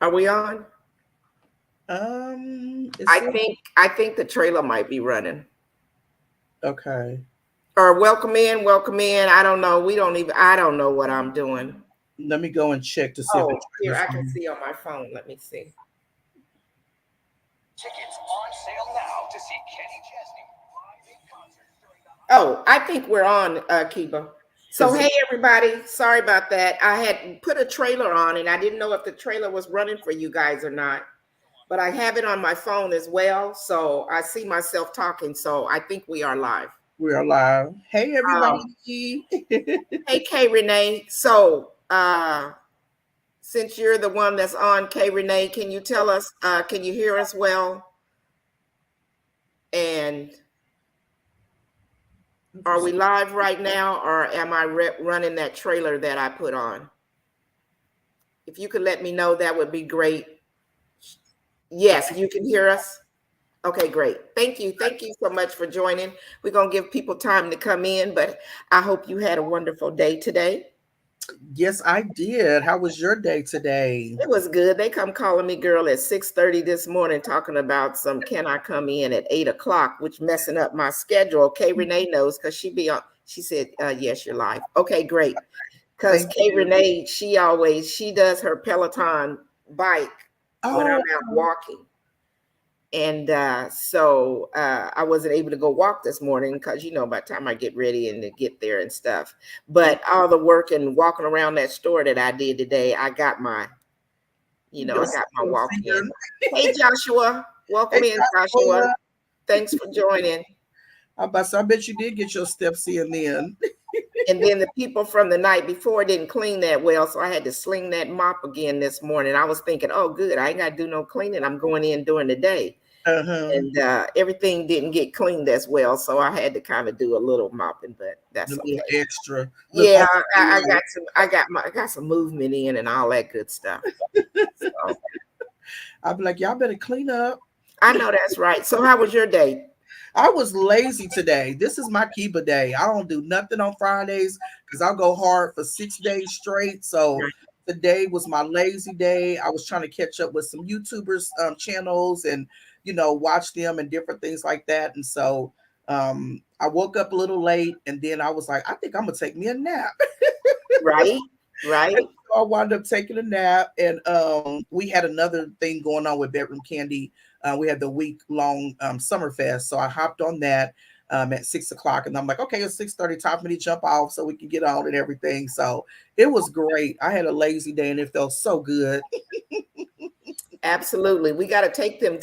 Are we on? It's I think the trailer might be running. okay. Or welcome in, welcome in. I don't know. I don't know what I'm doing. Let me go and check to see if the Oh, here trailer's I can on. see on my phone. Let me see. Tickets on sale now to see Kenny Chesney live in concert during the Oh, I think we're on, Kiba. So, Is it hey, everybody. Sorry about that. I had put a trailer on and I didn't know if the trailer was running for you guys or not. But I have it on my phone as well. So I see myself talking. So I think we are live. we are live? Hey Um, everybody. hey, K Renee. So, since you're the one that's on, K Renee, can you tell us, can you hear us well? And are we live right now, or am I running that trailer that I put on? If you could let me know, that would be great. Yes, you can hear us. Okay, great. Thank you. Thank you so much for joining. We're going to give people time to come in, but I hope you had a wonderful day today. Yes, I did. How was your day today? It was good. They come calling me girl at 6:30 this morning talking about some can I come in at 8 o'clock, which messing up my schedule. Okay, Renee knows because she be on. She said, yes, you're live. Okay, great. Because Thank Kay you. Renee, she does her Peloton bike when I'm Oh, out walking. And I wasn't able to go walk this morning because by the time I get ready and to get there and stuff. But all the work and walking around that store that I did today, I got my your walk in. in. Hey Joshua, Hey, welcome in, Joshua. Joshua. Thanks for joining. I bet you did get your steps in then. And then the people from the night before didn't clean that well, so I had to sling that mop again this morning. I was thinking, oh, good, I ain't got to do no cleaning. I'm going in during the day. Uh-huh. And everything didn't get cleaned as well, so I had to kind of do a little mopping, but The that's little okay. extra. Look Yeah, on I got some movement in and all that good stuff. So, I'll be like, y'all better clean up. I know that's right. So how was your day? I was lazy today. This is my Kiba day. I don't do nothing on Fridays because I'll go hard for 6 days straight. So today was my lazy day. I was trying to catch up with some YouTubers channels and watch them and different things like that. And so I woke up a little late and then I was like, I think I'm gonna take me a nap. Right, right. And so I wound up taking a nap, and we had another thing going on with Bedroom Kandi. We had the week long summer fest, so I hopped on that at 6 o'clock, and I'm like, okay, it's 6:30, time for me to jump off so we can get on and everything. So it was great. I had a lazy day, and it felt so good. Absolutely. We got to take them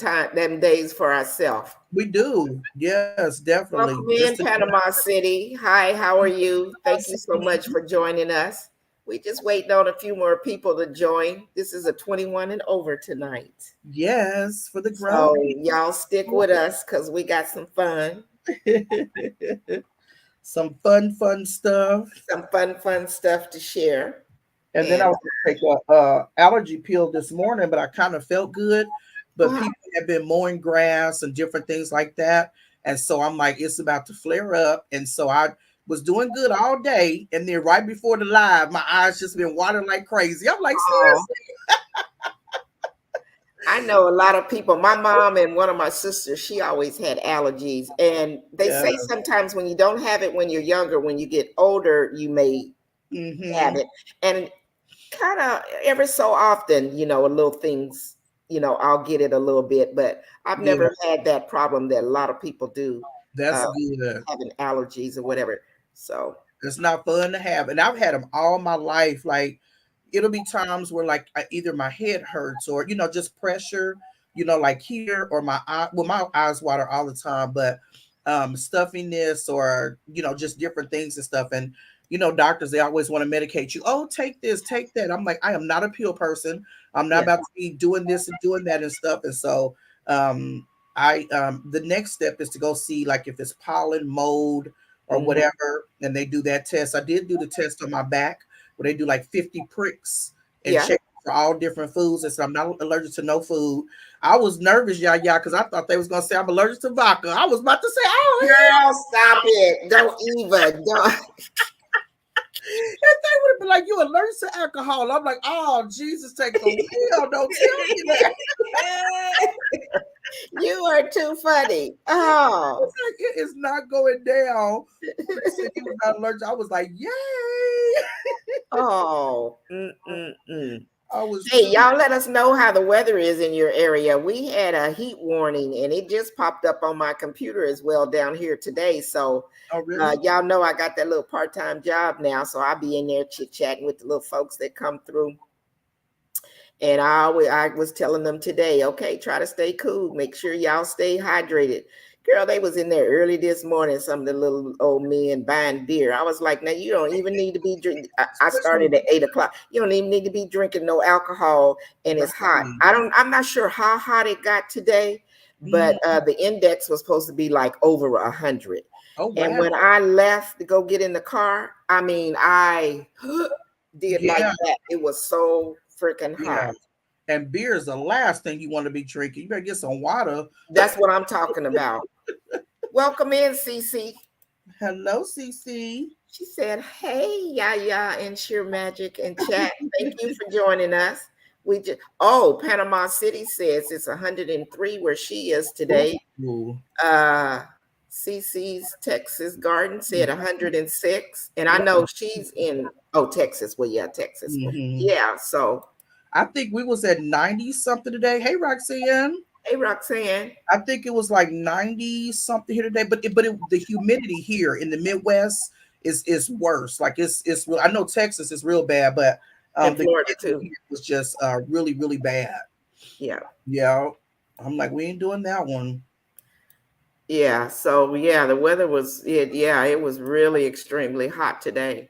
days for ourselves. We do, yes, definitely. Welcome Just in, to Panama City. Hi, how are you? Thank you so much for joining us. We just waiting on a few more people to join. This is a 21 and over tonight. yes, for the grown So y'all stick with us because we got some fun. some fun stuff. Some fun stuff to share. And then I And was going to take a allergy pill this morning, but I kind of felt good. But uh, people have been mowing grass and different things like that. And so I'm like, it's about to flare up. And so I was doing good all day. And then right before the live, my eyes just been watering like crazy. I'm like, oh, seriously? I know a lot of people. My mom and one of my sisters, she always had allergies. And they Yeah. say sometimes when you don't have it when you're younger, when you get older, you may have Mm-hmm. it. And kind of every so often, a little things, I'll get it a little bit, but I've Yeah, never had that problem that a lot of people do, that's uh, good. having allergies or whatever. So, It's not fun to have. And I've had them all my life. Like, it'll be times where like either my head hurts or just pressure, like here, or my eye. Well, my eyes water all the time, but stuffiness or just different things and stuff. And doctors, they always want to medicate you. Oh, take this, take that. I'm like, I am not a pill person. I'm not yeah. about to be doing this and doing that and stuff. And so I the next step is to go see like if it's pollen, mold, or Mhm. whatever, and they do that test. I did do the test on my back where they do like 50 pricks and Yeah. check for all different foods. And so I'm not allergic to no food. I was nervous, Yaya, because I thought they was gonna say I'm allergic to vodka. I was about to say, oh Girl, stop it. Don't even. Don't. If they would have been like, you allergic to alcohol, I'm like, oh, Jesus, take the wheel. Don't tell me that. You are too funny. Oh, It's like, it is not going down. When they said he was not allergic, I was like, yay. oh. Mm-mm-mm. I was Hey, too. y'all let us know how the weather is in your area. We had a heat warning and it just popped up on my computer as well down here today. So Oh, really? y'all know I got that little part-time job now. So I'll be in there chit-chatting with the little folks that come through. And I was telling them today, okay, try to stay cool. Make sure y'all stay hydrated. Girl, they was in there early this morning, some of the little old men buying beer. I was like, now you don't even need to be drinking. I Especially started at 8 o'clock. You don't even need to be drinking no alcohol and it's hot. right. I'm not sure how hot it got today, but Mhm. the index was supposed to be like over 100. Oh, And wow. when I left to go get in the car, I mean, I did like Yeah, that. It was so freaking hot. yeah. And beer is the last thing you want to be drinking. You better get some water. That's what I'm talking about. Welcome in, Cece. Hello, CC. She said, hey, Yaya and Sheer Magic and chat. Thank you for joining us. Panama City says it's 103 where she is today. Ooh. Uh CC's Texas Garden said 106. And I Yeah. know she's in Texas. Well, yeah, Texas. Mhm. Yeah. So I think we was at 90 something today. Hey, Roxanne. hey, Roxanne. I think it was like 90 something here today, but the humidity here in the Midwest is worse. Like it's real. I know Texas is real bad, but In the Florida humidity too. here was just really really bad. Yeah. Yeah, I'm like, we ain't doing that one. Yeah, so yeah, the weather was it was really extremely hot today.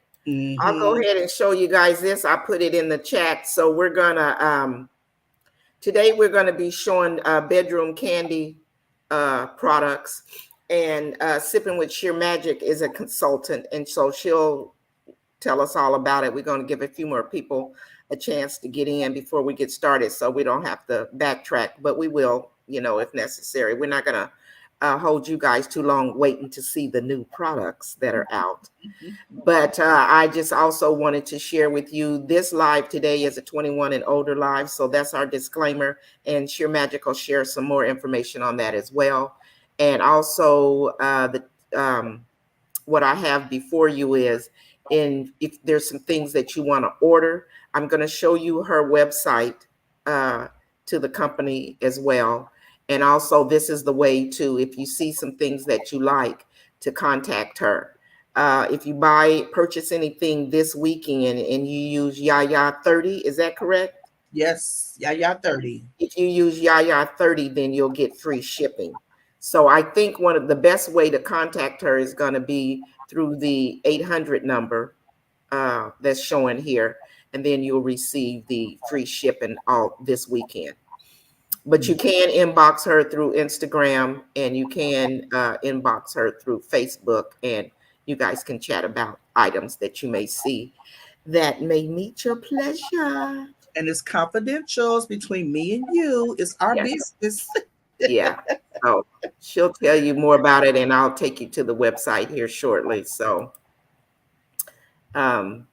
I'll go Hmm. ahead and show you guys this. I put it in the chat. So today we're gonna be showing Bedroom Kandi products, and Sipping with Sheer Magic is a consultant, and so she'll tell us all about it. We're going to give a few more people a chance to get in before we get started so we don't have to backtrack, but we will, if necessary. We're not going to hold you guys too long waiting to see the new products that are out. But I just also wanted to share with you this live today is a 21 and older live. So that's our disclaimer. And Sheer Magic will share some more information on that as well. And also, what I have before you is if there's some things that you want to order, I'm going to show you her website uh, to the company as well. And also, this is the way to, if you see some things that you like, to contact her. If you purchase anything this weekend and you use Yaya 30, is that correct? Yes, yeah, 30. If you use Yaya 30, then you'll get free shipping. So I think one of the best way to contact her is going to be through the 800 number that's showing here, and then you'll receive the free shipping all this weekend. But you can inbox her through Instagram, and you can inbox her through Facebook, and you guys can chat about items that you may see that may meet your pleasure. And it's confidential. It's between me and you. It's our Yes. business. Yeah. So she'll tell you more about it, and I'll take you to the website here shortly. So, um,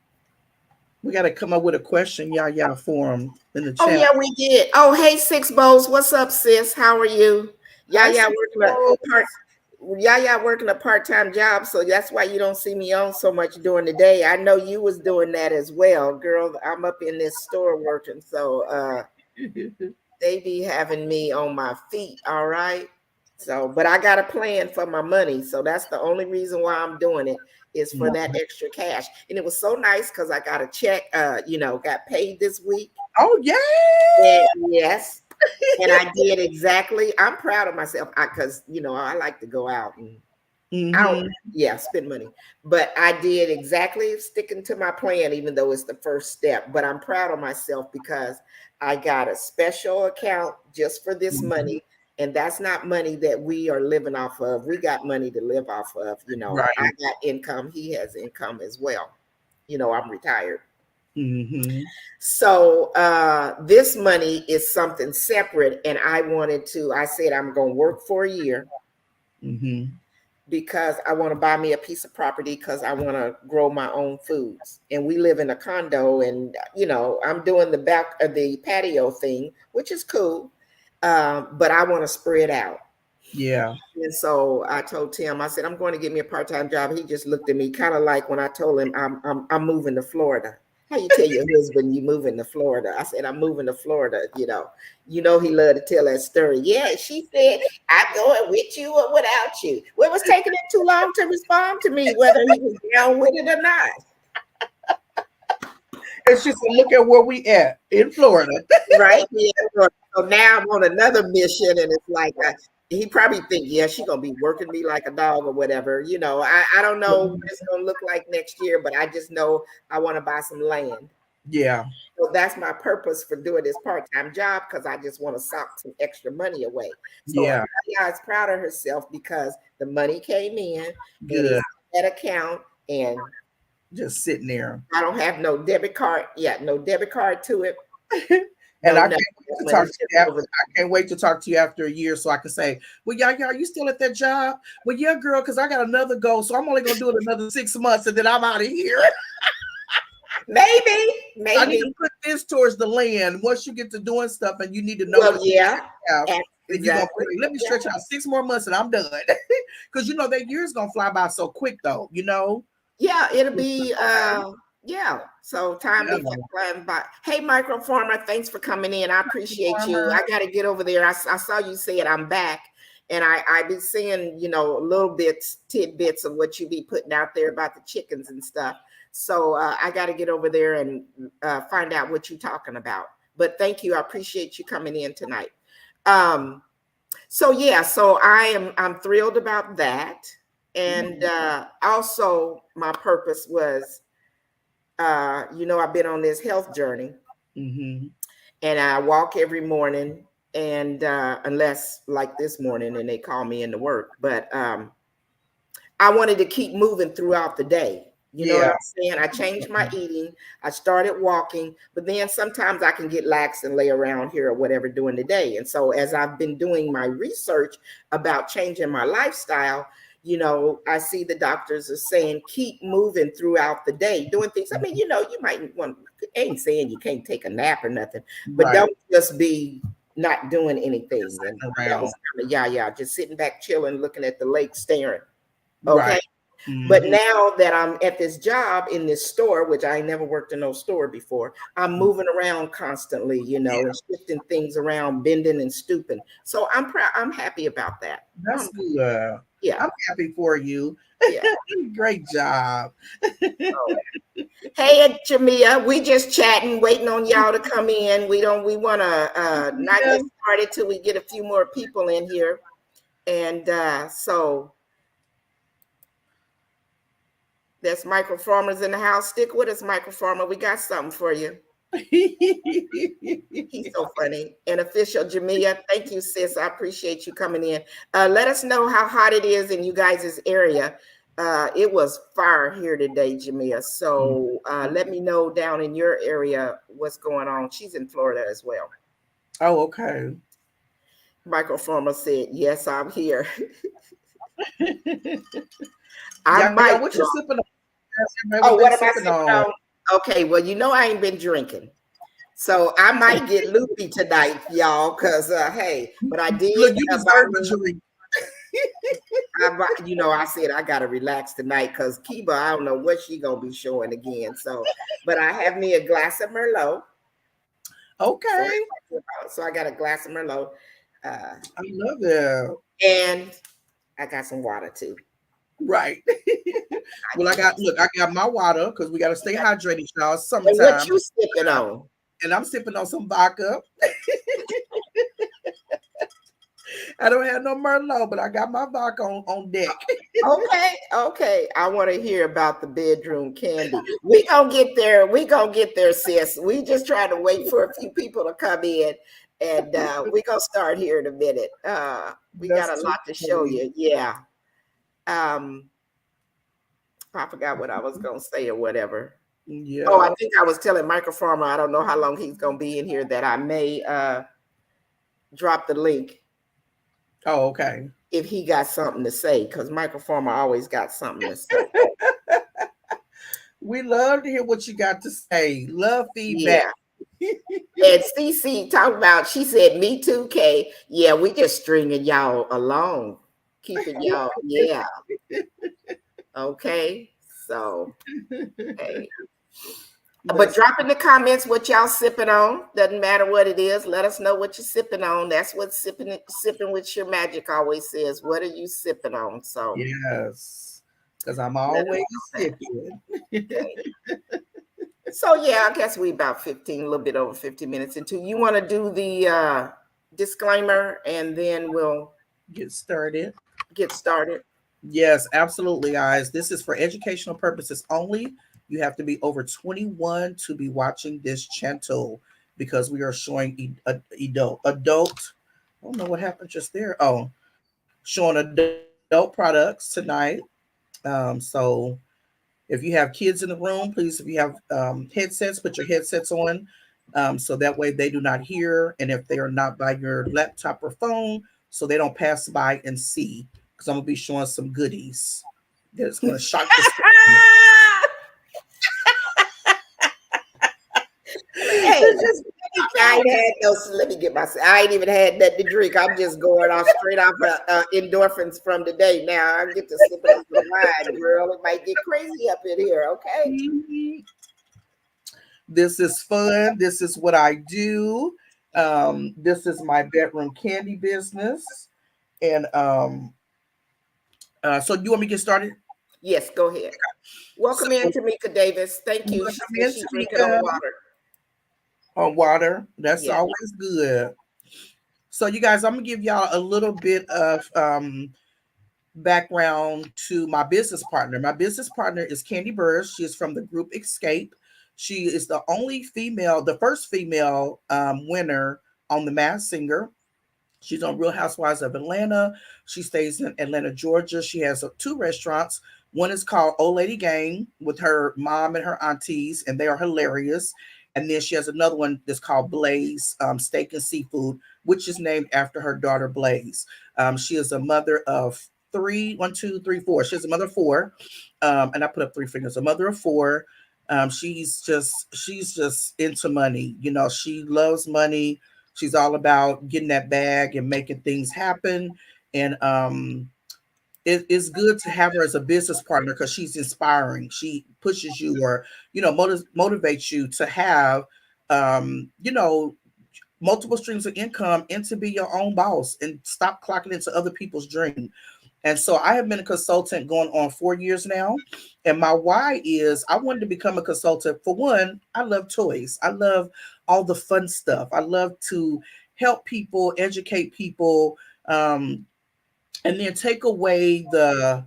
We got to come up with a question, yeah, for them in the oh chat. yeah, we did. Oh, hey, Six Bowls, what's up, sis? How are you? Hi, Yaya working a part. Yaya working a part-time job, so that's why you don't see me on so much during the day. I know you was doing that as well, girl. I'm up in this store working, so they be having me on my feet. All right. So, but I got a plan for my money. So that's the only reason why I'm doing it is for that extra cash. And it was so nice because I got a check, got paid this week. Oh, yeah. And yes. And I did exactly. I'm proud of myself because, I like to go out and spend money. But I did exactly sticking to my plan, even though it's the first step. But I'm proud of myself because I got a special account just for this money. And that's not money that we are living off of. We got money to live off of. Right. I got income. He has income as well. I'm retired. Mm-hmm. So this money is something separate. And I said, I'm going to work for a year. Mm-hmm. because I want to buy me a piece of property because I want to grow my own foods. And we live in a condo, and I'm doing the back of the patio thing, which is cool. But I want to spread out. Yeah. And so I told Tim, I said, I'm going to get me a part-time job. He just looked at me kind of like when I told him I'm moving to Florida. How you tell your husband you moving to Florida? I said, I'm moving to Florida. He loved to tell that story. Yeah, she said, I'm going with you or without you. Well, it was taking him too long to respond to me, whether he was down with it or not. It's just a look at where we at in Florida. Right? Yeah. So now I'm on another mission, and it's like he probably think, yeah, she's gonna be working me like a dog or whatever. I don't know what it's gonna look like next year, but I just know I want to buy some land. Yeah. So that's my purpose for doing this part-time job, because I just want to sock some extra money away. So Yeah. Yaya is proud of herself because the money came in and Good. it's in that account, and Just sitting there. I don't have no debit card. Yeah, no debit card to it. And No, I no, can't wait to money's talk to just you after, over. I can't wait to talk to you after a year so I can say, well, yeah, are you still at that job? Well, yeah, girl, because I got another goal. So I'm only gonna do it another 6 months and then I'm out of here. Maybe. I need to put this towards the land. Once you get to doing stuff and you need to know Well, what you yeah, have, then you're gonna exactly. let me stretch out 6 more months and I'm done. Because that year's gonna fly by so quick though, Yeah, it'll be yeah. So time Yeah. be flying by. Hey, Micro Farmer, thanks for coming in. I appreciate you. I got to get over there. I saw you say it. I'm back, and I be seeing little tidbits of what you be putting out there about the chickens and stuff. So I got to get over there and find out what you're talking about. But thank you. I appreciate you coming in tonight. So yeah, so I'm thrilled about that. And also my purpose was, I've been on this health journey, Mm-hmm. and I walk every morning, and unless like this morning and they call me into work, but I wanted to keep moving throughout the day. You know what Yeah. I'm saying? I changed my eating. I started walking, but then sometimes I can get lax and lay around here or whatever during the day. And so as I've been doing my research about changing my lifestyle, I see the doctors are saying keep moving throughout the day, doing things. I mean, you might want, ain't saying you can't take a nap or nothing, but Right. don't just be not doing anything. And that Around. was kind of just sitting back, chilling, looking at the lake, staring. Okay. Right. Mm-hmm. But now that I'm at this job in this store, which I never worked in no store before, I'm moving around constantly, and shifting things around, bending and stooping. So I'm proud. I'm happy about that. That's good. Yeah. I'm happy for you. Yeah. Great job. Oh. Hey, Jamia, we just chatting, waiting on y'all to come in. We want to not get started till we get a few more people in here. And so there's Micro Farmers in the house. Stick with us, Micro Farmer. We got something for you. He's so funny. And official Jamia, thank you, sis. I appreciate you coming in. Let us know how hot it is in you guys' area. It was fire here today, Jamia. So let me know down in your area what's going on. She's in Florida as well. Oh, okay. Micro Farmer said, yes, I'm here. What you sipping on? Oh, what am I sipping on? Okay, well, I ain't been drinking. So I might get loopy tonight, y'all, because hey, but I did. Look, you deserve a drink. I said I gotta relax tonight because Kiba, I don't know what she gonna be showing again. So, but I have me a glass of Merlot. Okay. So I got a glass of Merlot. I love it. And I got some water too. Right. Well, I got my water because we got to stay hydrated, y'all. Summertime. And what you sipping on? And I'm sipping on some vodka. I don't have no Merlot, but I got my vodka on deck. Okay. I want to hear about the bedroom candy. We gonna get there. Sis. We just trying to wait for a few people to come in, and we gonna start here in a minute. We got a lot to show you. Yeah. I forgot what I was gonna say or whatever. Yeah. Oh, I think I was telling Micro Farmer, I don't know how long he's gonna be in here, that I may drop the link. Oh, okay. if he got something to say, because Michael Farmer always got something to say. We love to hear what you got to say. Love feedback. Yeah. And CC talked about, she said, me too, Kay. Yeah, we just stringing y'all along. Keeping y'all, yeah. Okay. So, hey. But Listen, drop in the comments what y'all sipping on. Doesn't matter what it is. Let us know what you're sipping on. That's what sipping with your magic always says. What are you sipping on? So yes, because I'm let us always know that. sipping. Okay. So yeah, I guess we about 15, a little bit over 50 minutes into. You want to do the disclaimer and then we'll Get started. get started. Yes, absolutely, guys. This is for educational purposes only. You have to be over 21 to be watching this channel because we are showing adult. I don't know what happened just there. Oh, showing adult products tonight. So if you have kids in the room, please, if you have headsets, put your headsets on so that way they do not hear. And if they are not by your laptop or phone, so they don't pass by and see, because I'm going to be showing some goodies that's going to shock the system. Hey, It's just I funny, ain't had no. Let me get my. I ain't even had nothing to drink. I'm just going off straight off endorphins from today. Now I get to sipping on some wine, girl. It might get crazy up in here. Okay. Mhm. This is fun. This is what I do. This is my bedroom candy business. And so you want me to get started? Yes, go ahead. So Welcome in, Tamika Davis. Thank you. She welcome says in, she's drinking on Tamika. water. On water. That's Yes. always good. So you guys, I'm gonna give y'all a little bit of background to my business partner. My business partner is Candy Burrs. She is from the group Escape. She is the only female, the first female winner on The Masked Singer. She's on Real Housewives of Atlanta. She stays in Atlanta, Georgia. She has two restaurants. One is called Old Lady Gang with her mom and her aunties, and they are hilarious. And then she has another one that's called Blaze Steak and Seafood, which is named after her daughter Blaze. She is a mother of three, one, two, three, four. She has a mother of four, and I put up three fingers. A mother of four. She's just into money. You know, she loves money. She's all about getting that bag and making things happen. And it's good to have her as a business partner because she's inspiring. She pushes you, or motivates you to have you know multiple streams of income and to be your own boss and stop clocking into other people's dream. And so I have been a consultant going on 4 years now. And my why is I wanted to become a consultant. For one, I love toys. I love all the fun stuff. I love to help people, educate people, and then take away the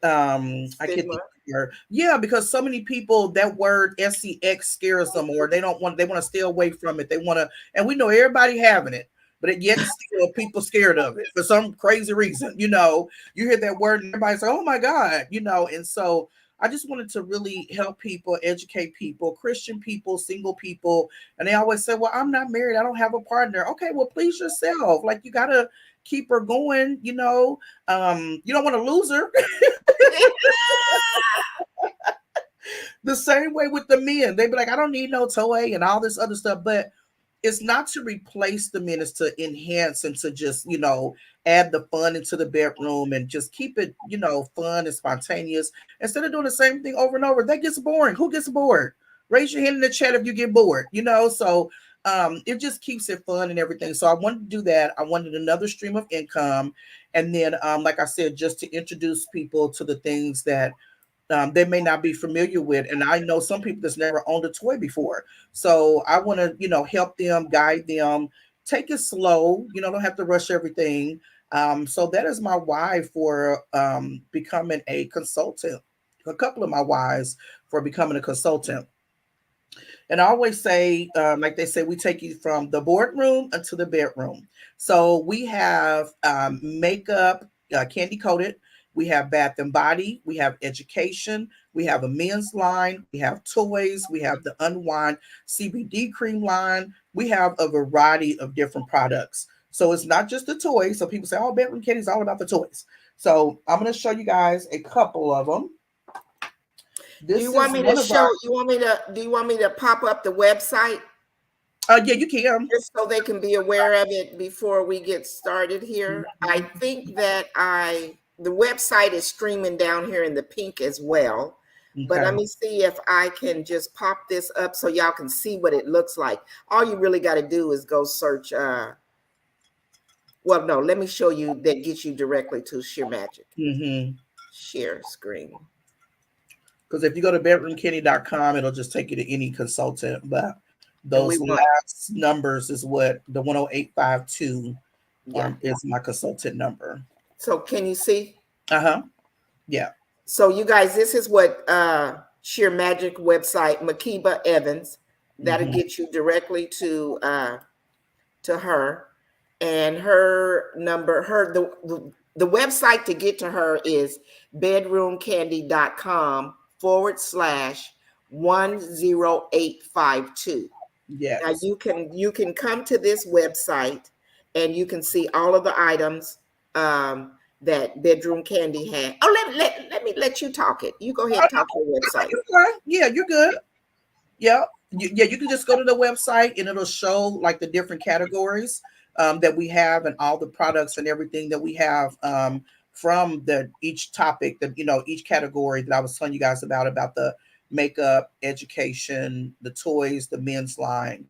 I can't Stigma. think of the word. Yeah, because so many people, that word sex scares them, or they want to stay away from it. They want to, and we know everybody having it, but yet still people scared of it for some crazy reason. You hear that word and everybody's like, oh my God, and so I just wanted to really help people, educate people, Christian people, single people. And they always say, well, I'm not married, I don't have a partner. Okay, well, please yourself. Like, you gotta keep her going. You don't want to lose her. The same way with the men. They be like, I don't need no toy and all this other stuff. But it's not to replace the men, it's to enhance and to just, add the fun into the bedroom and just keep it, fun and spontaneous instead of doing the same thing over and over. That gets boring. Who gets bored? Raise your hand in the chat if you get bored. So it just keeps it fun and everything. So I wanted to do that. I wanted another stream of income. And then, like I said, just to introduce people to the things that they may not be familiar with. And I know some people that's never owned a toy before. So I want to, help them, guide them, take it slow, don't have to rush everything. So that is my why for becoming a consultant. A couple of my whys for becoming a consultant. And I always say, like they say, we take you from the boardroom into the bedroom. So we have makeup, candy coated. We have bath and body. We have education. We have a men's line. We have toys. We have the Unwind CBD cream line. We have a variety of different products. So it's not just the toys. So people say, "Oh, Bedroom Kandi is all about the toys." So I'm going to show you guys a couple of them. Do you This want is me to one of our. show? You want me to? Do you want me to pop up the website Yeah, you can. just so they can be aware of it before we get started here? I think that the website is streaming down here in the pink as well. But let Okay. me see if I can just pop this up so y'all can see what it looks like. All you really got to do is go search. Well, no, let me show you that gets you directly to ShearMajik. Mm-hmm. Share screen. Because if you go to bedroomkandi.com, it'll just take you to any consultant. But And we those want, last numbers is what the 10852 yeah. is my consultant number. So can you see? Uh-huh. Yeah. So you guys, this is what ShearMajik website, Makiba Evans, that'll Mm-hmm. get you directly to her. And her number, the website to get to her is bedroomkandi.com/10852. Now Yes. you can come to this website and you can see all of the items that Bedroom Kandi had. Oh, let me let you talk it. You go ahead and talk your website. You're fine. Yeah, you're good. Yeah. Yeah, you can just go to the website and it'll show like the different categories that we have and all the products and everything that we have from the each topic that each category that I was telling you guys about the makeup, education, the toys, the men's line.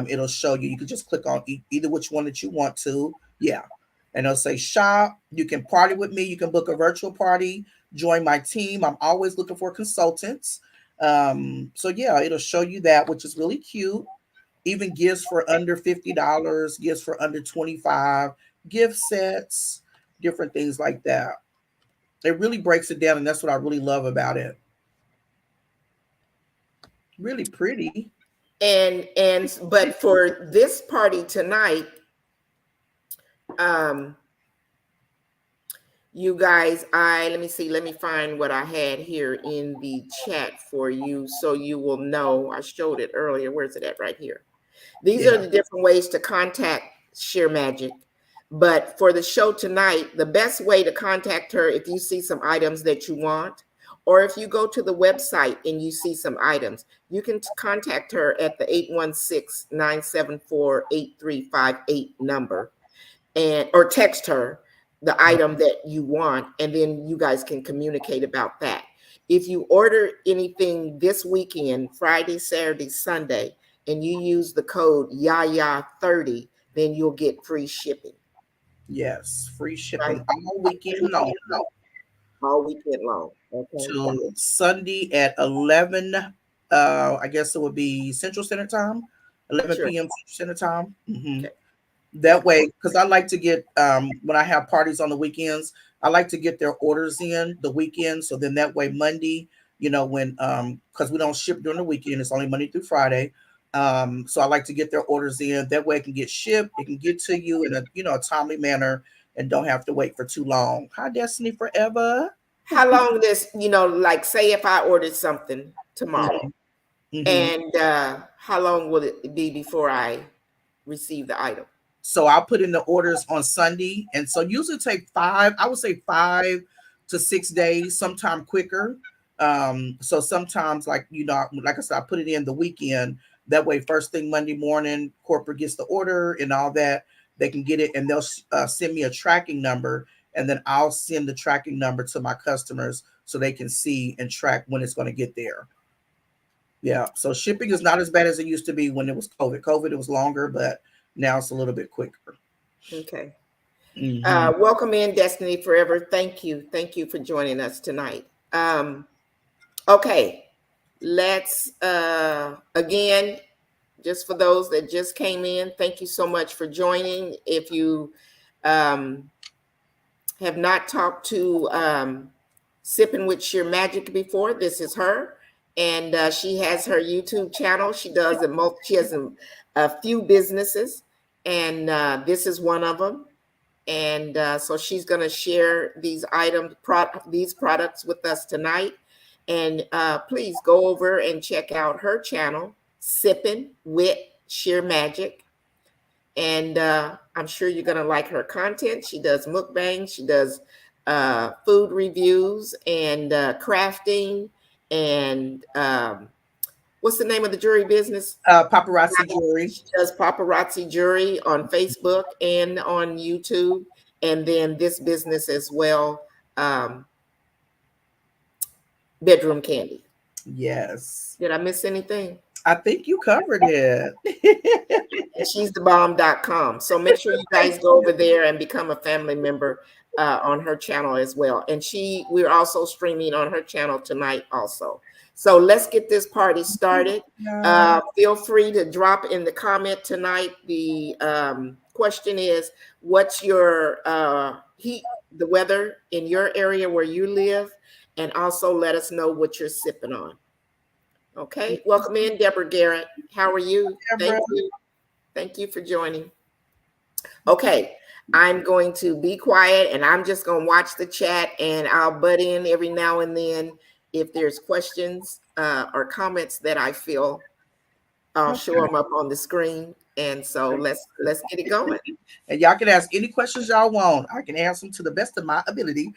It'll show you. You can just click on either which one that you want to. Yeah. And it'll say shop. You can party with me. You can book a virtual party. Join my team. I'm always looking for consultants. So yeah, it'll show you that, which is really cute. Even gifts for under $50, gifts for under 25, gift sets, different things like that. It really breaks it down, and that's what I really love about it. Really pretty. And but for this party tonight, um, you guys, let me see, let me find what I had here in the chat for you so you will know. I showed it earlier. Where's it at? Right here. These are Yeah. the different ways to contact ShearMajik. But for the show tonight, the best way to contact her if you see some items that you want, or if you go to the website and you see some items, you can contact her at the 816-974-8358 number, and or text her the item that you want, and then you guys can communicate about that. If you order anything this weekend, Friday, Saturday, Sunday, and you use the code Yaya30, then you'll get free shipping. Yes. Free Right? shipping all weekend long All weekend long. Okay. till Sunday at 11. I guess it would be Central Standard Time, 11 Sure. p.m. Central Standard Time. Mm-hmm. Okay. That way, because I like to get when I have parties on the weekends, I like to get their orders in the weekend. So then that way Monday, when because we don't ship during the weekend, it's only Monday through Friday. So I like to get their orders in. That way it can get shipped, it can get to you in a timely manner and don't have to wait for too long. Hi Destiny Forever. How long this, like say if I ordered something tomorrow, Mm-hmm. and how long will it be before I receive the item? So I'll put in the orders on Sunday. And so usually take I would say 5 to 6 days, sometime quicker. So sometimes like I said, I put it in the weekend. That way, first thing Monday morning, corporate gets the order and all that. They can get it and they'll send me a tracking number. And then I'll send the tracking number to my customers so they can see and track when it's going to get there. Yeah. So shipping is not as bad as it used to be when it was COVID. COVID, it was longer, but now it's a little bit quicker. Okay. Mm-hmm. Welcome in, Destiny Forever. Thank you. Thank you for joining us tonight. Okay. Let's, again, just for those that just came in, thank you so much for joining. If you have not talked to Sipping with ShearMajik before, this is her. And she has her YouTube channel. She does she has a few businesses, and this is one of them. And so she's going to share these these products with us tonight. And please go over and check out her channel, Sipping with ShearMajik. and I'm sure you're gonna like her content. She does mukbang, she does food reviews and crafting, and what's the name of the jewelry business? Paparazzi jewelry. She does paparazzi jewelry on Facebook and on YouTube, and then this business as well, um, Bedroom Kandi. Yes. Did I miss anything? I think you covered it. And she's the bomb.com. So make sure you guys go over there and become a family member on her channel as well. And we're also streaming on her channel tonight also. So let's get this party started. Feel free to drop in the comment tonight. The question is, what's your the weather in your area where you live? And also let us know what you're sipping on. Okay, welcome in, Deborah Garrett. How are you? Deborah. Thank you. Thank you for joining. Okay, I'm going to be quiet and I'm just going to watch the chat, and I'll butt in every now and then if there's questions or comments that I feel. I'll show them up on the screen. And so let's get it going. And y'all can ask any questions y'all want. I can answer them to the best of my ability.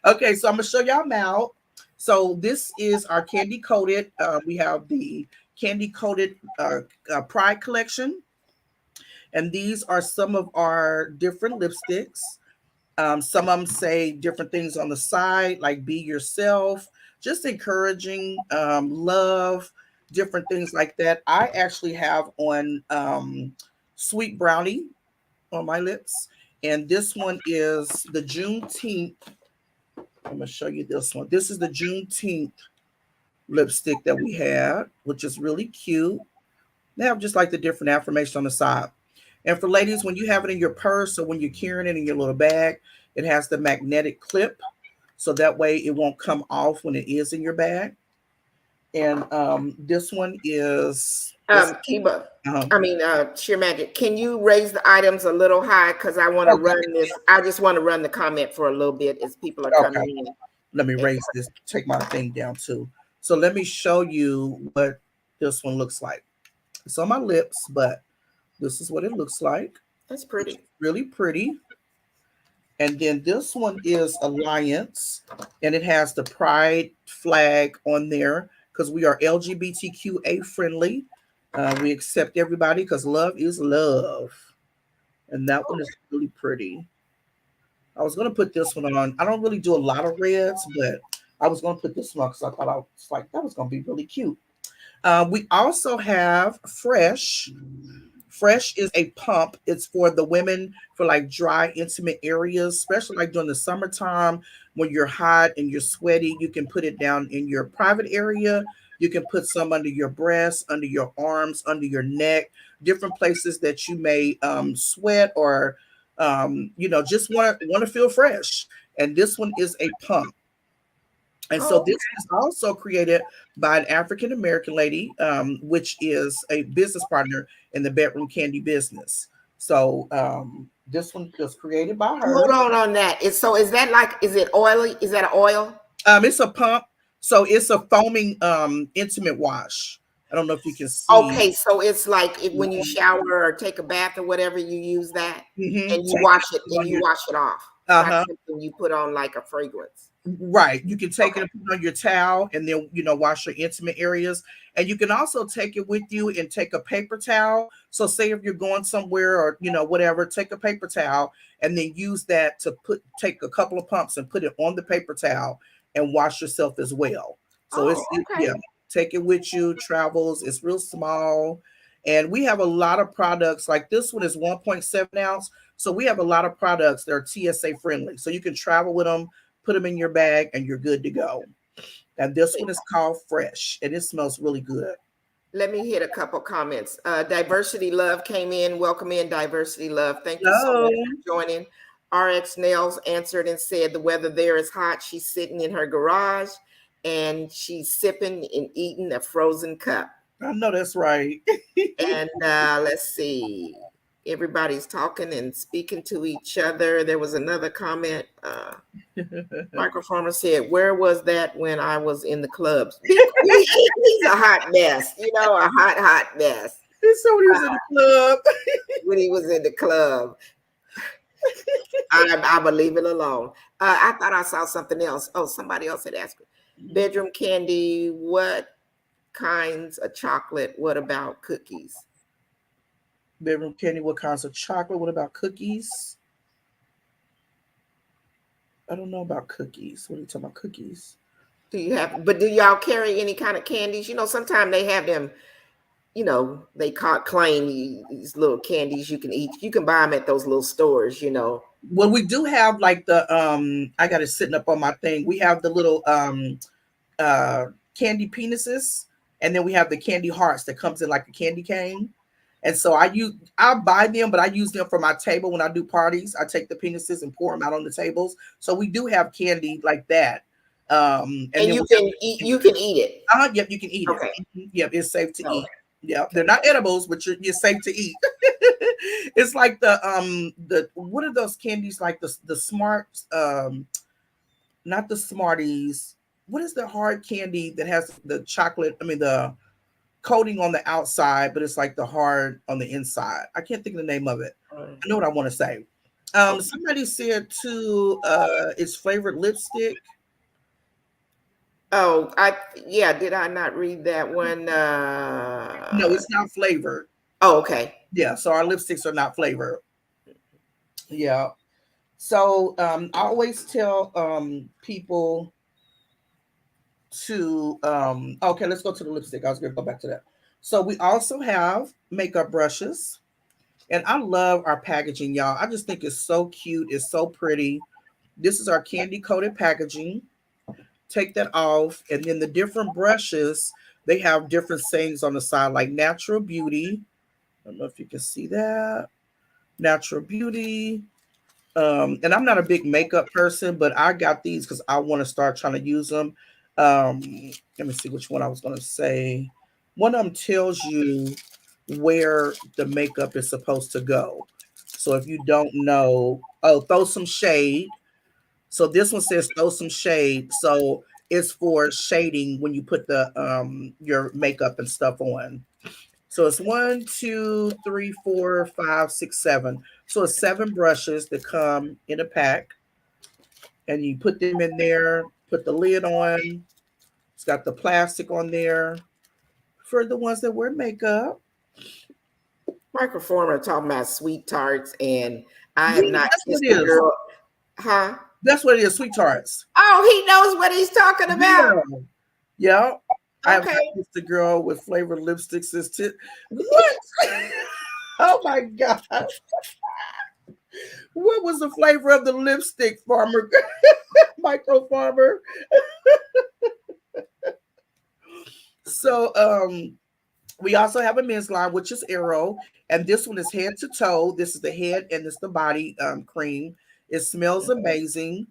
Okay, so I'm gonna show y'all now. So this is our candy coated. We have the candy coated Pride collection, and these are some of our different lipsticks. Some of them say different things on the side, like be yourself, just encouraging love, different things like that. I actually have on sweet brownie on my lips, and this one is the Juneteenth. I'm gonna show you this one. This is the Juneteenth lipstick that we had, which is really cute. They have just like the different affirmation on the side. And for ladies, when you have it in your purse or when you're carrying it in your little bag, it has the magnetic clip, so that way it won't come off when it is in your bag. And this one is Kiba, Sheer Magic, can you raise the items a little high? Because I want to run this. I just want to run the comment for a little bit as people are coming in. Let me raise this, take my thing down too. So let me show you what this one looks like. It's on my lips, but this is what it looks like. That's pretty. It's really pretty. And then this one is Alliance, and it has the Pride flag on there because we are LGBTQA friendly. We accept everybody because love is love. And that one is really pretty. I was going to put this one on. I don't really do a lot of reds, but I was going to put this one on because I thought I was like, that was going to be really cute. We also have Fresh. Fresh is a pump. It's for the women for like dry, intimate areas, especially like during the summertime when you're hot and you're sweaty. You can put it down in your private area. You can put some under your breasts, under your arms, under your neck, different places that you may sweat or just want to feel fresh. And this one is a pump. And so this is also created by an African American lady, which is a business partner in the Bedroom Kandi business. So this one was created by her. Hold on that. Is that like, is it oily? Is that an oil? It's a pump. So it's a foaming intimate wash. I don't know if you can see. Okay, so it's like when you shower or take a bath or whatever, you use that and you wash it and you wash it off. Not something you put on like a fragrance. Right. You can take it and put it on your towel and then, wash your intimate areas. And you can also take it with you and take a paper towel. So say if you're going somewhere or, whatever, take a paper towel and then use that to take a couple of pumps and put it on the paper towel and wash yourself as well. So take it with you, travels. It's real small. And we have a lot of products. Like this one is 1.7 ounce. So we have a lot of products that are TSA friendly. So you can travel with them, put them in your bag, and you're good to go. And this one is called Fresh, and it smells really good. Let me hit a couple comments. Diversity Love came in. Welcome in, Diversity Love. Thank you so much for joining. RX Nails answered and said the weather there is hot. She's sitting in her garage, and she's sipping and eating a frozen cup. I know that's right. And let's see. Everybody's talking and speaking to each other. There was another comment. Microfarmer said, "Where was that when I was in the clubs?" He's a hot mess, a hot mess. It's somebody who's in the club. when he was in the club. I'm gonna leave it alone. I thought I saw something else. Oh, somebody else had asked me. Bedroom Candy, what kinds of chocolate? What about cookies? Bedroom Candy, what kinds of chocolate? What about cookies? I don't know about cookies. What are you talking about? Cookies? Do you have, but do y'all carry any kind of candies? Sometimes they have them, they claim these little candies you can eat. You can buy them at those little stores. Well, we do have like the I got it sitting up on my thing. We have the little uh candy penises, and then we have the candy hearts that comes in like a candy cane. And so I buy them, but I use them for my table when I do parties. I take the penises and pour them out on the tables. So we do have candy like that. And And then you can eat. You can eat it. yep, you can eat it. Okay. Yep, it's safe to eat. Okay. Yeah, they're not edibles, but you're safe to eat. It's like the what are those candies like the smart not the Smarties. What is the hard candy that has the chocolate? I mean the coating on the outside, but it's like the hard on the inside. I can't think of the name of it. I know what I want to say. Somebody said too, it's flavored lipstick. Oh, yeah. Did I not read that one? No, it's not flavored. Oh, okay. Yeah, so our lipsticks are not flavored. Yeah. So I always tell people to okay, let's go to the lipstick. I was gonna go back to that. So we also have makeup brushes. And I love our packaging, y'all. I just think it's so cute. It's so pretty. This is our candy coated packaging. Take that off. And then the different brushes, they have different sayings on the side, like Natural Beauty. I don't know if you can see that. Natural Beauty. And I'm not a big makeup person, but I got these because I want to start trying to use them. Let me see which one I was going to say. One of them tells you where the makeup is supposed to go. So if you don't know, oh, throw some shade. So this one says throw some shade. So it's for shading when you put the your makeup and stuff on. So it's 1, 2, 3, 4, 5, 6, 7. So it's 7 brushes that come in a pack, and you put them in there. Put the lid on. It's got the plastic on there for the ones that wear makeup. Microformer talking about sweet tarts, and I have Yeah, not that's what kissed it a is. girl. Huh? That's what it is, sweet tarts. Oh, he knows what he's talking about. Yeah. Yeah. I have Okay. not kissed a girl with flavored lipsticks since what? Oh my God. What was the flavor of the lipstick, farmer? Micro farmer. So we also have a men's line, which is Arrow, and this one is head to toe. This is the head and this is the body cream. It smells amazing.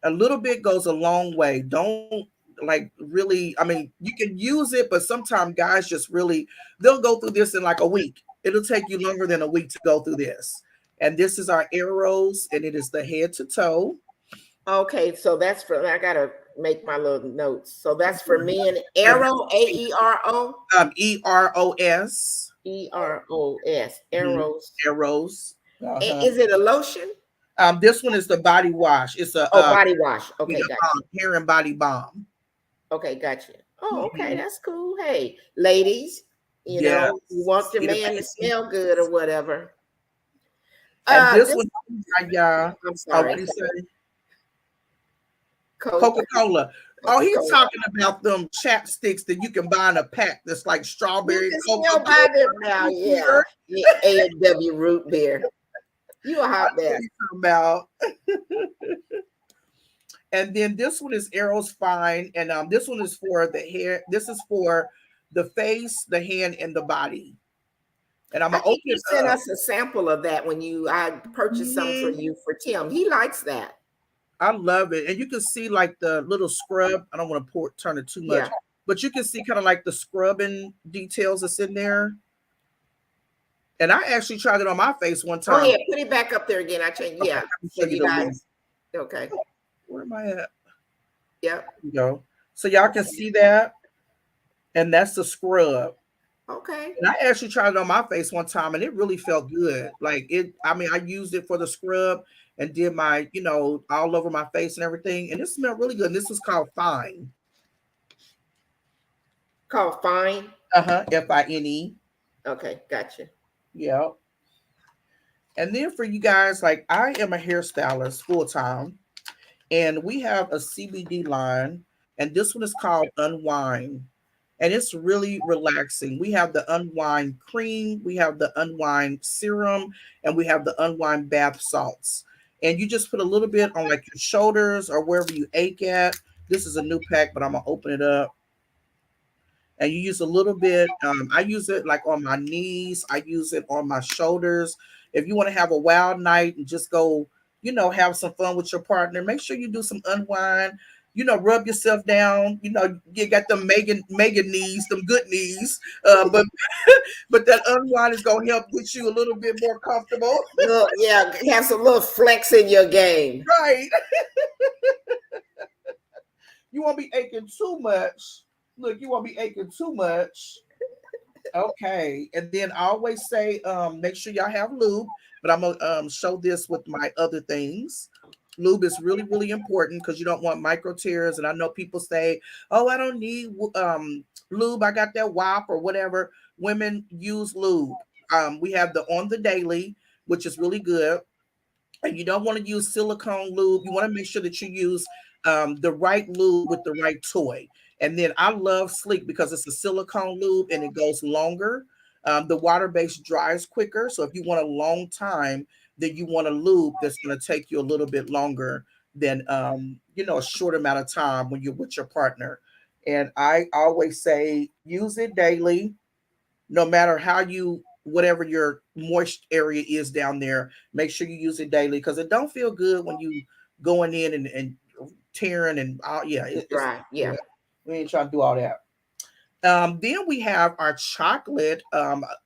A little bit goes a long way. Don't like really, I mean, you can use it, but sometimes guys just really they'll go through this in like a week. It'll take you longer than a week to go through this. And this is our Arrows, and it is the head to toe. Okay, so that's for, I gotta make my little notes. So that's for men. Arrow, AERO, EROS. EROS, Mhm. arrows. Arrows. Is it a lotion? This one is the body wash. It's a Oh, body wash. yeah, Okay, gotcha. hair and body balm. Okay, gotcha. Oh, okay, Mhm. that's cool. Hey, ladies, Yes. you want your It man to amazing. smell good or whatever. And this This, one, yeah. I'm Oh, what sorry, do you say? Coke, Coca-Cola. Oh, he's Coca-Cola. talking about them chapsticks that you can buy in a pack that's like You strawberry can still Coca-Cola. buy them now, yeah. A&W root beer. You a hot What are mess. you talking about? And then this one is Arrow's Fine. And this one is for the hair. This is for the face, the hand, and the body. And I'm I gonna think open you it sent up. us a sample of that when I purchased some for Mhm. you for Tim. He likes that. I love it. And you can see like the little scrub. I don't want to turn it too much, Yeah. but you can see kind of like the scrubbing details that's in there. And I actually tried it on my face one Go time. ahead, put it back up there again. I changed. Okay, Yeah, let me show for you you the link. guys. Okay. Where am I at? Yep. There you go. So y'all can see that. And that's the scrub. Okay. And I actually tried it on my face one time and it really felt good. Like it, I mean, I used it for the scrub and did my, all over my face and everything. And it smelled really good. And this was called Fine. Called Fine. Fine. Okay, gotcha. Yeah. And then for you guys, like I am a hairstylist full time, and we have a CBD line, and this one is called Unwind. And it's really relaxing. We have the Unwind cream, we have the Unwind serum, and we have the Unwind bath salts. And you just put a little bit on like your shoulders or wherever you ache at. This is a new pack, but I'm gonna open it up, and you use a little bit. I use it like on my knees. I use it on my shoulders. If you want to have a wild night and just go, have some fun with your partner, make sure you do some unwind. Rub yourself down. You got them Megan knees, them good knees. But that unwind is gonna help get you a little bit more comfortable. Look, yeah, have some little flex in your game. Right. You won't be aching too much. Look, you won't be aching too much. Okay, and then I always say, make sure y'all have lube, but I'm gonna show this with my other things. Lube is really, really important because you don't want micro tears. And I know people say, "Oh, I don't need lube. I got that WAP or whatever." Women use lube. We have the On the Daily, which is really good, and you don't want to use silicone lube. You want to make sure that you use the right lube with the right toy. And then I love Sleek because it's a silicone lube and it goes longer. The water base dries quicker. So if you want a long time, then you want a lube that's going to take you a little bit longer than a short amount of time when you're with your partner. And I always say use it daily, no matter how you whatever your moist area is down there, make sure you use it daily because it don't feel good when you going in and tearing and yeah, it's Right. yeah, Yeah. we ain't trying to do all that. Then we have our chocolate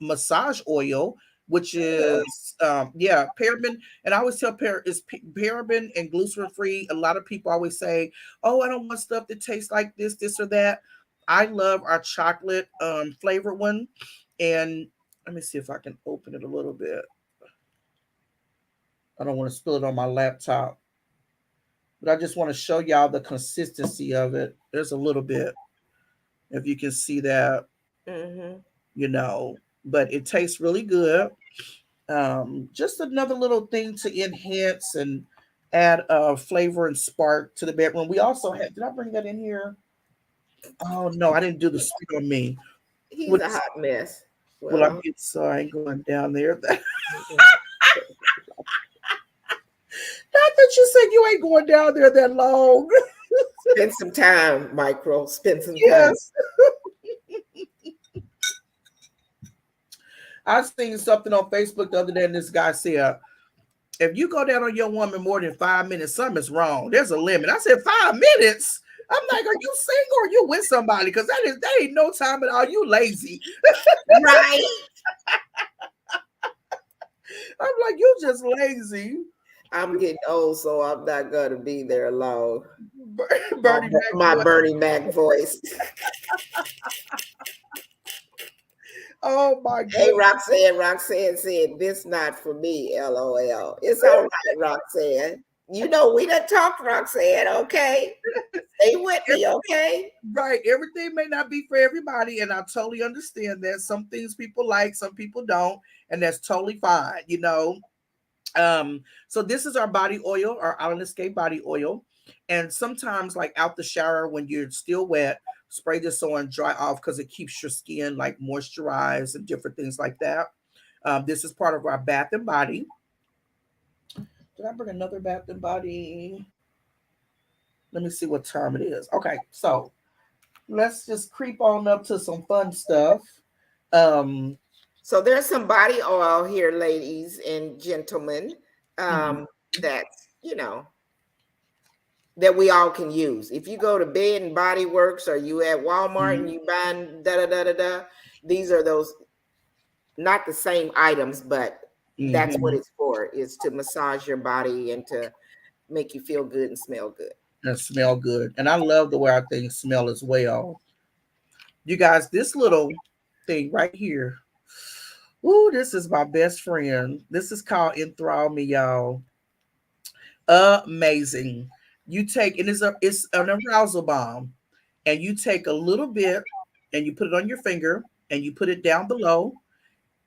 massage oil, which is paraben. And I always tell is paraben and glycerin free. A lot of people always say, "Oh, I don't want stuff that tastes like this or that." I love our chocolate flavored one, and let me see if I can open it a little bit. I don't want to spill it on my laptop, but I just want to show y'all the consistency of it. There's a little bit, if you can see that. Mm-hmm. you know, but it tastes really good. Just another little thing to enhance and add flavor and spark to the bedroom. We also have, did I bring that in here? Oh no, I didn't do the spit on me. He's With, a hot mess. well, Well, I'm so I ain't going down there. Not that you said you ain't going down there that long. spend some time, Micro. Spend some time. Yes. I seen something on Facebook the other day, and this guy said, if you go down on your woman more than 5 minutes, something's wrong. There's a limit. I said, 5 minutes? I'm like, are you single or you with somebody? Because that ain't no time at all. You lazy. Right. I'm like, you just lazy. I'm getting old, so I'm not gonna be there long. Bernie My Mac. Bernie Mac voice. Oh my Hey, God. Roxanne said, this not for me, LOL. It's all right, Roxanne. You know, we done talked, Roxanne, okay? Stay with me, okay? Right. Everything may not be for everybody. And I totally understand that. Some things people like, some people don't. And that's totally fine. So this is our body oil, our Island Escape body oil. And sometimes, like out the shower when you're still wet, spray this on, dry off because it keeps your skin like moisturized and different things like that. This is part of our Bath and Body. Did I bring another Bath and Body? Let me see what time it is. Okay, so let's just creep on up to some fun stuff. Um, So there's some body oil here, ladies and gentlemen, mhm, that's, that we all can use. If you go to Bed and Body Works or you at Walmart and mhm, you buying da da da da da, these are those, not the same items, but that's what mhm. it's for, is to massage your body and to make you feel good and smell good. And smell good. And I love the way our things smell as well. You guys, this little thing right here. Ooh, this is my best friend. This is called Enthrall Me, y'all. Amazing. You take and it's an arousal bomb, and you take a little bit and you put it on your finger and you put it down below,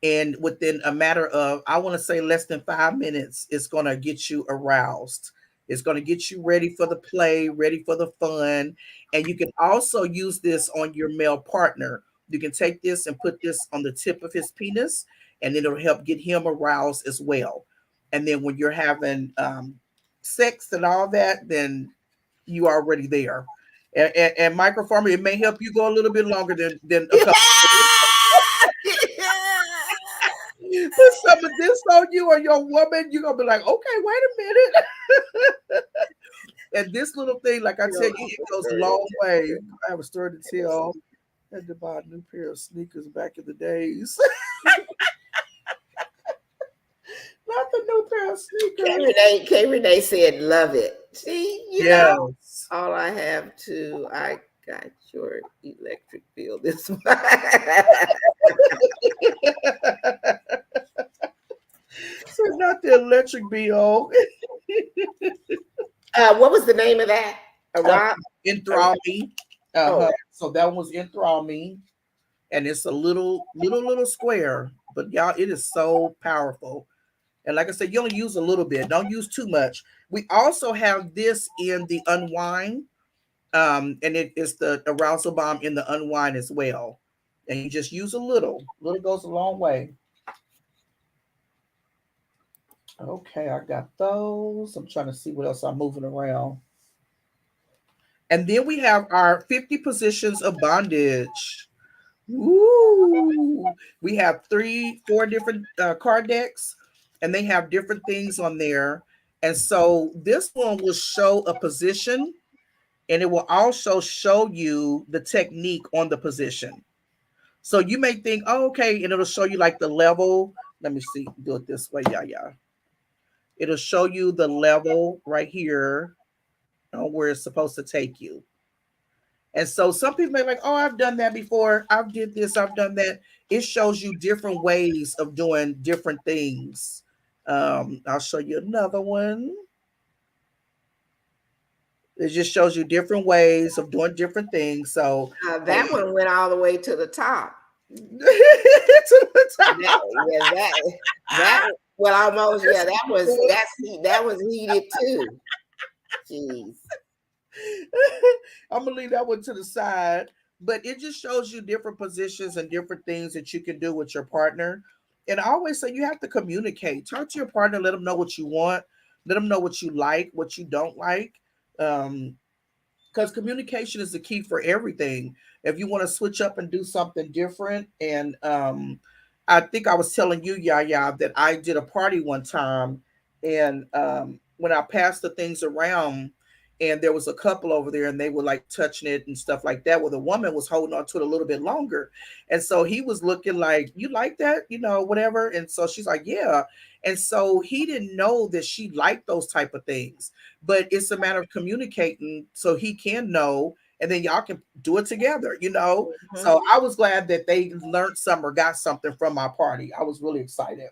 and within a matter of, I want to say, less than 5 minutes, it's going to get you aroused. It's going to get you ready for the play, ready for the fun. And you can also use this on your male partner. You can take this and put this on the tip of his penis, and it'll help get him aroused as well. And then when you're having sex and all that, then you are already there. And microfarmer, it may help you go a little bit longer than a couple. Put some of this on you or your woman, you're gonna be like, okay, wait a minute. And this little thing, like I tell you, it goes a long way. I have a story to tell. I had to buy a new pair of sneakers back in the days. Not the new pair of sneakers. K. Renee said, "Love it." See, know, Yes. all I have to, I got your electric bill this month. So not the electric bill. What was the name of that? A rock? Enthrall Me. Oh, So that was Enthrall Me. And it's a little square, but y'all, it is so powerful. And like I said, you only use a little bit. Don't use too much. We also have this in the unwind, and it is the arousal bomb in the unwind as well. And you just use a little. Little goes a long way. Okay, I got those. I'm trying to see what else I'm moving around. And then we have our 50 positions of bondage. Ooh, we have 4 different card decks, and they have different things on there. And so this one will show a position, and it will also show you the technique on the position. So you may think, oh, okay, and it'll show you like the level. Let me see, do it this way, yeah. It'll show you the level right here on where it's supposed to take you. And so some people may be like, oh, I've done that before. I've did this, I've done that. It shows you different ways of doing different things. I'll show you another one. It just shows you different ways of doing different things. So that one went all the way to the top. to the top. That well, almost, yeah. That was heated too. Jeez. I'm gonna leave that one to the side, but it just shows you different positions and different things that you can do with your partner. And I always say you have to communicate. Talk to your partner, let them know what you want, let them know what you like, what you don't like. Because communication is the key for everything. If you want to switch up and do something different, and I think I was telling you, Yaya, that I did a party one time, and when I passed the things around, and there was a couple over there, and they were like touching it and stuff like that. Well, the woman was holding on to it a little bit longer, and so he was looking like, "You like that, whatever." And so she's like, "Yeah." And so he didn't know that she liked those type of things, but it's a matter of communicating so he can know, and then y'all can do it together. Mm-hmm. So I was glad that they learned something or got something from my party. I was really excited.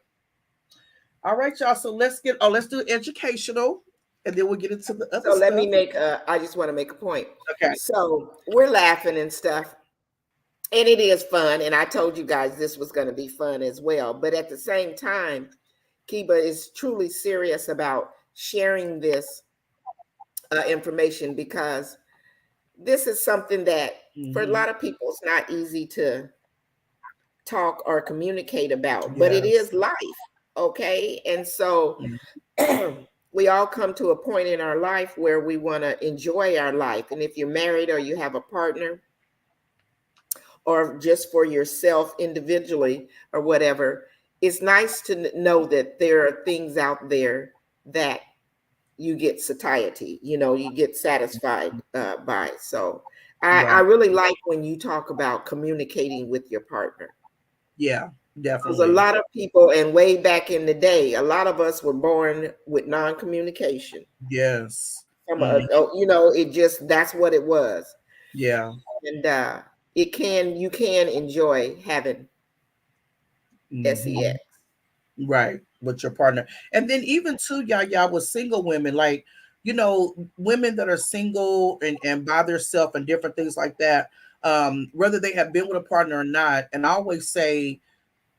All right, y'all. So let's do educational, and then we'll get into the other So stuff. let me I just want to make a point. Okay. So we're laughing and stuff, and it is fun. And I told you guys this was going to be fun as well. But at the same time, Kiba is truly serious about sharing this information, because this is something that for a lot of people it's not easy to talk or communicate about, but it is life. Okay. And so we all come to a point in our life where we want to enjoy our life. And if you're married or you have a partner, or just for yourself individually or whatever, it's nice to know that there are things out there that you get satiety, you get satisfied by. So I really like when you talk about communicating with your partner. Yeah, Because definitely. a lot of people, and way back in the day, a lot of us were born with non-communication. Yes. It just, that's what it was. Yeah. And you can enjoy having Mhm. sex. Right, with your partner. And then even too, Yaya, with single women, like, women that are single and by themselves and different things like that, whether they have been with a partner or not. And I always say,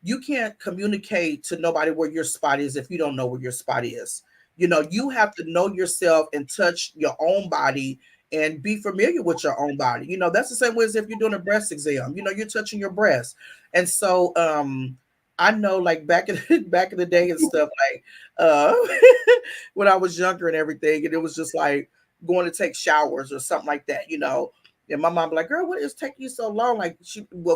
you can't communicate to nobody where your spot is if you don't know where your spot is. You have to know yourself and touch your own body and be familiar with your own body. That's the same way as if you're doing a breast exam. You're touching your breast. And so I know, like, back in the day and stuff, like, uh when I was younger and everything, and it was just like going to take showers or something like that. And my mom be like, girl, what is taking you so long? Like,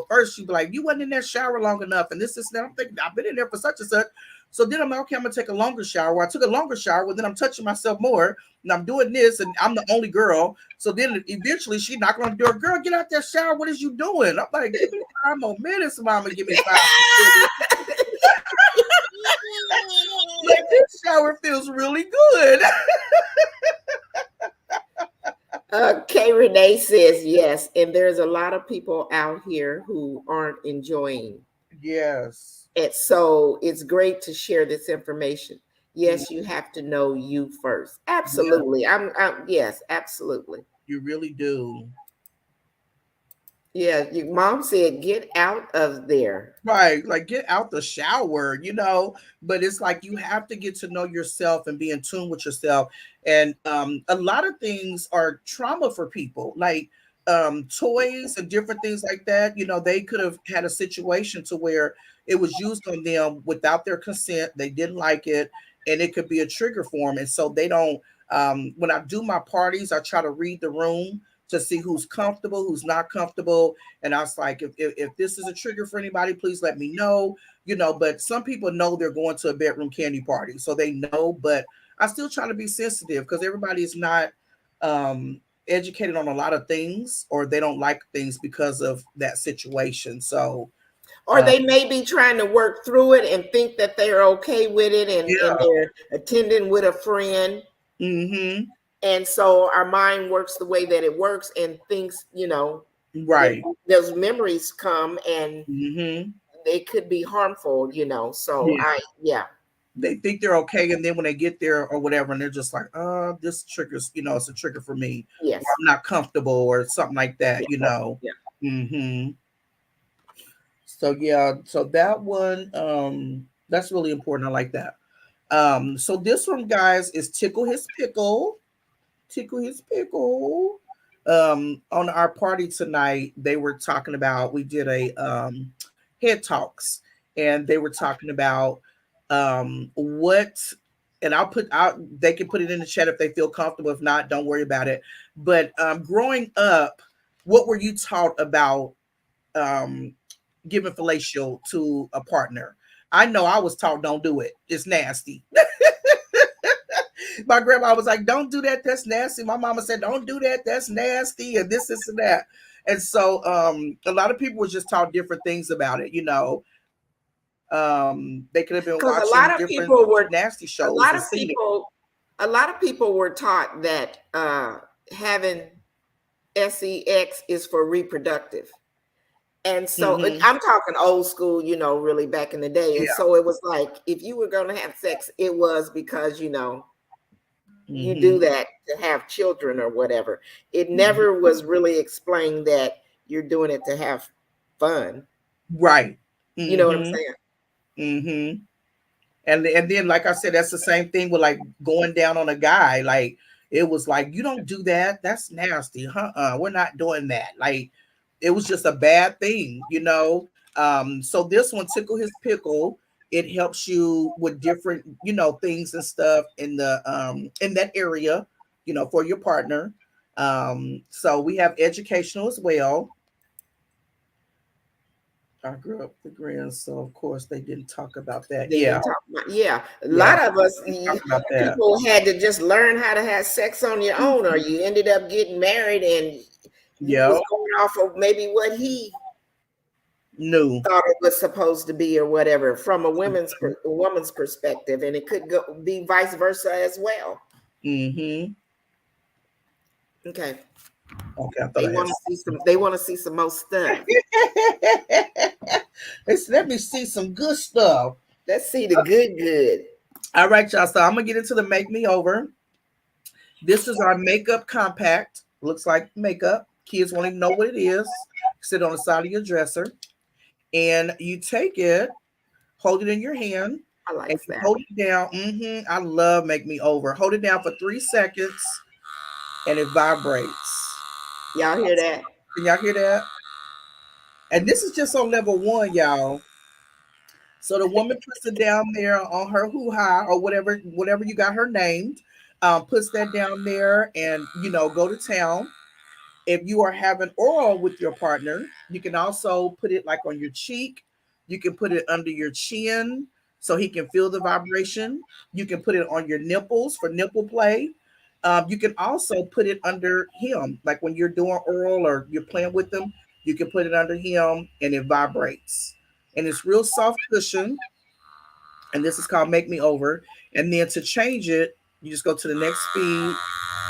first she'd be like, you wasn't in that shower long enough. And this is that. I'm thinking, I've been in there for such and such. So then I'm like, okay, I'm gonna take a longer shower. I took a longer shower, and then I'm touching myself more, and I'm doing this, and I'm the only girl. So then eventually she knocked on the door, girl, get out that shower. What is you doing? I'm like, give me 5 more minutes, mama. Give me 5 more minutes. Like, this shower feels really good. Kay Renee says yes, and there's a lot of people out here who aren't enjoying Yes. it. So it's great to share this information. Yes, you have to know you first. Yeah, Absolutely. Yes, absolutely. you really do. Yeah, your mom said get out of there. Right, like, get out the shower. But it's like you have to get to know yourself and be in tune with yourself. And a lot of things are trauma for people, like toys and different things like that. They could have had a situation to where it was used on them without their consent. They didn't like it, and it could be a trigger for them. And so they don't. When I do my parties, I try to read the room to see who's comfortable, who's not comfortable. And I was like, if this is a trigger for anybody, please let me know. But some people know they're going to a bedroom candy party, so they know. But I still try to be sensitive because everybody is not educated on a lot of things, or they don't like things because of that situation. So Or uh, they may be trying to work through it and think that they're okay with it, and yeah, they're attending with a friend. mm-hmm, And so our mind works the way that it works and thinks, that right, those memories come and mm-hmm, they could be harmful. So yeah. yeah, They think they're okay, and then when they get there or whatever, and they're just like, this triggers, it's a trigger for me, or yes, I'm not comfortable, or something like that, yeah, you know. yeah. hmm So yeah, so that one, that's really important. I like that. So this one, guys, is tickle his pickle. Tickle his pickle. On our party tonight, they were talking about, we did a head talks, and they were talking about what, and I'll put out, they can put it in the chat if they feel comfortable. If not, don't worry about it. But growing up, what were you taught about um giving fellatio to a partner? I know I was taught, don't do it. It's nasty. My grandma was like, don't do that. That's nasty. My mama said, don't do that. That's nasty. And this, and that. And so a lot of people were just taught different things about it. They could have been Because watching different nasty a shows lot and of seen it. people, a lot of people were taught that having sex is for reproductive. And so Mm-hmm. I'm talking old school, really back in the day. And Yeah. so it was like, if you were going to have sex, it was because, you do Mm-hmm. that to have children or whatever. It Mm-hmm. never was really explained that you're doing it to have fun. Right. You know what I'm Mm-hmm. saying? Mm-hmm. And then, like I said, that's the same thing with, like, going down on a guy. Like, it was like, you don't do that. That's nasty. We're not doing that. Like, it was just a bad thing. So this one, tickle his pickle. It helps you with different, things and stuff in that area, for your partner. So we have educational as well. I grew up with the Grands, so of course they didn't talk about that. They Yeah, didn't talk about, yeah. A yeah, lot of us they talk about that. people had to just learn how to have sex on your own, or you ended up getting married and you Yeah, was going off of maybe what he new. thought it was supposed to be or whatever from a woman's perspective, and it could be vice versa as well. Mm-hmm. Okay. Okay, I thought They I had. want to see some. They want to see some more stuff. Let me see some good stuff. Let's see the good, good. All right, y'all. So I'm gonna get into the make me over. This is our makeup compact. Looks like makeup. Kids won't even know what it is. Sit on the side of your dresser, and you take it, hold it in your hand, I and like you that. hold it down. I love make me over. Hold it down for 3 seconds, and it vibrates. Y'all hear that? Can y'all hear that? And this is just on level one, y'all. So the woman puts it down there on her hoo-ha or whatever you got her named. Puts that down there and go to town. If you are having oral with your partner, you can also put it like on your cheek. You can put it under your chin so he can feel the vibration. You can put it on your nipples for nipple play. You can also put it under him, like when you're doing oral or you're playing with them. You can put it under him and it vibrates. And it's real soft cushion. And this is called Make Me Over. And then to change it, you just go to the next speed.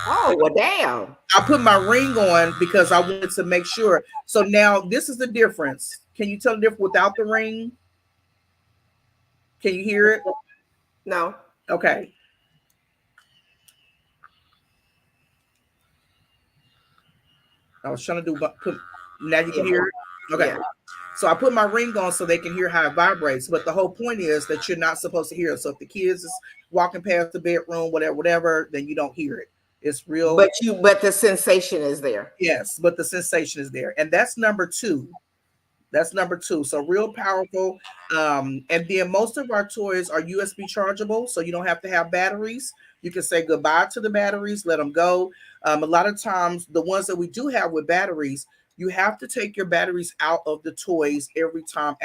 Oh well, damn. I put my ring on because I wanted to make sure. So now this is the difference. Can you tell the difference without the ring? Can you hear it? No. Okay. I was trying to do put now you can Yeah. hear it. Okay. Yeah. So I put my ring on so they can hear how it vibrates. But the whole point is that you're not supposed to hear it. So if the kids is walking past the bedroom, whatever, then you don't hear it. It's real. But the sensation is there. Yes, but the sensation is there. And that's number two. That's number two. So real powerful. And then most of our toys are USB chargeable, so you don't have to have batteries. You can say goodbye to the batteries, let them go. A lot of times, the ones that we do have with batteries, you have to take your batteries out of the toys every time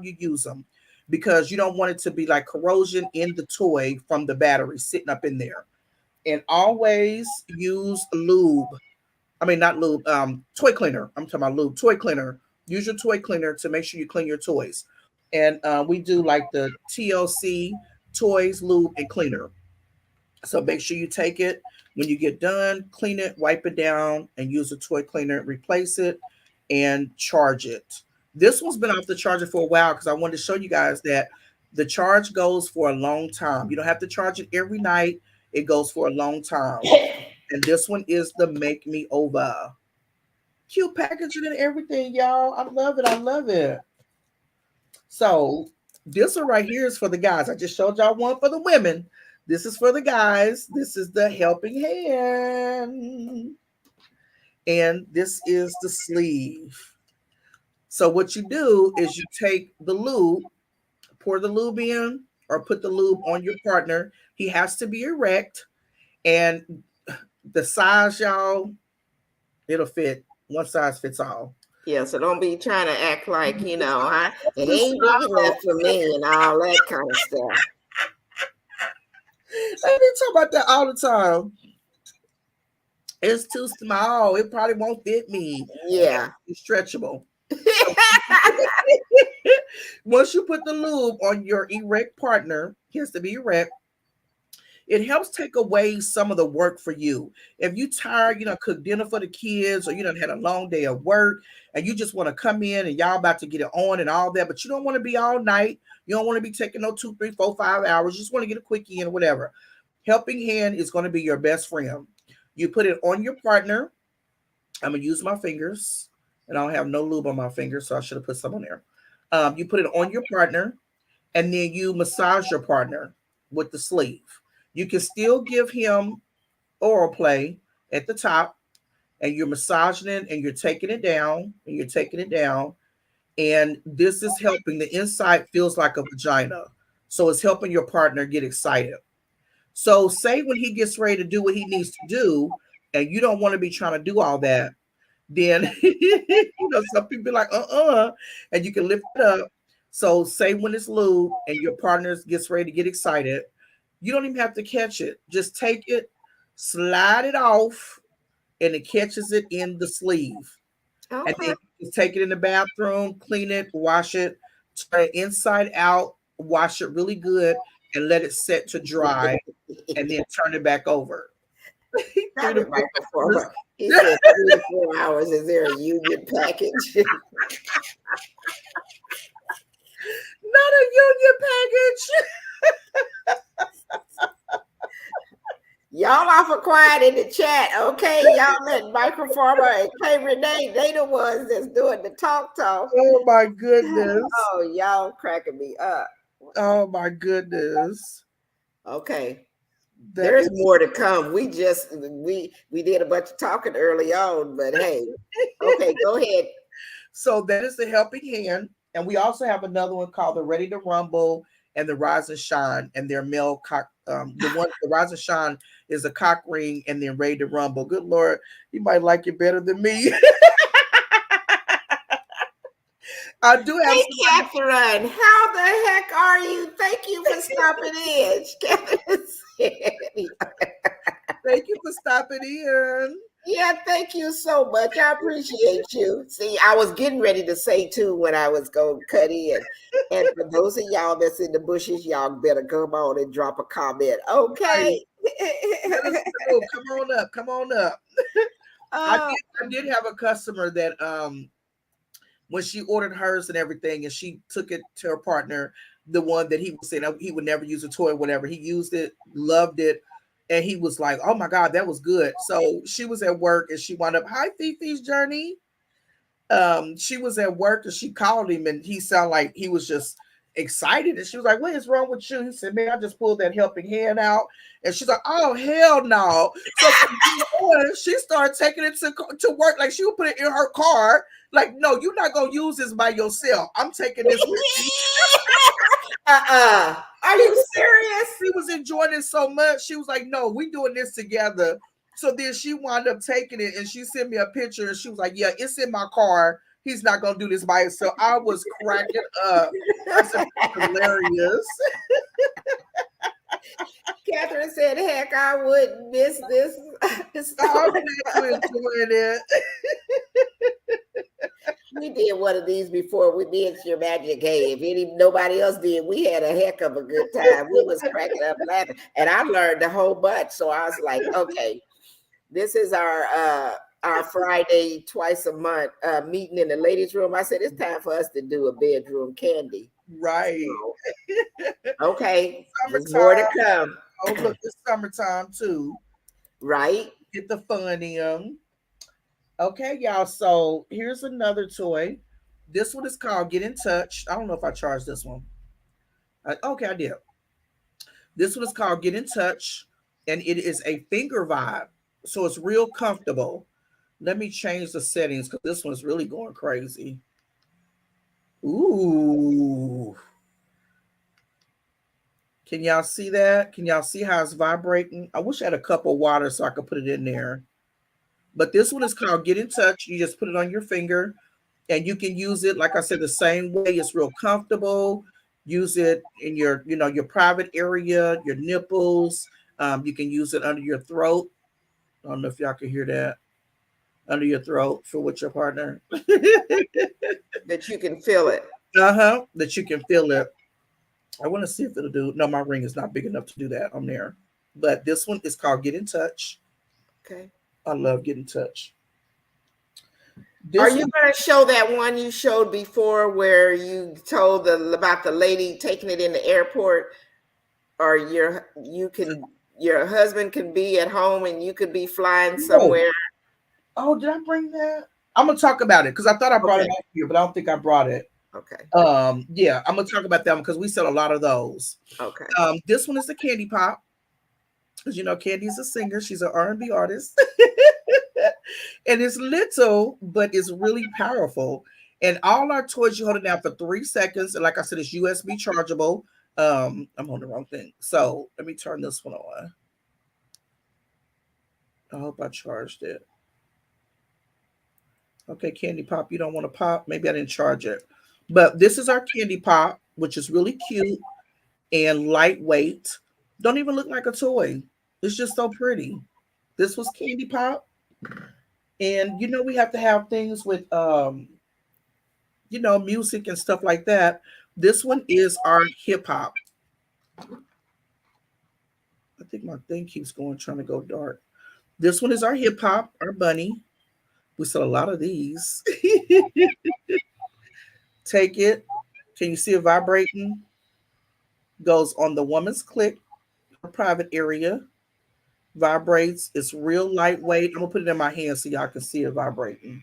you use them, because you don't want it to be like corrosion in the toy from the battery sitting up in there. And always use lube. I mean, not lube, toy cleaner. I'm talking about lube, toy cleaner. Use your toy cleaner to make sure you clean your toys. And we do like the TLC toys, lube, and cleaner. So make sure you take it when you get done, clean it, wipe it down, and use a toy cleaner, replace it, and charge it. This one's been off the charger for a while because I wanted to show you guys that the charge goes for a long time. You don't have to charge it every night, it goes for a long time. And this one is the Make Me Over. Cute packaging and everything, y'all. I love it. I love it. So this one right here is for the guys. I just showed y'all one for the women. This is for the guys. This is the helping hand. And this is the sleeve. So what you do is you take the lube, pour the lube in, or put the lube on your partner. He has to be erect. And the size, y'all, it'll fit. One size fits all. Yeah. So don't be trying to act like it ain't big enough for me and all that kind of stuff. I be talk about that all the time. It's too small. It probably won't fit me. Yeah. It's stretchable. Once you put the lube on your erect partner, he has to be erect. It helps take away some of the work for you. If you tired, cook dinner for the kids, or you done had a long day of work, and you just want to come in and y'all about to get it on and all that, but you don't want to be all night. You don't want to be taking no 2, 3, 4, 5 hours. You just want to get a quickie in or whatever. Helping hand is going to be your best friend. You put it on your partner. I'm gonna use my fingers, and I don't have no lube on my fingers, so I should have put some on there. You put it on your partner, and then you massage your partner with the sleeve. You can still give him oral play at the top, and you're massaging it, and you're taking it down, and you're taking it down, and this is helping. The inside feels like a vagina, so it's helping your partner get excited. So, say when he gets ready to do what he needs to do, and you don't want to be trying to do all that, then some people be like, and you can lift it up. So, say when it's lube and your partner gets ready to get excited, you don't even have to catch it. Just take it, slide it off, and it catches it in the sleeve. And Okay. then you take it in the bathroom, clean it, wash it, turn it inside out, wash it really good, and let it set to dry, and then turn it back over. 3 Not to a 4 hours. microformer. He said 3 to 4 hours. Is there a union package? Not a union package. Y'all awful quiet in the chat, okay? Y'all let Microformer and K Renee, they the ones that's doing the talk. Oh my goodness. Oh, y'all cracking me up. Oh my goodness. Okay. That There's is more to come. We did a bunch of talking early on, but hey, okay, go ahead. so that is the helping hand. And we also have another one called the Ready to Rumble and the Rise and Shine, and their male cock. The Rise and Shine is a cock ring, and then Ready to Rumble. Good Lord, you might like it better than me. I do have Hey, somebody. Catherine, how the heck are you? Thank you for stopping in. Catherine said, Thank you for stopping in. yeah, thank you so much. I appreciate you. See, I was getting ready to say too when I was going to cut in. And for those of y'all that's in the bushes, y'all better come on and drop a comment. Right. Okay. Let us know. Come on up. Come on up. I Oh, did. I did have a customer that when she ordered hers and everything, and she took it to her partner, the one that he was saying he would never use a toy, whatever. He used it, loved it, and he was like, "Oh my God, that was good." So she was at work and she wound up, "Hi, Fifi's Journey." She was at work and she called him and he sounded like he was just excited. And she was like, "What is wrong with you?" He said, "Man, I just pulled that helping hand out." And she's like, "Oh, hell no." So from then on, she started taking it to work. Like she would put it in her car. Like, "No, you're not going to use this by yourself. I'm taking this with me." Are He you was, serious? he was enjoying it so much. She was like, "No, we doing this together." So then she wound up taking it and she sent me a picture and she was like, "Yeah, it's in my car. He's not gonna do this by himself." I was cracking up. I said, "That's hilarious." Catherine said, heck, I wouldn't miss this. I'm glad you enjoyed it. We did one of these before. We did Your Magic. Hey, if nobody else did, we had a heck of a good time. We was cracking up laughing. And I learned a whole bunch. So I was like, okay, this is our Friday twice a month meeting in the ladies' room. I said, it's time for us to do a bedroom candy. Right. So, okay, there's more to Summertime. come. Oh, look, it's summertime too. Right? Get the fun in. Okay, y'all. So here's another toy. This one is called Get in Touch. I don't know if I charged this one. Okay, I did. This one is called Get in Touch, and it is a finger vibe. So it's real comfortable. Let me change the settings because this one's really going crazy. Ooh. Can y'all see that? Can y'all see how it's vibrating? I wish I had a cup of water so I could put it in there. But this one is called Get in Touch. You just put it on your finger and you can use it, like I said, the same way. It's real comfortable. Use it in your private area, your nipples. You can use it under your throat. I don't know if y'all can hear that. Under your throat for with your partner. That you can feel it. Uh-huh. That you can feel it. I want to see if it'll do. No, my ring is not big enough to do that on there. But this one is called Get in Touch. Okay. I love Get in Touch. Are This you one, going to show that one you showed before where you told about the lady taking it in the airport, or your husband can be at home and you could be flying oh, somewhere? oh, did I bring that? I'm gonna talk about it because I thought I brought Okay. it up here, but I don't think I brought it. Okay. Yeah, I'm gonna talk about that one because we sell a lot of those. Okay. This one is the Candy Pop. Because Candy's a singer, she's an R&B artist. And it's little, but it's really powerful. And all our toys, you hold it down for 3 seconds. And like I said, it's USB chargeable. I'm on the wrong thing. So let me turn this one on. I hope I charged it. Okay, Candy Pop, you don't want to pop. Maybe I didn't charge it. But this is our Candy Pop, which is really cute and lightweight. Don't even look like a toy. It's just so pretty. This was Candy Pop. And we have to have things with music and stuff like that. This one is our hip hop. I think my thing keeps going trying to go dark. This one is our hip hop, our bunny. We sell a lot of these. Take it. Can you see it vibrating? Goes on the woman's clit, her private area. Vibrates. It's real lightweight. I'm gonna put it in my hand so y'all can see it vibrating.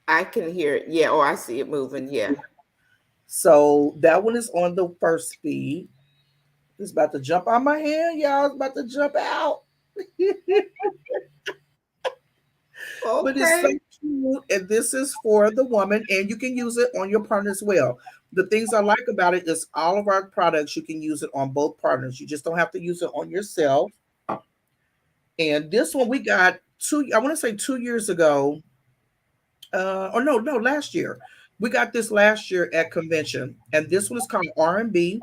I can hear it. Yeah. Oh, I see it moving. Yeah. So that one is on the first speed. It's about to jump out my hand, y'all. It's about to jump out. But it's so Okay. cute. And this is for the woman, and you can use it on your partner as well. The things I like about it is all of our products, you can use it on both partners. You just don't have to use it on yourself. And this one we got I want to say 2 years ago. Or no, last year. We got this last year at convention. And this one is called R&B.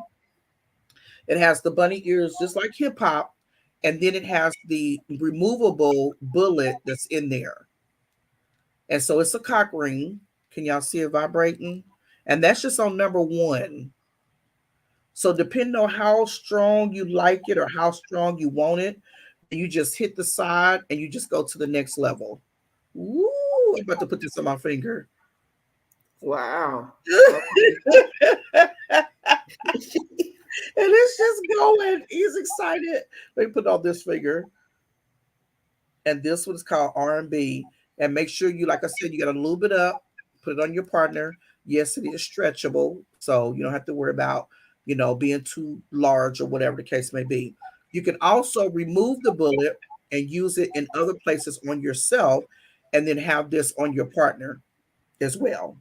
It has the bunny ears just like hip hop. And then it has the removable bullet that's in there. And so it's a cock ring. Can y'all see it vibrating? And that's just on number one. So depending on how strong you like it or how strong you want it, you just hit the side and you just go to the next level. Ooh, I'm about to put this on my finger. Wow. And it's just going. He's excited. Let me put on this finger. And this one's called R&B. And make sure you, like I said, you got to lube it up, put it on your partner. Yes, it is stretchable. So you don't have to worry about, being too large or whatever the case may be. You can also remove the bullet and use it in other places on yourself and then have this on your partner as well.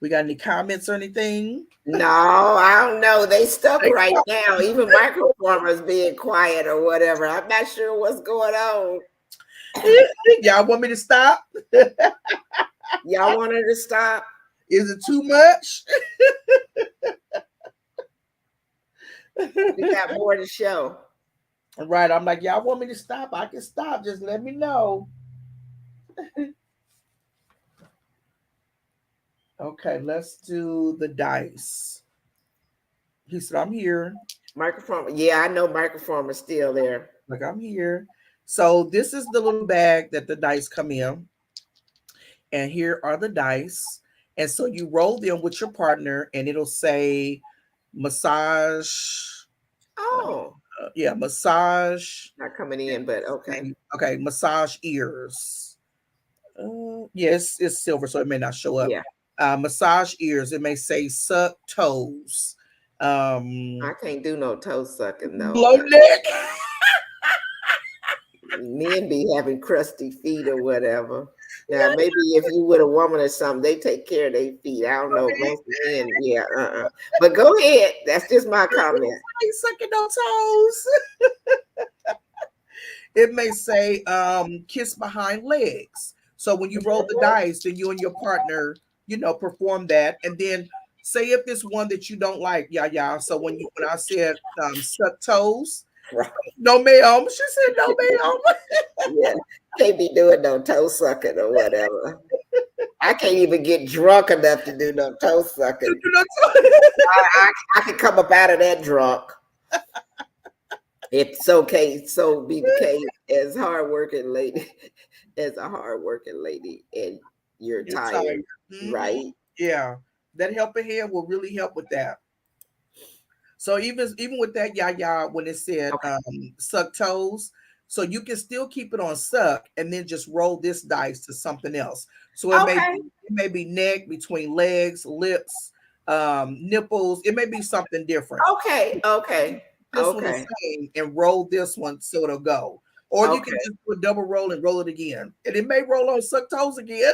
We got any comments or anything? No, I don't know. They stuck right now. Even microformers being quiet or whatever. I'm not sure what's going on. Y'all want me to stop? Y'all want her to stop? Is it too much? We got more to show. Right. I'm like, y'all want me to stop? I can stop. Just let me know. Okay, let's do the dice. He said, I'm here. Microformer. Yeah, I know microformer's still there. Like, I'm here. So this is the little bag that the dice come in. And here are the dice. And so you roll them with your partner and it'll say massage. Oh. Yeah, massage. Not coming in, but okay. Okay, massage ears. Yes, it's silver, so it may not show up. Yeah. Massage ears. It may say suck toes. I can't do no toe sucking though. Blow neck. Men be having crusty feet or whatever. Now maybe if you with a woman or something, they take care of their feet. I don't know. Most men, yeah, But go ahead. That's just my comment. I ain't sucking no toes. It may say kiss behind legs. So when you roll the dice, then you and your partner, perform that. And then say if it's one that you don't like, yeah. So when I said suck toes, Right. no ma'am. She said no ma'am. Yeah, can't be doing no toe sucking or whatever. I can't even get drunk enough to do no toe sucking. I can come up out of that drunk. It's okay. So be the case as a hardworking lady, and you're tired. Mm-hmm. Right? Yeah, that helping hand will really help with that. So even with that, Yaya, when it said suck toes, so you can still keep it on suck and then just roll this dice to something else. So it may be neck, between legs, lips, nipples. It may be something different. Okay. This one the same and roll this one so it'll go. Or you can just do a double roll and roll it again. And it may roll on suck toes again.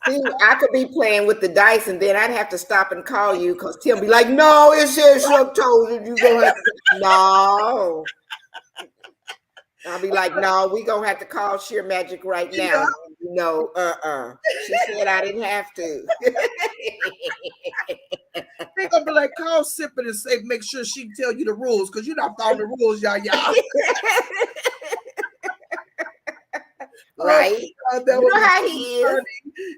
See, I could be playing with the dice and then I'd have to stop and call you because Tim be like, no, it says suck toes and you gonna have to no. I'll be like, no, we gonna have to call Sheer Magic right now. No, She said I didn't have to. They're gonna be like, call Sippin and say, make sure she tell you the rules because you're not following the rules, y'all. Right? Oh, you know how he is.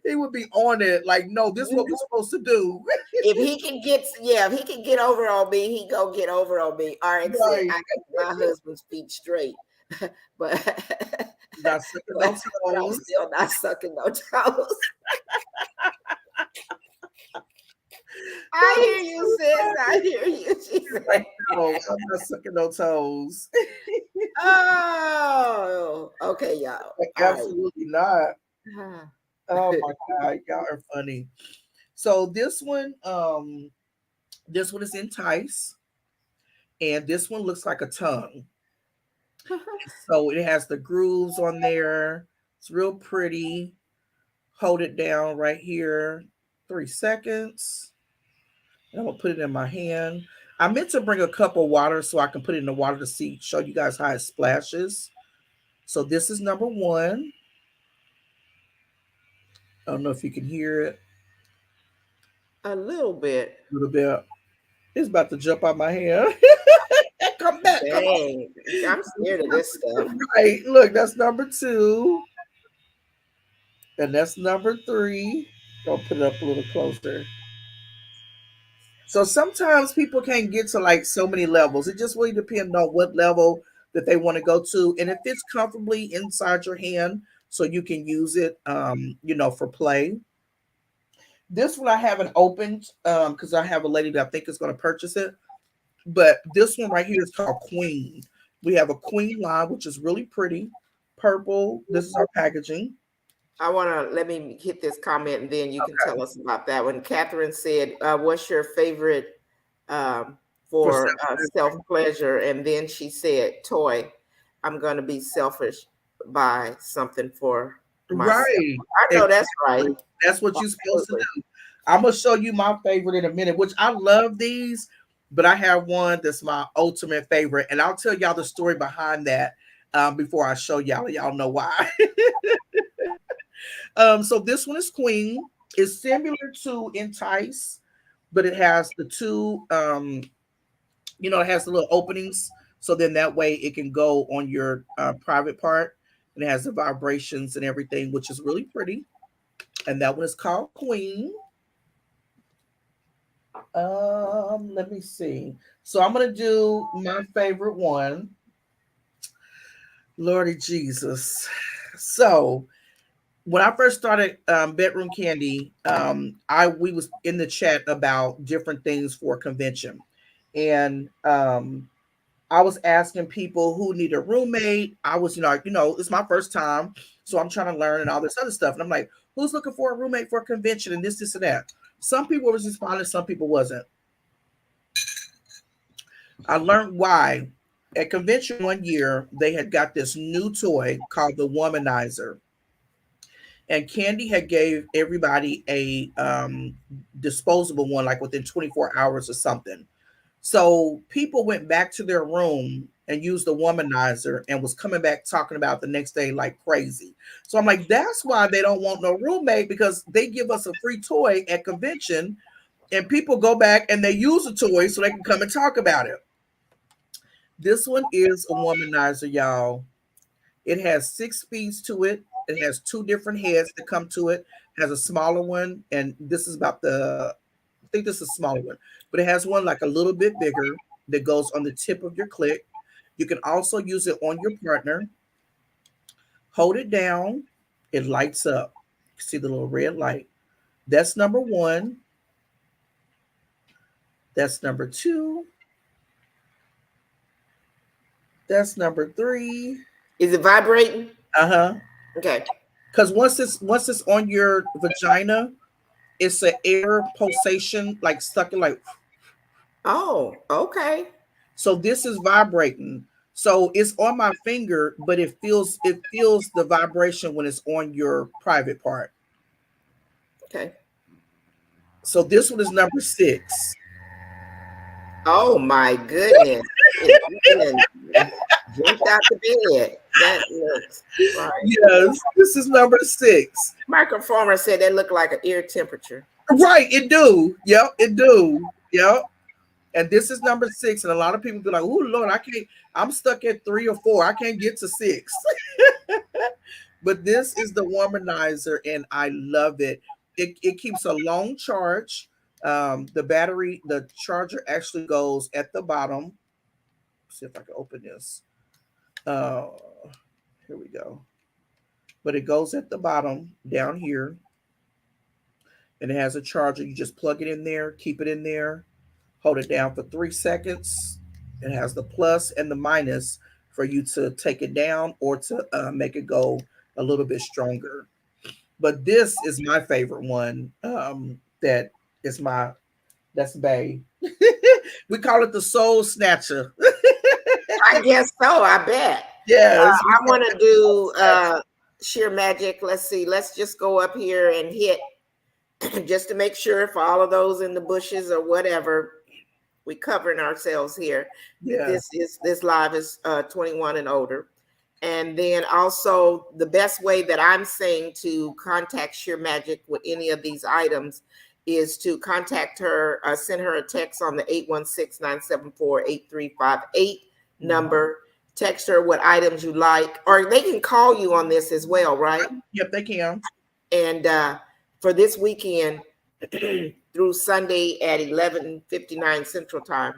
He would be on it, like, no, this is what we're supposed to do. if he can get over on me, he go get over on me. All right, so I got my husband's feet straight. but Not sucking no but I'm toes. still not sucking no toes. I I'm hear you, so sis. I sorry. hear you. She She's like, said, no, I'm not sucking no toes. "Oh, okay, y'all. Like, All absolutely not. right." Oh my god, y'all are funny. So this one is Entice, and this one looks like a tongue. So it has the grooves on there. It's real pretty. Hold it down right here. 3 seconds. And I'm gonna put it in my hand. I meant to bring a cup of water so I can put it in the water to see, show you guys how it splashes. So this is number one. I don't know if you can hear it A little bit. a little bit. It's about to jump out my hand. Come back, come on. Dang, I'm scared of this stuff. Right, look, that's number two, and that's number three. I'll put it up a little closer. So sometimes people can't get to like so many levels. It just really depends on what level that they want to go to, and it fits comfortably inside your hand, so you can use it, for play. This one I haven't opened because I have a lady that I think is going to purchase it. But this one right here is called Queen. We have a Queen line, which is really pretty, purple. This is our packaging. I want to let me hit this comment and then you can Okay. tell us about that one. Catherine said, "What's your favorite For for self self pleasure?" And then she said, "Toy. I'm going to be selfish, buy something for myself." right. I know that's right. Exactly. That's what you're supposed to Absolutely. do. I'm gonna show you my favorite in a minute, which I love these, but I have one that's my ultimate favorite, and I'll tell y'all the story behind that before I show y'all. Y'all know why. So this one is Queen. It's similar to Entice, but it has the two. It has the little openings, so then that way it can go on your private part, and it has the vibrations and everything, which is really pretty. And that one is called Queen. Let me see. So I'm gonna do my favorite one. Lordy Jesus. So when I first started Bedroom Candy, I we was in the chat about different things for convention, and I was asking people who need a roommate. I was, it's my first time, so I'm trying to learn and all this other stuff. And I'm like, who's looking for a roommate for a convention and this, and that. Some people was responding, some people wasn't. I learned why. At convention one year, they had got this new toy called the Womanizer, and Candy had gave everybody a disposable one, like within 24 hours or something. So people went back to their room and used the womanizer and was coming back talking about the next day like crazy. So I'm like, that's why they don't want no roommate, because they give us a free toy at convention and people go back and they use the toy so they can come and talk about it. This one is a womanizer, y'all. It has 6 speeds to it. It has two different heads that come to it. It has a smaller one, and this is about I think this is a smaller one, but it has one like a little bit bigger that goes on the tip of your clit. You can also use it on your partner. Hold it down, it lights up. See the little red light. That's number one. That's number two. That's number three. Is it vibrating? Uh huh. Okay. Because once it's on your vagina, it's an air pulsation, like sucking, like Oh, okay. so. This is vibrating. So it's on my finger, but it feels the vibration when it's on your private part. Okay. So this one is number six. Oh my goodness. It even jumped out the bed. That looks right. Yes, this is number six. Microformer said that looked like an ear temperature. Right, it do. Yep, it do. Yep. And this is number six. And a lot of people be like, oh Lord, I can't, I'm stuck at 3 or 4. I can't get to 6. But this is the womanizer, and I love it. It keeps a long charge. The charger actually goes at the bottom. See if I can open this. Uh, here we go. But it goes at the bottom down here, and it has a charger. You just plug it in there, keep it in there, hold it down for 3 seconds. It has the plus and the minus for you to take it down or to make it go a little bit stronger. But this is my favorite one. That is my that's Bay. We call it the Soul Snatcher. I guess so. I bet. Yes, we I call want it to the Soul do Snatcher. sheer magic. Let's see. Let's just go up here and hit just to make sure for all of those in the bushes or whatever. We covering ourselves here. Yeah. This live is 21 and older. And then also the best way that I'm saying to contact Sheer Magic with any of these items is to contact her, send her a text on the 816-974-8358 number. Text her what items you like, or they can call you on this as well, right? Yep, they can. And for this weekend through Sunday at 11:59 Central Time,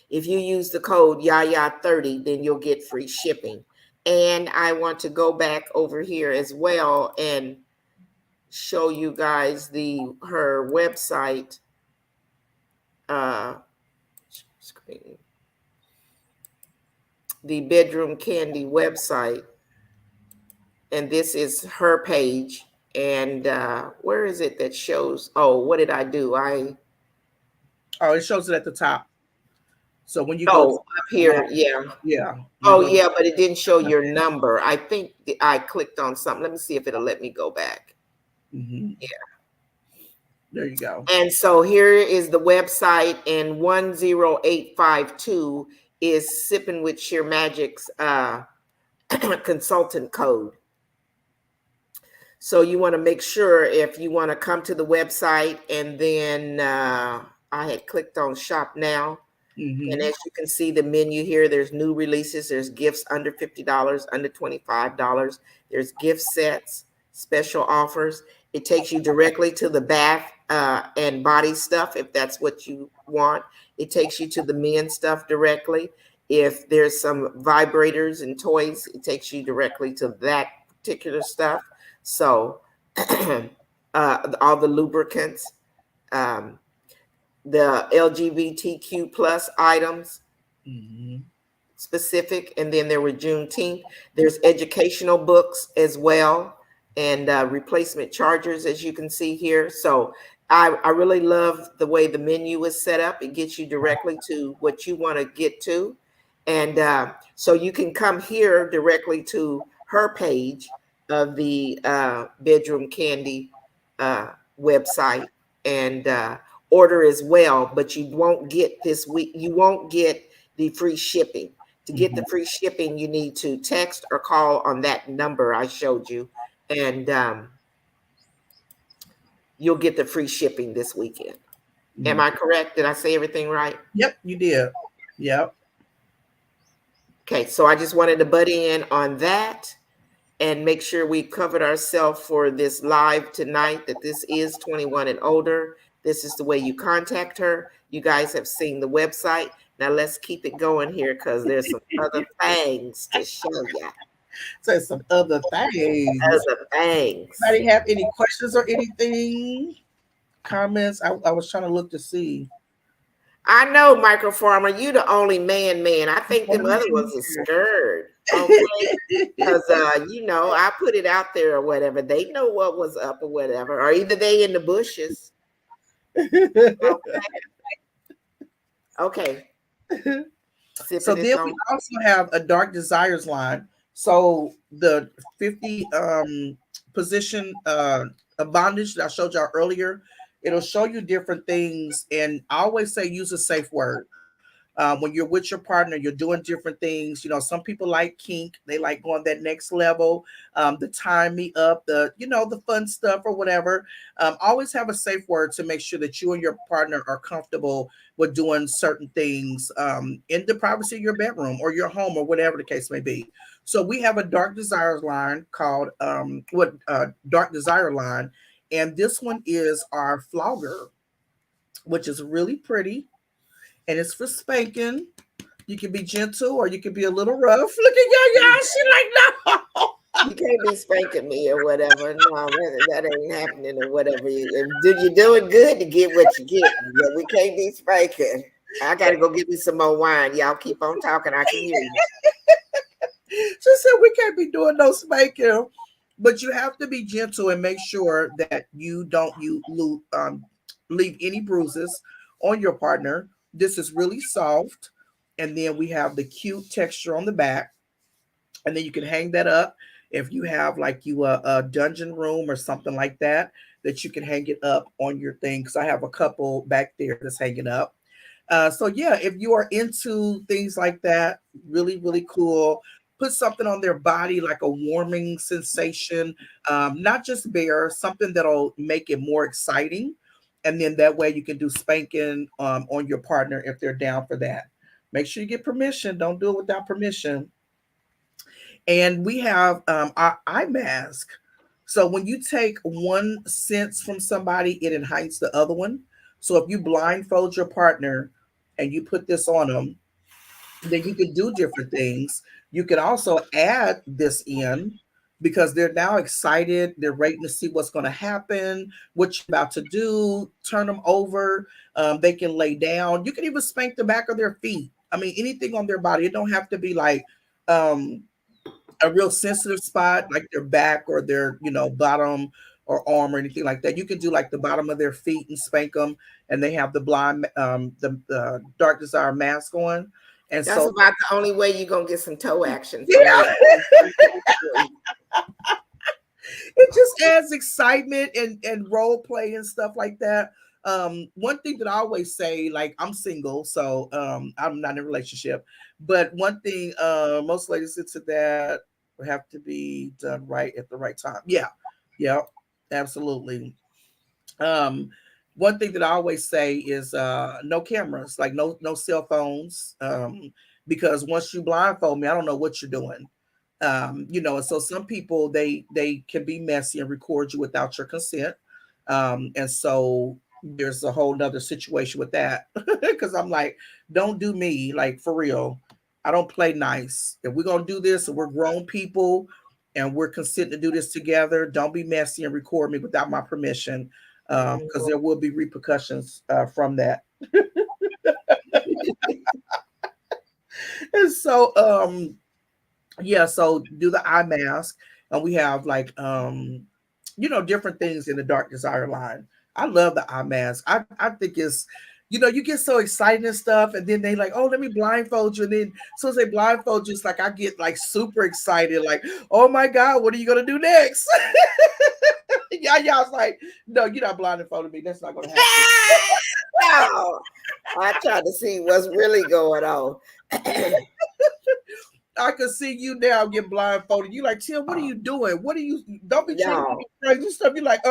if you use the code Yaya30, then you'll get free shipping. And I want to go back over here as well and show you guys her website screen, the Bedroom Kandi website. And this is her page. And where is it that shows? Oh, what did I do? Oh, it shows it at the top. So when you go to Up here, yeah. yeah. Oh, yeah, but it didn't show your number. I think I clicked on something. Let me see if it'll let me go back. Mm-hmm. Yeah. There you go. And so here is the website, and 10852 is Sipping with Sheer Magic's consultant code. So you want to make sure if you want to come to the website, and then I had clicked on shop now. Mm-hmm. And as you can see, the menu here, there's new releases, there's gifts under $50, under $25. There's gift sets, special offers. It takes you directly to the bath and body stuff if that's what you want. It takes you to the men's stuff directly. If there's some vibrators and toys, it takes you directly to that particular stuff. So all the lubricants, the LGBTQ plus items, Mm-hmm. specific, and then there were Juneteenth. There's educational books as well, and replacement chargers, as you can see here. So I really love the way the menu is set up. It gets you directly to what you want to get to. And so you can come here directly to her page of the Bedroom Kandi website and order as well, but you won't get this week. You won't get the free shipping. To get the free shipping, you need to text or call on that number I showed you, and you'll get the free shipping this weekend. Mm-hmm. Am I correct? Did I say everything right? Yep, you did. Yep. Okay, so I just wanted to butt in on that and make sure we covered ourselves for this live tonight, that this is 21 and older. This is the way you contact her. You guys have seen the website. Now let's keep it going here because there's some other things to show you. So some other things. Other things. Anybody have any questions or anything? Comments? I was trying to look to see. I know, Micro Farmer, you the only man. I think them other ones are scared. Okay. Because I put it out there or whatever. They know what was up or whatever. Or either they in the bushes. Okay. So then we also have a Dark Desires line. So the 50 position of bondage that I showed y'all earlier, it'll show you different things. And I always say use a safe word. When you're with your partner, you're doing different things. Some people like kink. They like going that next level, the tie me up, the fun stuff or whatever. Always have a safe word to make sure that you and your partner are comfortable with doing certain things in the privacy of your bedroom or your home or whatever the case may be. So we have a Dark Desires line called Dark Desire line. And this one is our flogger, which is really pretty. And it's for spanking. You can be gentle or you can be a little rough. Look at Yaya. She like, no. You can't be spanking me or whatever. No, that ain't happening or whatever. You're doing good to get what you get. But we can't be spanking. I got to go get me some more wine. Y'all keep on talking. I can hear you. She said we can't be doing no spanking, but you have to be gentle and make sure that you don't leave any bruises on your partner. This is really soft, and then we have the cute texture on the back, and then you can hang that up if you have like a dungeon room or something like that, that you can hang it up on your thing. Because I have a couple back there that's hanging up. So yeah, if you are into things like that, really, really cool. Put something on their body like a warming sensation, not just bare, something that'll make it more exciting. And then that way you can do spanking on your partner if they're down for that. Make sure you get permission. Don't do it without permission. And we have our eye mask. So when you take one sense from somebody, it enhances the other one. So if you blindfold your partner and you put this on them, then you can do different things. You can also add this in because they're now excited. They're waiting to see what's going to happen, what you're about to do. Turn them over. They can lay down. You can even spank the back of their feet. I mean, anything on their body. It don't have to be like um, a real sensitive spot like their back or their bottom or arm or anything like that. You can do like the bottom of their feet and spank them, and they have the the dark desire mask on, and That's so about the only way you're going to get some toe action from yeah, me. it just adds excitement and role play and stuff like that. One thing that I always say, like I'm single, so I'm not in a relationship, but one thing most ladies into that will have to be done right at the right time. Yeah, yeah, absolutely. Um, One thing that I always say is no cameras, like no cell phones, because once you blindfold me, I don't know what you're doing. And so some people they can be messy and record you without your consent, and so there's a whole nother situation with that because I'm like, don't do me like for real. I don't play nice. If we're gonna do this and we're grown people and we're consenting to do this together, don't be messy and record me without my permission, because there will be repercussions from that. And so yeah, so do the eye mask, and we have like different things in the dark desire line. I love the eye mask. I think it's you get so excited and stuff, and then they like, oh, let me blindfold you, and then as soon as they blindfold you, it's like I get like super excited, like, oh my god, what are you gonna do next? Yeah, y'all's like, no, you're not blindfolding me. That's not gonna happen. No, I tried to see what's really going on. I can see you now get blindfolded. You like, Tim, what are you doing? What are you? Don't be trying to No, do crazy stuff. You like,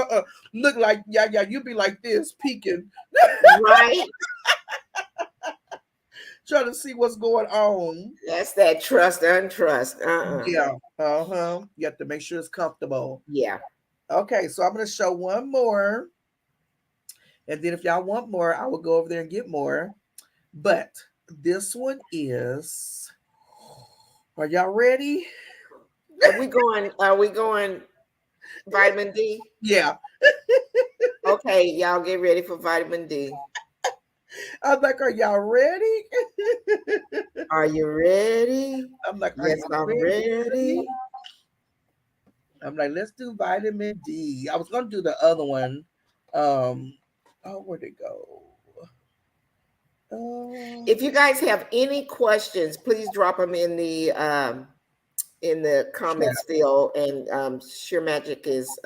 look like, yeah, you be like this, peeking, right? trying to see what's going on. That's that trust untrust. Yeah, uh-huh. You have to make sure it's comfortable. Yeah. Okay, so I'm gonna show one more, and then if y'all want more, I will go over there and get more. But this one is. Are y'all ready? Are we going vitamin D? Yeah. Okay, y'all get ready for vitamin D. I'm like, are y'all ready? Are you ready? I'm like, are Yes, y'all I'm ready? ready. I'm like, let's do vitamin D. I was gonna do the other one. Where'd it go? If you guys have any questions, please drop them in the Chat. comments still. And Sheer Magic is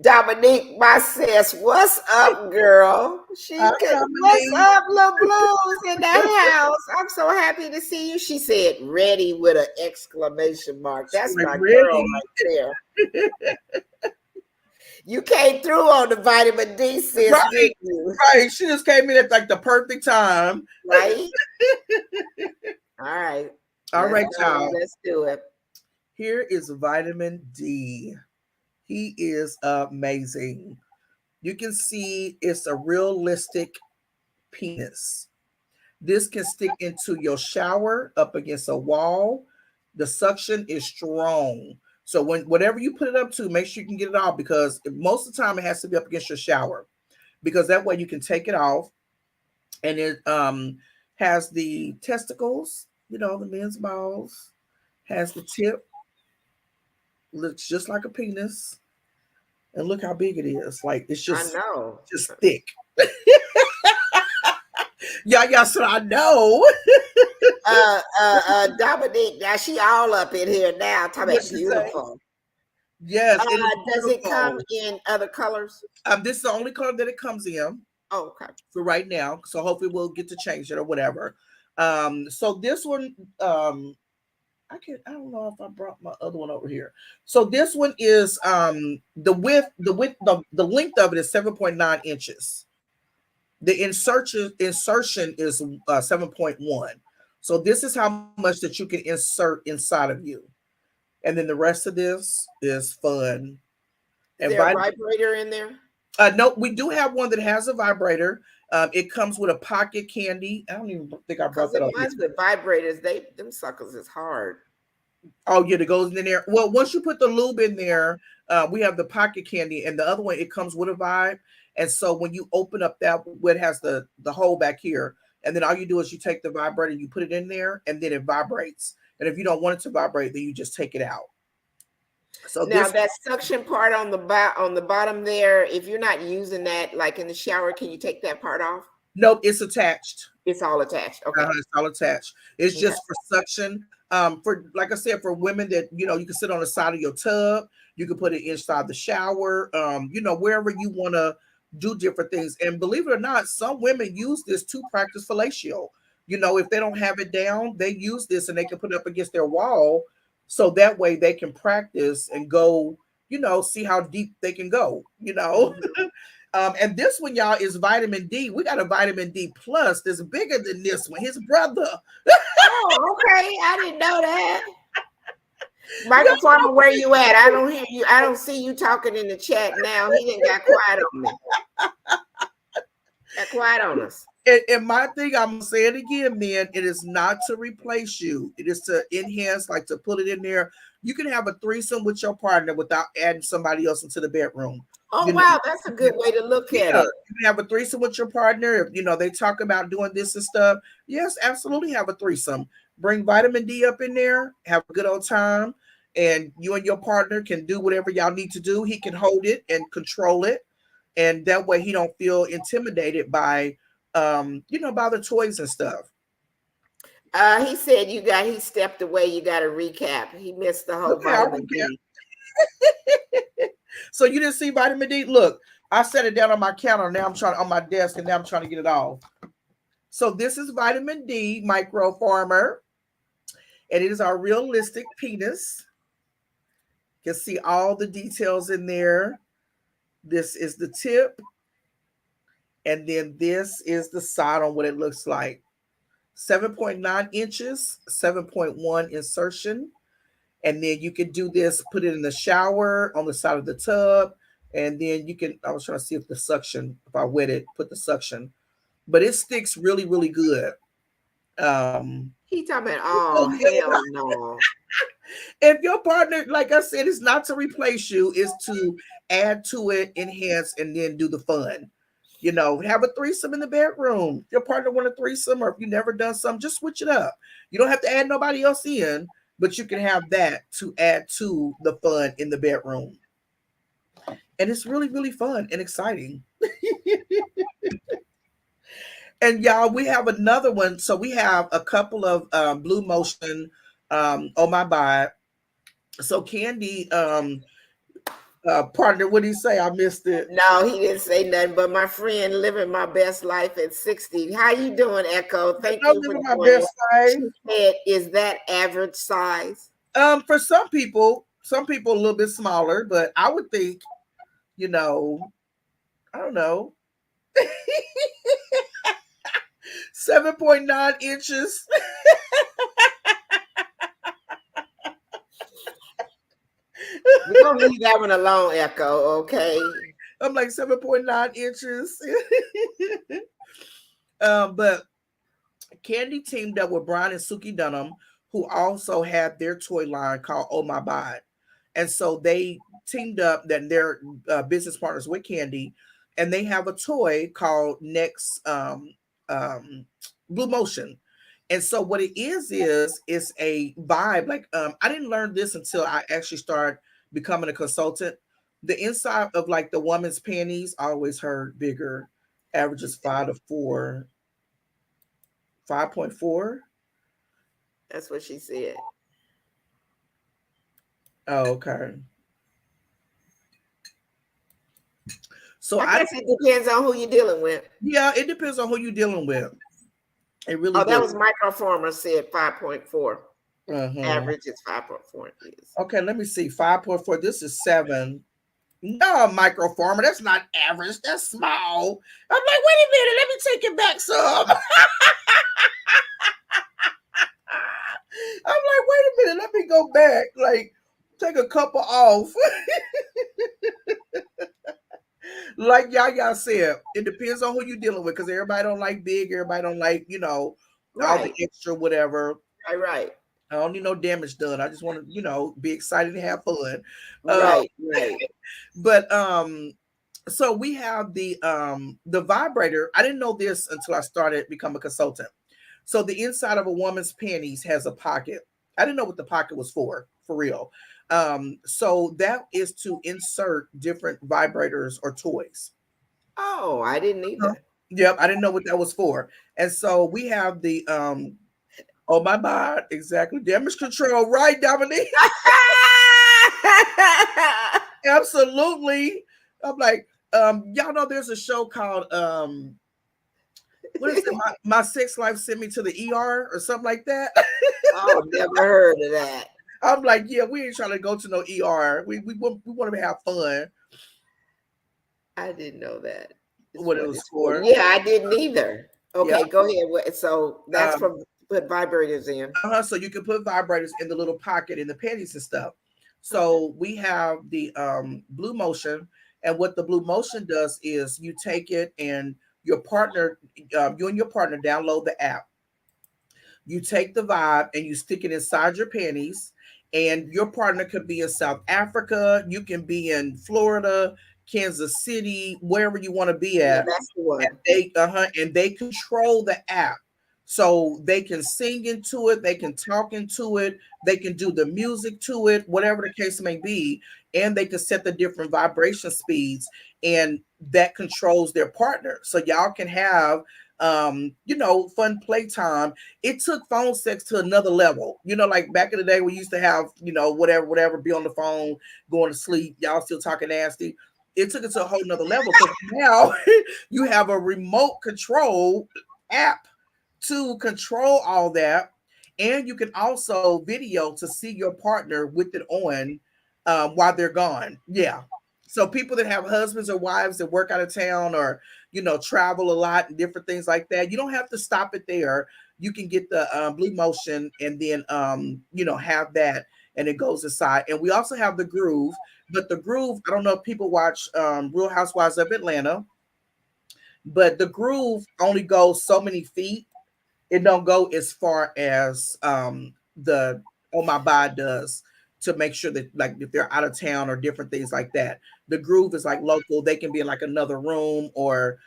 Dominique, my sis. What's up, girl? She Hi, could. What's Dominique. up, little blues in the house? I'm so happy to see you. She said, "Ready" with an exclamation mark. She's That's like, my girl ready. right there. You came through on the vitamin D, sis, Right, didn't you? right. She just came in at like the perfect time. Right. All right. All Let's right, go. y'all. Let's do it. Here is vitamin D. He is amazing. You can see it's a realistic penis. This can stick into your shower, up against a wall. The suction is strong. So whatever you put it up to, make sure you can get it off, because most of the time it has to be up against your shower, because that way you can take it off. And it has the testicles, the men's balls, has the tip, looks just like a penis, and look how big it is. Like, it's I just know. thick. Yaya said, I know. Dominique, now she all up in here now. Talking What about she say? beautiful. Yes, it is Does it come beautiful. in other colors? This is the only color that it comes in Oh, okay. for right now. So hopefully we'll get to change it or whatever. So this one, I don't know if I brought my other one over here. So this one is the length of it is 7.9 inches. The insertion is 7.1. So this is how much that you can insert inside of you. And then the rest of this is fun. Is there a vibrator in there? No, we do have one that has a vibrator. It comes with a pocket candy. I don't even think I brought Because that the up here. ones with vibrators, them suckers is hard. Oh yeah, that goes in there. Well, once you put the lube in there, we have the pocket candy, and the other one, it comes with a vibe. And so when you open up that, what has the hole back here, and then all you do is you take the vibrator, you put it in there, and then it vibrates. And if you don't want it to vibrate, then you just take it out. So Now this, that suction part on the bottom there, if you're not using that, like in the shower, can you take that part off? nope, it's attached. It's all attached. Okay. It's all attached. It's Okay. just for suction. For, like I said, for women that you can sit on the side of your tub. You can put it inside the shower. Wherever you want to do different things. And believe it or not, some women use this to practice fellatio. If they don't have it down, they use this and they can put it up against their wall, so that way they can practice and go. See how deep they can go. Mhm. And this one, y'all, is vitamin D. We got a vitamin D plus that's bigger than this one. His brother. Oh, okay. I didn't know that. Michael Farmer, where you at? I don't hear you. I don't see you talking in the chat now. He didn't got quiet on me. Got quiet on us. And my thing, I'm gonna say it again, man. It is not to replace you. It is to enhance, like to put it in there. You can have a threesome with your partner without adding somebody else into the bedroom. Oh, wow. That's a good way to look at it. You can have a threesome with your partner. If they talk about doing this and stuff. Yes, absolutely have a threesome. Bring vitamin D up in there, have a good old time, and you and your partner can do whatever y'all need to do. He can hold it and control it, and that way he don't feel intimidated by by the toys and stuff. He said he stepped away. You got to recap. He missed the whole Okay, I'll vitamin recap. D. So you didn't see vitamin D? Look, I set it down on my counter. Now I'm trying on my desk, and now I'm trying to get it off. So this is vitamin D microformer, and it is our realistic penis. You can see all the details in there. This is the tip, and then this is the side on what it looks like. 7.9 inches, 7.1 insertion. And then you can do this, put it in the shower on the side of the tub. And then you can, I was trying to see if the suction, if I wet it, put the suction. But it sticks really, really good. He talking about, oh, hell no. If your partner, like I said, is not to replace you, is to add to it, enhance, and then do the fun. Have a threesome in the bedroom. If your partner want a threesome, or if you never done something, just switch it up. You don't have to add nobody else in, but you can have that to add to the fun in the bedroom. And it's really, really fun and exciting. And y'all, we have another one. So we have a couple of Blue Motion on my buy. So Candy, partner, what did he say? I missed it. No, he didn't say nothing. But my friend living my best life at 60. How you doing, Echo? Thank I'm you for living my joining. best life. She said, is that average size? For some people a little bit smaller, but I would think, I don't know, 7.9 inches. We're gonna leave that one alone, Echo. Okay. I'm like 7.9 inches. But Kandi teamed up with Brian and Suki Dunham, who also had their toy line called Oh My Bod. And so they teamed up, that they're business partners with Kandi, and they have a toy called Next Blue Motion. And so what it is a vibe. Like I didn't learn this until I actually started becoming a consultant. The inside of like the woman's panties, I always heard bigger, averages 5 to 4, 5.4. That's what she said. Oh, okay. So I I guess it depends on who you're dealing with. yeah, it depends on who you're dealing with. It really Oh, that does. was Microformer said 5.4. Uh-huh. Average is 5.4. Yes. Okay, let me see. 5.4. This is 7. No, microfarmer. That's not average. That's small. I'm like, wait a minute. Let me take it back some. I'm like, wait a minute. Let me go back. Like, take a couple off. Like Yaya said, it depends on who you're dealing with, because everybody don't like big. Everybody don't like, all the Right. extra whatever. Right. I don't need no damage done. I just want to, be excited and have fun. Right. Right. But so we have the vibrator. I didn't know this until I started becoming a consultant. So the inside of a woman's panties has a pocket. I didn't know what the pocket was for real. So that is to insert different vibrators or toys. Oh, I didn't Huh? either. Yep, I didn't know what that was for. And so we have the oh my god, exactly. Damage control, right, Dominique? Absolutely. I'm like, y'all know there's a show called what is it? My sex life sent me to the ER or something like that. Oh, never heard of that. I'm like, yeah, we ain't trying to go to no ER. We want to have fun. I didn't know that. It's What it what was it's for. for. Yeah, I didn't either. Yeah. Okay, go ahead. So that's Um, for put vibrators in. so you can put vibrators in the little pocket in the panties and stuff. Okay. So we have the Blue Motion, and what the Blue Motion does is you take it and your partner, you and your partner download the app. You take the vibe and you stick it inside your panties, and your partner could be in South Africa, you can be in Florida, Kansas City, wherever you want to be Yeah, at. that's the And one. they control the app. So they can sing into it, they can talk into it, they can do the music to it, whatever the case may be, and they can set the different vibration speeds, and that controls their partner. So y'all can have fun playtime. It took phone sex to another level. Like back in the day, we used to have, whatever, be on the phone, going to sleep. Y'all still talking nasty. It took it to a whole nother level, because now you have a remote control app to control all that. And you can also video to see your partner with it on while they're gone. Yeah. So people that have husbands or wives that work out of town, or travel a lot and different things like that, you don't have to stop it there. You can get the Blue Motion, and then have that, and it goes inside. And we also have the Groove, but the Groove, I don't know if people watch Real Housewives of Atlanta, but the Groove only goes so many feet. It don't go as far as the Oh My Bod does, to make sure that, like, if they're out of town or different things like that. The Groove is like local. They can be in like another room, or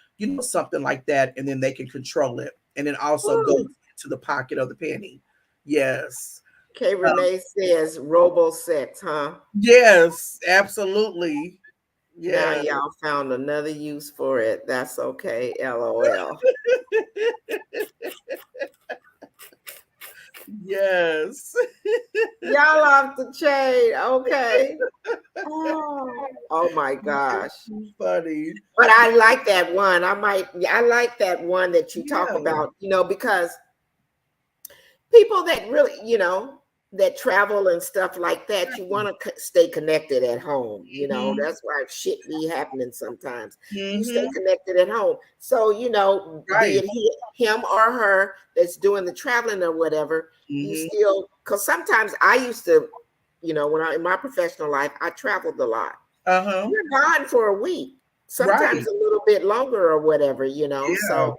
something like that, and then they can control it, and then also go Woo. to the pocket of the penny. Yes. K Renee says robo sex, huh? Yes, absolutely. Now Yeah. y'all found another use for it. That's okay. LOL. Yes. Y'all off the chain. Okay. Oh my gosh. Funny. But I like that one. I like that one that you talk Yeah. about, because people that really, that travel and stuff like that, you want to stay connected at home. Mhm. That's why shit be happening sometimes. You stay Mhm. connected at home. So, be Right. it him or her that's doing the traveling or whatever, you Mhm. still, because sometimes I used to, when in my professional life, I traveled a lot. Uh-huh. You're gone for a week, sometimes Right. a little bit longer or whatever, Yeah. so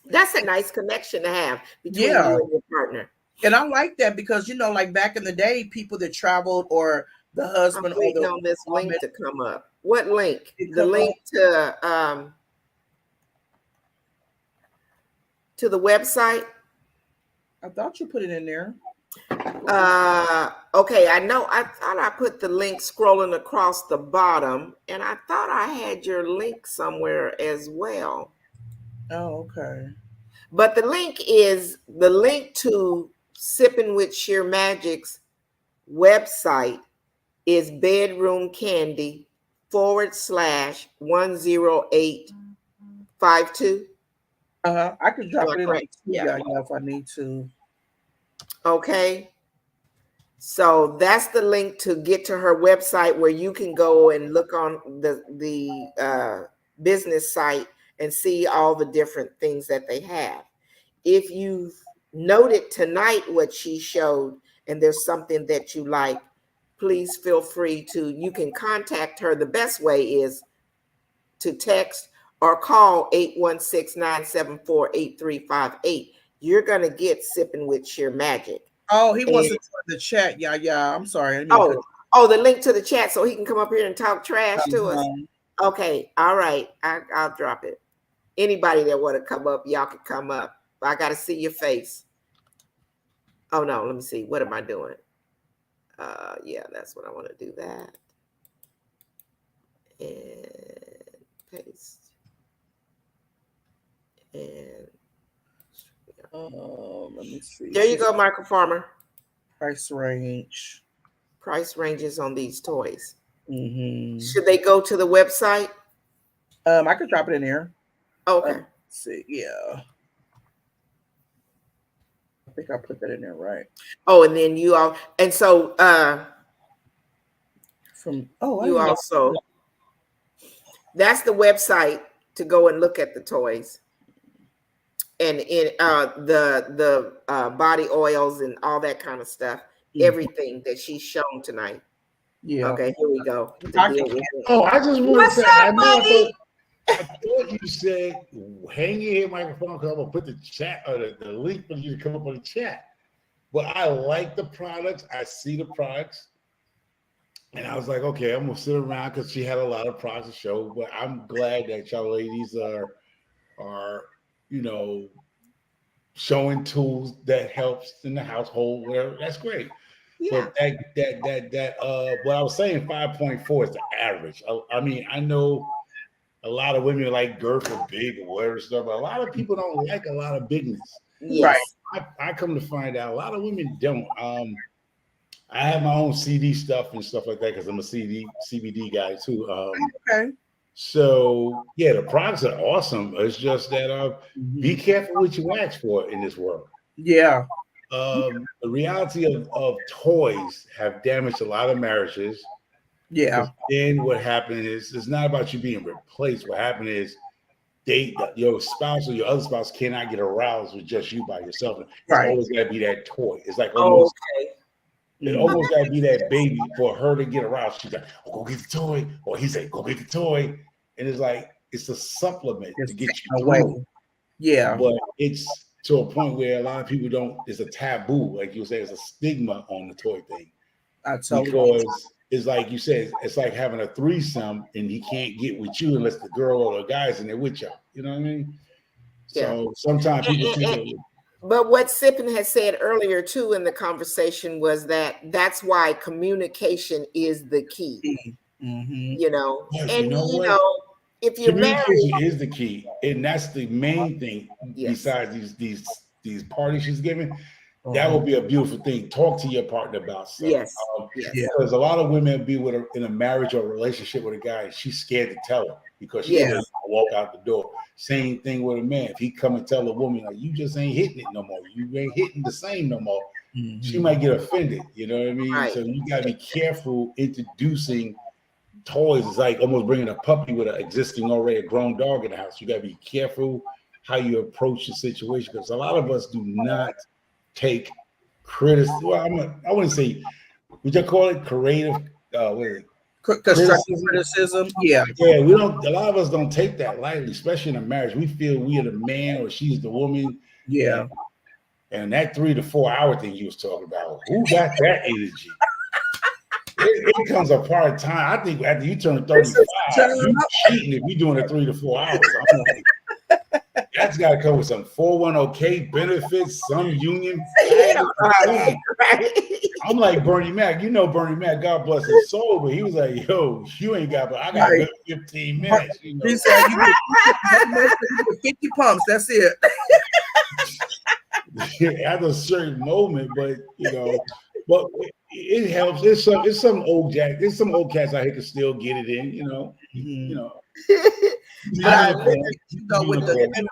That's a nice connection to have between Yeah. you and your partner. And I like that because, you know, like back in the day, people that traveled or the I'm husband or waiting the on this link woman to come up. What link? it The come up. link to the website? I thought you put it in there. Okay, I know. I thought I put the link scrolling across the bottom, and I thought I had your link somewhere as well. Oh, okay. But the link is the link to Sipping with Sheer Magic's website is Bedroom Kandi /10852. I could drop Am I it in on correct? the Yeah. yeah, if I need to. Okay. So that's the link to get to her website where you can go and look on the business site and see all the different things that they have. If you've noted tonight what she showed and there's something that you like, please feel free to, you can contact her. The best way is to text or call 816-974-8358. You're going to get Sipping with Sheer Magic. Oh, he wants And to join the chat. Yeah, yeah. I'm sorry. I didn't mean to cut oh, the link to the chat so he can come up here and talk trash to us. you. Okay, all right. I'll drop it. Anybody that want to come up, y'all can come up. I got to see your face. Oh no, let me see. What am I doing? Yeah, that's what I want to do. That and paste and Let me see. there you go, Michael Farmer. Price range. Price ranges on these toys. Mm-hmm. Should they go to the website? I could drop it in here. Okay. Let's see. Yeah. I think I put that in there right. Oh, and then you all, and so From you also, that's the website to go and look at the toys. And in the body oils and all that kind of stuff, everything that she's shown tonight. Yeah. Okay, here we go. Oh, I just want to What's say, up, buddy? I thought you said hang your microphone because I'm gonna put the chat or the link for you to come up on the chat. But I like the products. I see the products, and I was like, okay, I'm gonna sit around because she had a lot of products to show. But I'm glad that y'all ladies are showing tools that helps in the household. Whatever, that's great. Yeah. But what I was saying, 5.4 is the average. I mean, I know a lot of women like girth or big or whatever stuff, but a lot of people don't like a lot of bigness. Yes. I come to find out a lot of women don't. I have my own CD stuff and stuff like that because I'm a CBD guy too. Okay. So yeah, the products are awesome. It's just that be careful what you ask for in this world. Yeah. The reality of toys have damaged a lot of marriages. Yeah. Then what happened is it's not about you being replaced. What happened is your spouse or your other spouse cannot get aroused with just you by yourself. It's always got to be that toy. It's like almost it almost got to be that baby for her to get aroused. She's like, oh, go get the toy, or he's like, go get the toy, and it's like it's a supplement to get you through. Yeah, but it's to a point where a lot of people don't. It's a taboo, like you say, it's a stigma on the toy thing. Because it's like you said, it's like having a threesome and he can't get with you unless the girl or the guy's in there with y'all. You know what I mean? So sometimes people think. But what Sippin has said earlier too in the conversation was that's why communication is the key. You know, and you know, if you're communication married, is the key, and that's the main thing. Besides these parties she's giving, that would be a beautiful thing. Talk to your partner about stuff. Yes. Because a lot of women be in a marriage or a relationship with a guy, and she's scared to tell him because she's ready to walk out the door. Same thing with a man. If he come and tell a woman like you just ain't hitting it no more, you ain't hitting the same no more, she might get offended. You know what I mean? Right. So you gotta be careful introducing toys. It's like almost bringing a puppy with an existing already a grown dog in the house. You gotta be careful how you approach the situation because a lot of us do not take criticism. Well, I wouldn't say. Would you call it creative? What is it? constructive criticism. Yeah. Yeah, we don't. A lot of us don't take that lightly, especially in a marriage. We feel we are the man or she's the woman. Yeah. And that 3 to 4 hour thing you was talking about, who got that energy? It comes a part of time. I think after you turn 35, you cheating if you're doing it 3 to 4 hours. I'm like, that's got to come with some 401k benefits, some union. Right. I'm like Bernie Mac. You know Bernie Mac, God bless his soul, but he was like, yo, you ain't got, but I got good 15 minutes. You know? He said you get 50 pumps. That's it. At a certain moment, but you know, but it helps. It's some old jack. There's some old cats out here can still get it in. You know, you know. But living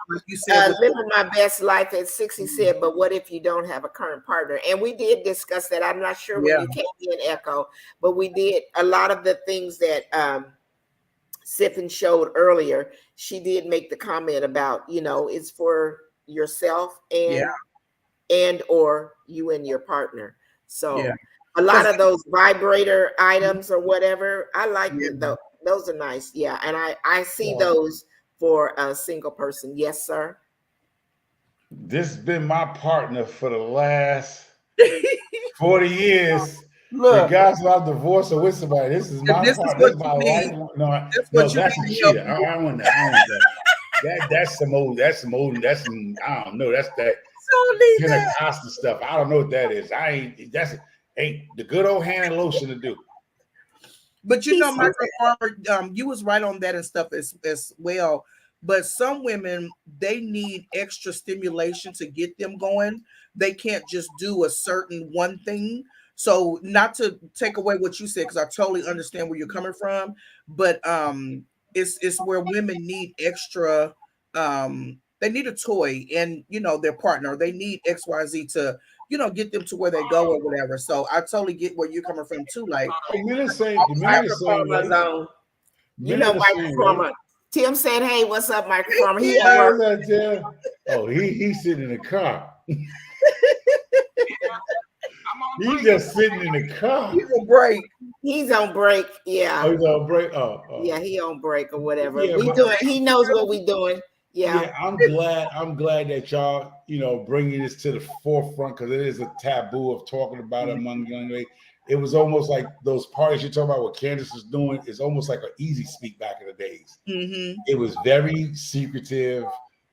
my best life at 60 said, but what if you don't have a current partner? And we did discuss that. I'm not sure when you came in, Echo, but we did a lot of the things that Siffin showed earlier. She did make the comment about, you know, it's for yourself and or you and your partner. So a lot of those vibrator items or whatever, I like those are nice. Yeah. And I see those for a single person. Yes, sir. This has been my partner for the last 40 years. Look, regardless of I'm divorced or with somebody, this is my partner. This is my life. No, that's a cheater. I don't want that. That's some old, I don't know. That's that Pentecostal stuff. I don't know what that is. Ain't the good old hand and lotion to do. But you know, Michael Farmer, you was right on that and stuff as well. But some women, they need extra stimulation to get them going. They can't just do a certain one thing. So not to take away what you said, because I totally understand where you're coming from, but it's where women need extra, they need a toy and, you know, their partner, they need XYZ to, you know, get them to where they go or whatever. So I totally get where you're coming from too. Like, you know, microformer. Tim said, "Hey, what's up, microformer?" He's sitting in the car. He's just sitting in the car. He's on break. He's on break. Yeah. Oh, he's on break. Oh. Yeah, he on break or whatever. Yeah, He knows what we doing. Yeah. I'm glad that y'all, you know, bringing this to the forefront, because it is a taboo of talking about it among young ladies. It was almost like those parties you're talking about, what Candace is doing is almost like an easy speak back in the days. Mm-hmm. It was very secretive.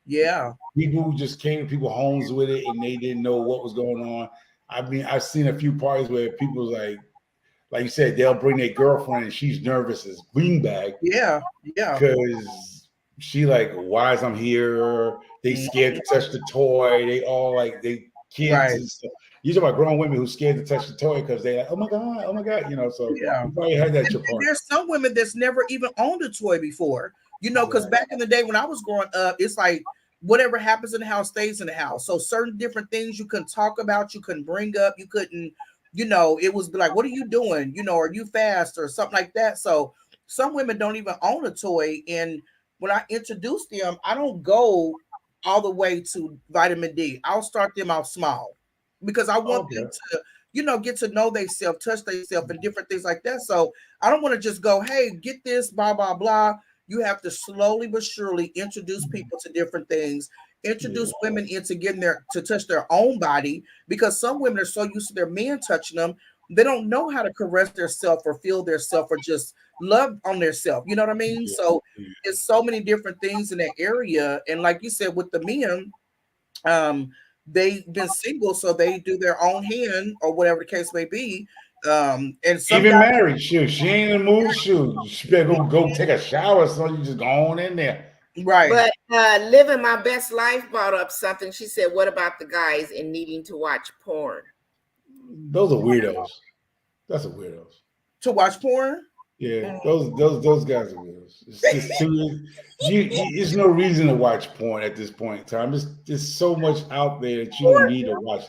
Yeah. People just came to people's homes with it and they didn't know what was going on. I mean, I've seen a few parties where people like you said, they'll bring their girlfriend and she's nervous as beanbag. Yeah. Because she like, why is I'm here? They scared to touch the toy. They all like, they kids and stuff. You talk about grown women who scared to touch the toy because they're like, oh my god, you know. So you probably had that at your party. There's some women that's never even owned a toy before, you know, because back in the day when I was growing up, it's like whatever happens in the house stays in the house. So certain different things you couldn't talk about, you couldn't bring up, you couldn't, you know, it was like, what are you doing? You know, are you fast or something like that? So some women don't even own a toy, and when I introduce them, I don't go all the way to vitamin D. I'll start them out small, because I want them to, you know, get to know themselves, touch themselves, and different things like that. So I don't want to just go, hey, get this, blah, blah, blah. You have to slowly but surely introduce people to different things, introduce women into getting to touch their own body, because some women are so used to their men touching them, they don't know how to caress themselves or feel themselves or just love on themselves. You know what I mean? So it's so many different things in that area. And like you said, with the men, they've been single, so they do their own hand or whatever the case may be. And some even married, she ain't in the mood. She better go take a shower, so you just go on in there. Right. But living my best life brought up something. She said, what about the guys and needing to watch porn? Those are weirdos. That's a weirdos. To watch porn? Yeah, those guys are weirdos. There's no reason to watch porn at this point in time. There's so much out there that you don't need to watch.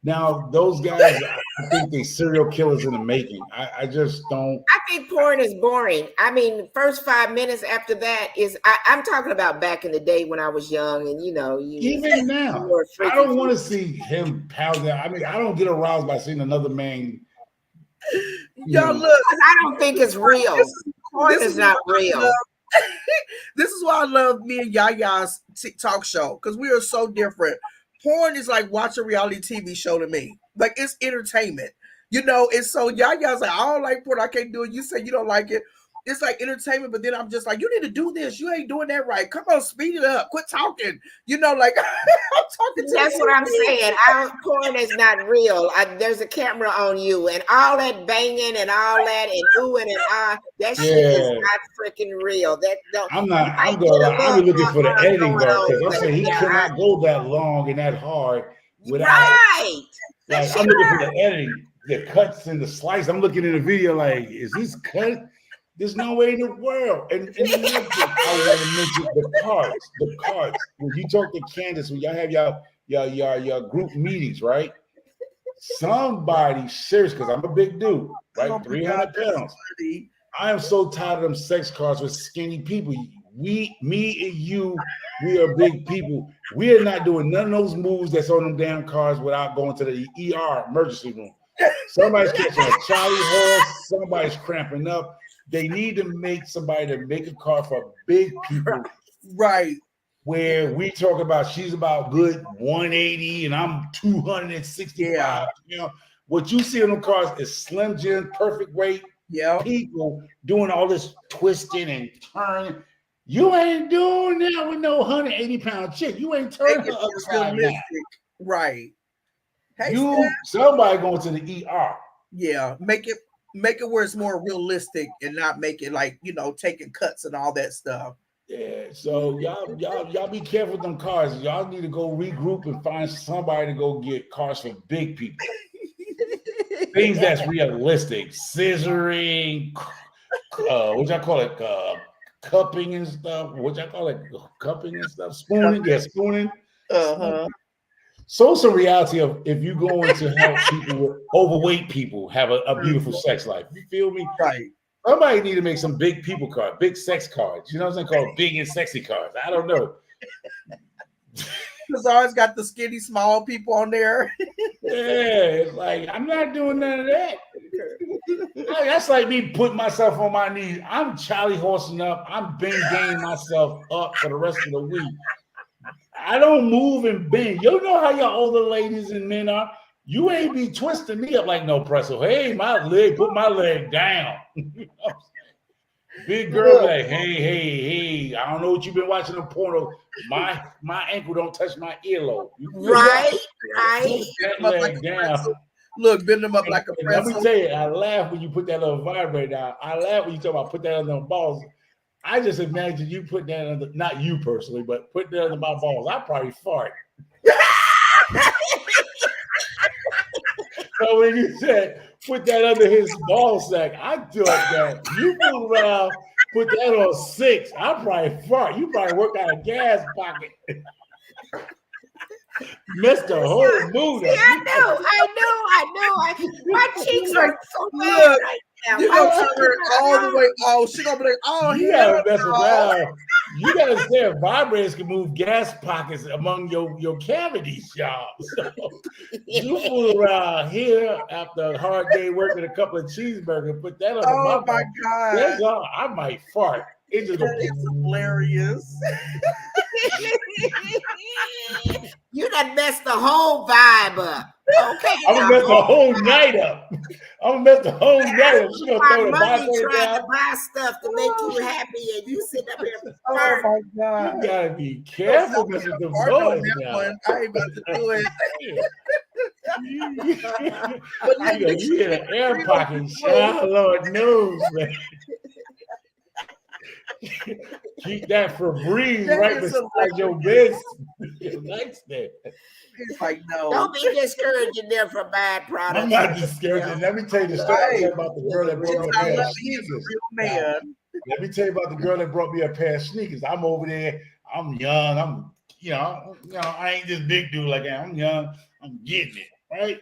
Now, those guys, I think they're serial killers in the making. I just don't. I think porn is boring. I mean, the first 5 minutes after that is, I'm talking about back in the day when I was young, and you know, even now, I don't want to see him pound down. I mean, I don't get aroused by seeing another man Y'all look. I don't think it's real. Porn is not real. This is why I love me and Yaya's talk show, because we are so different. Porn is like watching a reality TV show to me. Like, it's entertainment. You know, and so Yaya's like, I don't like porn, I can't do it. You say you don't like it. It's like entertainment, but then I'm just like, you need to do this. You ain't doing that right. Come on, speed it up. Quit talking. You know, like I'm talking to That's you. what I'm saying. Porn is not real. There's a camera on you, and all that banging and all that and oohing and that shit is not freaking real. That don't. I'm not. I'm going. I've been looking for the editing part because I said he cannot go that long and that hard without. Right. Like, I'm looking for the editing, the cuts and the slice. I'm looking in the video like, is this cut? There's no way in the world. And the next thing I want to mention the cards. The cards. When you talk to Candace, when y'all have your group meetings, right? Somebody serious, because I'm a big dude, right? 300 pounds. I am so tired of them sex cards with skinny people. Me and you, we are big people. We are not doing none of those moves that's on them damn cards without going to the ER emergency room. Somebody's catching a Charlie horse. Somebody's cramping up. They need to make somebody to make a card for big people. Right. Where we talk about she's about good 180 and I'm 265. Yeah. You know, what you see on the cards is Slim Jim, perfect weight. Yeah. People doing all this twisting and turning. You ain't doing that with no 180-pound chick. You ain't turning her upside down. Right. Hey, somebody going to the ER. Yeah. Make it where it's more realistic and not make it like, you know, taking cuts and all that stuff. Yeah, so y'all be careful with them cars. Y'all need to go regroup and find somebody to go get cars for big people. Things that's realistic. Scissoring, what y'all call it? Cupping and stuff. What y'all call it? Cupping and stuff. Spooning. Yeah, spooning. So it's a reality of if you're going to help people with overweight people have a beautiful sex life. You feel me? Right. Somebody need to make some big people cards, big sex cards. You know what I'm saying? Called big and sexy cards. I don't know. Because I always got the skinny, small people on there. Yeah, it's like, I'm not doing none of that. That's like me putting myself on my knees. I'm Charlie horsing up. I'm banging myself up for the rest of the week. I don't move and bend. You know how your older ladies and men are. You ain't be twisting me up like no pretzel. Hey, my leg, put my leg down. Big girl, like, hey, I don't know what you've been watching the porno. My ankle don't touch my earlobe. Right. That leg down. Look, bend them up like a pretzel. Let me tell you, I laugh when you put that little vibrator down. I laugh when you talk about put that on them balls. I just imagine you put that under, not you personally, but put that under my balls. I probably fart. So when you said put that under his ball sack, I thought that you move around, put that on 6. I probably fart. You probably work out a gas pocket. Missed the whole mood. See, I know. My cheeks are so bad right now. You gonna turn her all the way. Oh, she gonna be like, oh, you gotta mess around. You gotta understand vibrators can move gas pockets among your cavities, y'all. So you fool around here after a hard day working a couple of cheeseburgers, put that on. Oh my God. That's all. I might fart. It's just hilarious. You done messed the whole vibe up. Okay. I'm gonna mess the whole night up. I'm gonna mess the whole night up. She gonna throw the money vibrator trying down. to buy stuff to make you happy, and you sit up here. Oh my God! You gotta be careful with the boys now. I ain't about to do it. But you hit an air pocket, shot. Lord knows, man. Keep that Febreze right beside your bed. Nightstand. He's like, no. Don't be discouraging them from bad products. I'm not discouraging. Let me tell you the story about the girl that brought me a pair of sneakers. Let me tell you about the girl that brought me a pair of sneakers. I'm over there. I'm young. I ain't this big dude like that. I'm young. I'm getting it, right?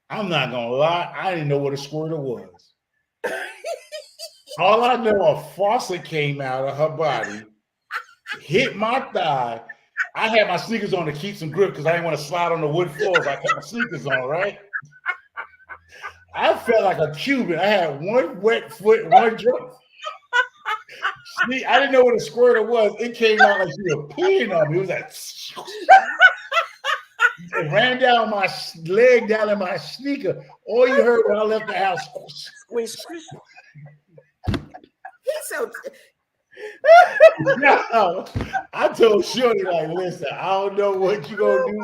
I'm not gonna lie. I didn't know what a squirter was. All I know, a faucet came out of her body, hit my thigh. I had my sneakers on to keep some grip because I didn't want to slide on the wood floors. I kept my sneakers on, right? I felt like a Cuban. I had one wet foot, one dry. I didn't know what a squirter was. It came out like you were peeing on me. It was like it ran down my leg, down in my sneaker. All you heard when I left the house. Squish, squish. He's so. No, I told Shorty, like, listen, I don't know what you gonna do,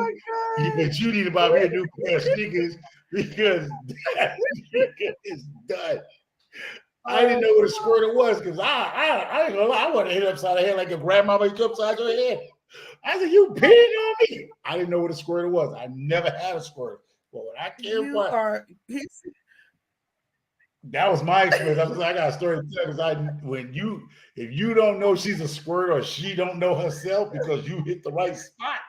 but you need to buy me a new pair of sneakers because that sneaker is done. I didn't know what a squirter was because I ain't gonna lie, I want to hit upside the head like your grandmama hit upside your head. I said, you peeing on me. I didn't know what a squirter was. I never had a squirter. But when I came that was my experience. I was like, I got a story to tell because if you don't know she's a squirt or she don't know herself because you hit the right spot,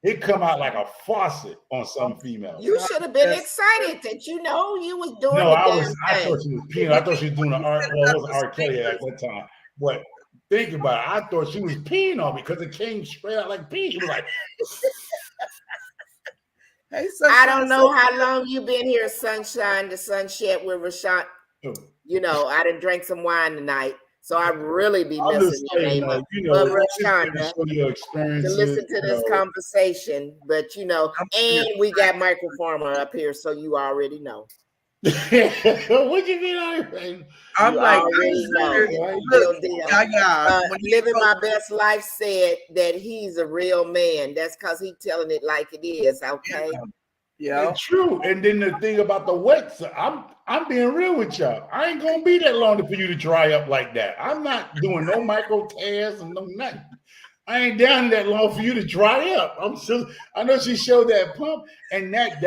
it come out like a faucet on some females. You should have been excited that you was doing no, the I damn thought thing. she was peeing. I thought she was doing the art. Well, it was R. Kelly at that time. But think about it. I thought she was peeing on me because it came straight out like pee. It was like. Hey, I don't know how long you've been here, Sunshine, the Sunshine with Rashawn. You know, I done drank some wine tonight, so I really be messing your name up. But Rashonda, to listen to this conversation, but and we got Michael Farmer up here, so you already know. What you mean? I'm like, already know. Look, living my best life said that he's a real man. That's because he's telling it like it is. Okay. Yeah. It's true. And then the thing about the wet, I'm being real with y'all. I ain't gonna be that long for you to dry up like that. I'm not doing no micro tears and no nothing. I ain't down that long for you to dry up. I know she showed that pump and that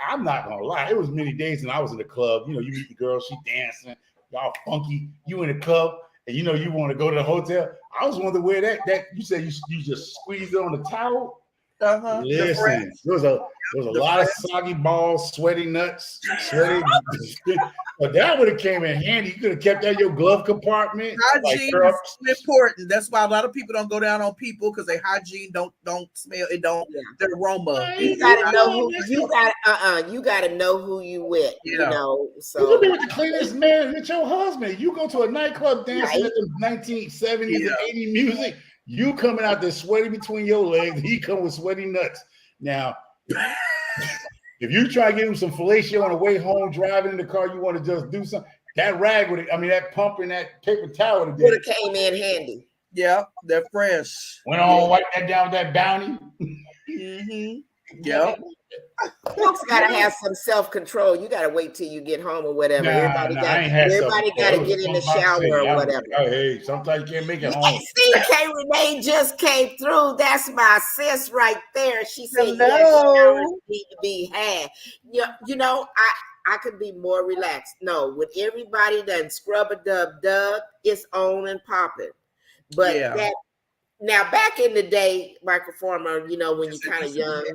I'm not gonna lie. It was many days and I was in the club. You meet the girl, she dancing, y'all funky. You in the club and you want to go to the hotel. I was wondering where that you said you just squeezed it on the towel. Listen, there was a lot of soggy balls, sweaty nuts, but that would have came in handy. You could have kept that in your glove compartment. Hygiene is important. That's why a lot of people don't go down on people because their hygiene don't smell. It don't the aroma. You gotta know who you gotta know who you with. So you could be with the cleanest man with your husband. You go to a nightclub dancing at the 1970s and 80s music. You coming out there sweaty between your legs. He come with sweaty nuts. Now, if you try to give him some fellatio on the way home, driving in the car, you want to just do something. That rag that pump and that paper towel would have came in handy. Yeah, they're fresh. Went on, wipe that down with that Bounty. Yeah. Folks gotta have some self-control. You gotta wait till you get home or whatever. Everybody gotta get in the shower or whatever. Hey, sometimes you can't make it home. See, K. Renee just came through. That's my sis right there. She said, hello. Yes, showers need to be had. I could be more relaxed. No, with everybody done scrub-a-dub-dub, it's on and popping. But now, back in the day, Michael Farmer, when you're kind of young,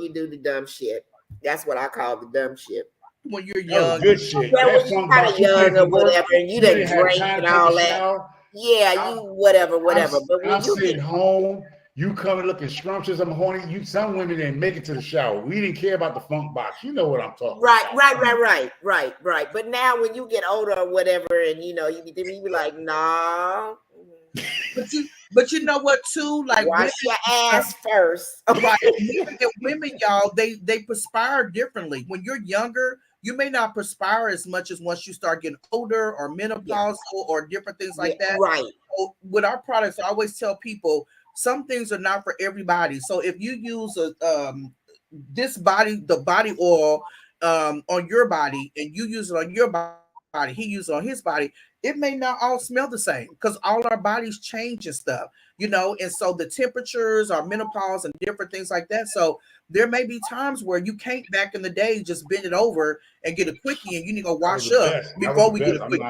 you do the dumb shit. That's what I call the dumb shit. When you're young, good shit. Yeah, when you're kind of young or whatever, and you done drink and all that. Yeah, you whatever. But when you get home, you coming looking scrumptious. I'm horny. Some women didn't make it to the shower. We didn't care about the funk box. You know what I'm talking about. Right. But now when you get older or whatever, and you be like, nah. But you know what too? Like wash your ass first. Right. Women, y'all, they perspire differently. When you're younger, you may not perspire as much as once you start getting older or menopausal or different things like that. Right. So with our products, I always tell people some things are not for everybody. So if you use the body oil on your body and you use it on your body, he used it on his body, it may not all smell the same because all our bodies change and stuff, and so the temperatures, our menopause and different things like that. So there may be times where you can't back in the day just bend it over and get a quickie and you need to go wash up before we get a quickie.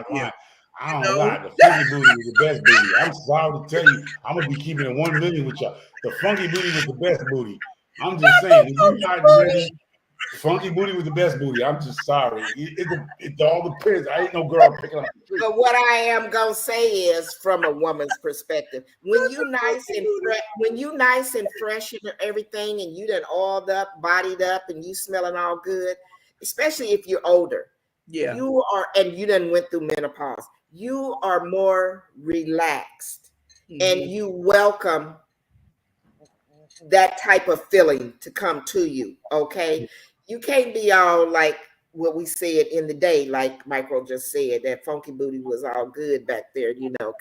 I don't lie. The funky booty was the best booty. I'm sorry to tell you, I'm gonna be keeping it 1 million with y'all. The funky booty was the best booty. I'm just saying, if you're not ready, funky booty was the best booty. I'm just sorry. It all depends. I ain't no girl picking up the tree. But what I am gonna say is, from a woman's perspective, when you nice and fresh and everything, and you done oiled up, bodied up, and you smelling all good, especially if you're older. Yeah. You are, and you done went through menopause. You are more relaxed, and you welcome that type of feeling to come to you. Okay, you can't be all like what we said in the day, like Michael just said, that funky booty was all good back there,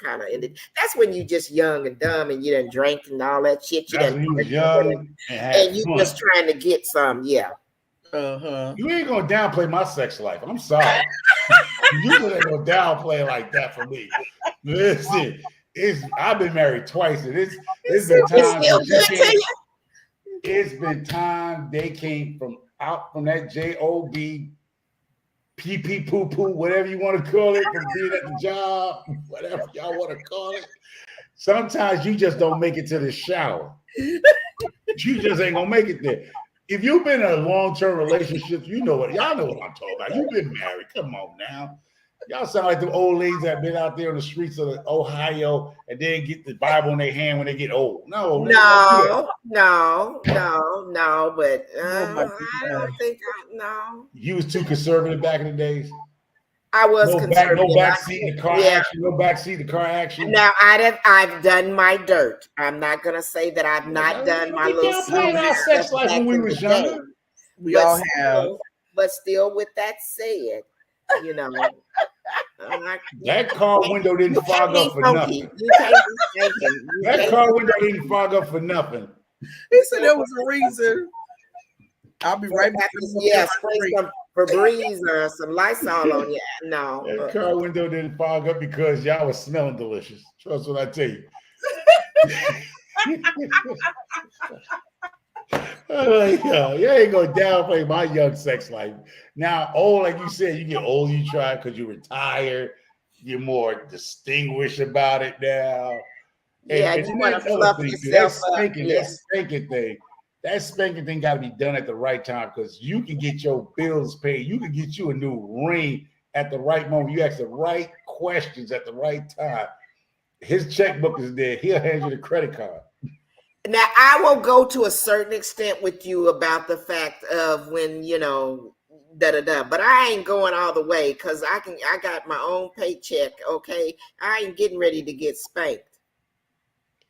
kind of. And that's when you just young and dumb, and you done drank and all that shit. You That's done when you was young and had and you fun. just trying to get some, yeah. Uh-huh. You ain't gonna downplay my sex life. I'm sorry. You ain't gonna downplay like that for me. Listen, I've been married twice, and it's been times it's been time they came from out from that job, pee poo poo, whatever you want to call it, from being at the job, whatever y'all want to call it. Sometimes you just don't make it to the shower. You just ain't gonna make it there. If you've been in a long-term relationship, y'all know what I'm talking about. You've been married. Come on now. Y'all sound like the old ladies that been out there on the streets of Ohio and then get the Bible in their hand when they get old. No, but I don't think no. You was too conservative back in the days. I was conservative. No backseat in the car action. No backseat in the car action. Now I've done my dirt. I'm not gonna say that I've not done my little playing our sex life when we was younger. We all have. But still, with that said, that car window didn't fog up for nothing. That car window didn't fog up for nothing. He said there was a reason. I'll be right back. Yeah, spray some Febreze or some Lysol on you. No. That car window didn't fog up because y'all was smelling delicious. Trust what I tell you. You ain't gonna downplay my young sex life. Now, old, like you said, you get old, you try because you retire, you're more distinguished about it now. And you want to fluff yourself up. That spanking thing got to be done at the right time, because you can get your bills paid. You can get you a new ring at the right moment. You ask the right questions at the right time. His checkbook is there. He'll hand you the credit card. Now, I will go to a certain extent with you about the fact of when, but I ain't going all the way, because I got my own paycheck, okay? I ain't getting ready to get spanked.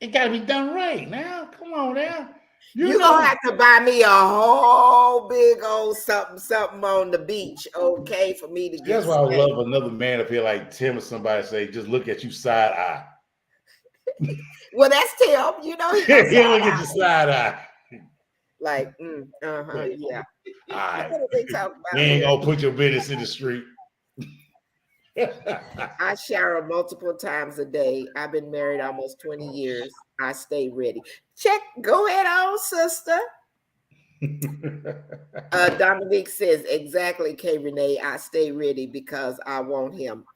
It got to be done right now. Come on now. You're going to have to buy me a whole big old something on the beach, okay, for me to get That's why I love another man if you're like Tim or somebody say, just look at you side eye. Well, that's Tim. He look at your side eye. Like, yeah. All right. You ain't going to put your business in the street. I shower multiple times a day. I've been married almost 20 years. I stay ready. Go ahead on, sister. Dominique says, exactly, K. Renee. I stay ready because I want him.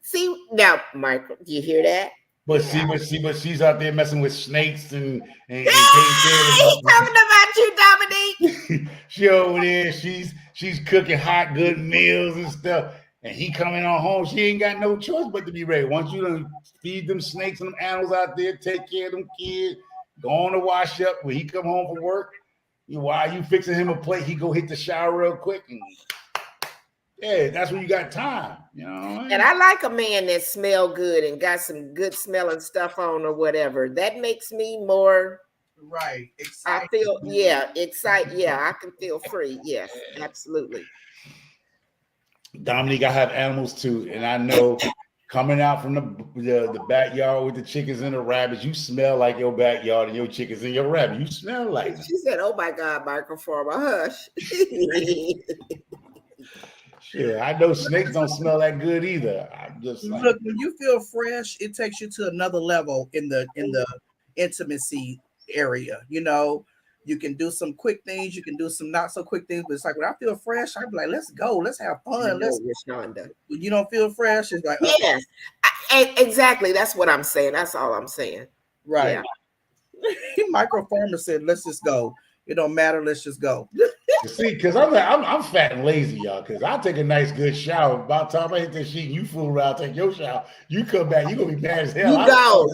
See, now, Michael, do you hear that? But she's out there messing with snakes and he's talking about you, Dominique. She over there, she's cooking hot, good meals and stuff. And he coming on home, she ain't got no choice but to be ready. Once you done feed them snakes and them animals out there, take care of them kids, go on to wash up. When he come home from work, while you fixing him a plate, he go hit the shower real quick. And that's when you got time, And I like a man that smell good and got some good smelling stuff on or whatever. That makes me more excited. I feel excited. Yeah, I can feel free. Yes, absolutely. Dominique, I have animals too, and I know coming out from the backyard with the chickens and the rabbits, you smell like your backyard and your chickens and your rabbit. You smell like. She said, "Oh my God, microformer, hush." Sure, I know snakes don't smell that good either. I'm just like, look, when you feel fresh, it takes you to another level in the intimacy area. You can do some quick things, you can do some not so quick things, but it's like when I feel fresh, I'm like, let's go, let's have fun. When you don't feel fresh, it's like, yes, exactly. That's what I'm saying. That's all I'm saying. Right. Yeah. Microformer said, let's just go. It don't matter. Let's just go. See, because I'm fat and lazy, y'all. Because I take a nice good shower. By the time I hit this sheet, you fool around, take your shower. You come back, you gonna be mad as hell. You go.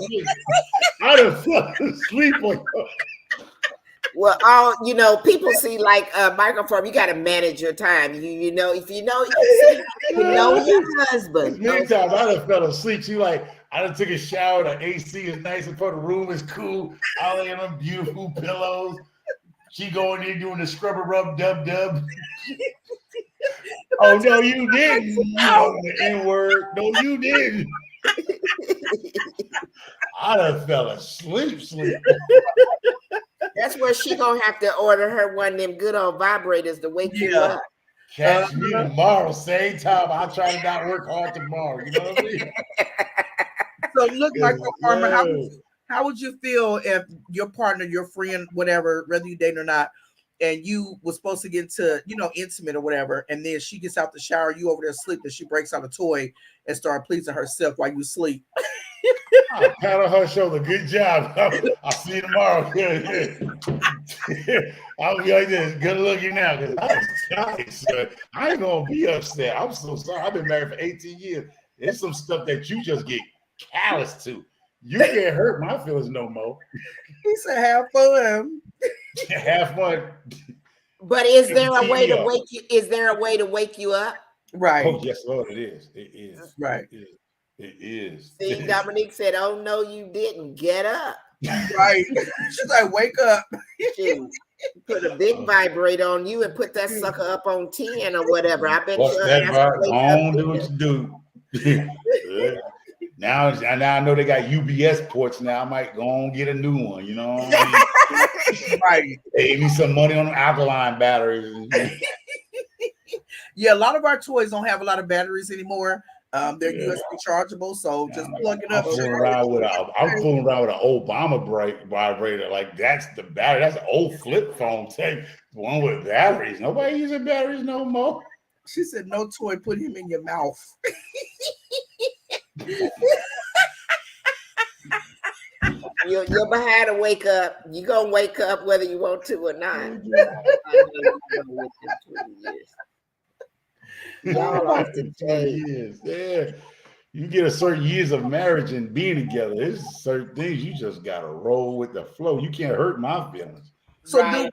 I done fucking sleep on you. Well, all people see like microform. You got to manage your time. If you know your husband. There's many times I done fell asleep. She like, I done took a shower. The AC is nice in front. The room is cool. I lay on them beautiful pillows. She going in doing the scrubber rub dub dub. Oh no, you didn't. The N word. No, you didn't. I done fell asleep. That's where she gonna have to order her one of them good old vibrators to wake you up. Catch me tomorrow, same time. I'll try to not work hard tomorrow. You know what I mean? So look, Michael Farmer, how would you feel if your partner, your friend, whatever, whether you date or not, and you was supposed to get into, intimate or whatever, and then she gets out the shower, you over there asleep, and she breaks out a toy and start pleasing herself while you sleep? I'll pat on her shoulder. Good job. I'll see you tomorrow. I'll be like this. Good looking now, because I'm tired, son. I ain't gonna be upset. I'm so sorry. I've been married for 18 years. There's some stuff that you just get callous to. You can't hurt my feelings no more. He said, "Have fun." Have fun. But is there a way to wake you? Is there a way to wake you up? Right. Oh yes, Lord, it is. It is. Right. It is. See, Dominique said, "Oh no, you didn't. Get up." Right. She's like, "Wake up." Shoot. Put a big vibrator on you and put that sucker up on 10 or whatever. I bet What's you. that about? Don't do what you do. Now I know they got UBS ports now. I might go and get a new one. You know what I mean? Right. Save me some money on them alkaline batteries. Yeah, a lot of our toys don't have a lot of batteries anymore. They're USB chargeable, so just plug it up. I'm fooling around with an Obama vibrator. Like that's the battery. That's an old flip phone type one with batteries. Nobody using batteries no more. She said, "No toy, put him in your mouth." You're behind to wake up. You're gonna wake up whether you want to or not. Y'all off the chain. Yeah. You get a certain years of marriage and being together. There's certain things you just gotta roll with the flow. You can't hurt my feelings. So,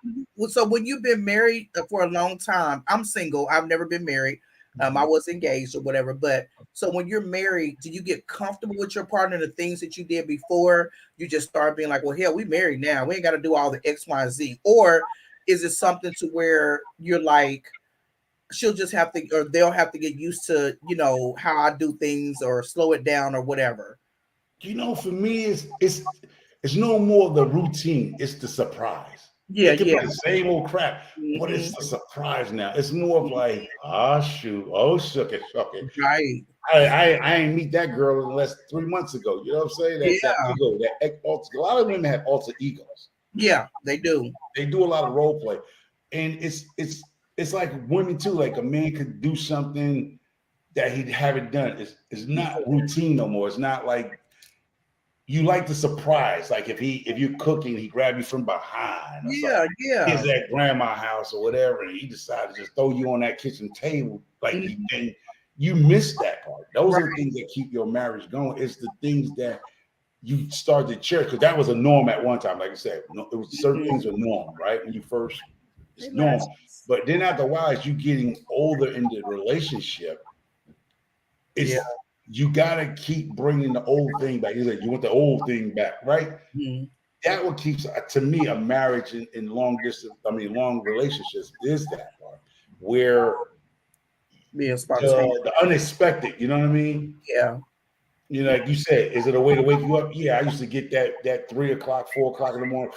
so when you've been married for a long time, I'm single. I've never been married. I was engaged or whatever. But so when you're married, do you get comfortable with your partner, the things that you did before? You just start being like, well, hell, we married now. We ain't got to do all the X, Y, and Z. Or is it something to where you're like, she'll just have to, or they'll have to get used to, how I do things or slow it down or whatever? For me, it's no more the routine. It's the surprise. Yeah, it could be the same old crap, but it's the surprise now. It's more of like, shoot, shook it. Right. I ain't meet that girl unless 3 months ago. You know what I'm saying? That ego, a lot of women have alter egos. Yeah, they do. They do a lot of role play, and it's like women too. Like a man could do something that he haven't done. It's not routine no more. It's not like. You like the surprise, like if you're cooking, he grab you from behind. Yeah. He's at grandma's house or whatever, and he decided to just throw you on that kitchen table. Like and you miss that part. Those are the things that keep your marriage going. It's the things that you start to cherish, because that was a norm at one time. Like I said, it was certain things were norm, right? When you first, it's normal. But then after a while, as you getting older in the relationship, you gotta keep bringing the old thing back. You want the old thing back, right? Mm-hmm. That what keeps, to me, a marriage in long distance. Long relationships is that part where the unexpected. You know what I mean? Yeah. Like you said, is it a way to wake you up? Yeah, I used to get that 3 o'clock, 4 o'clock in the morning,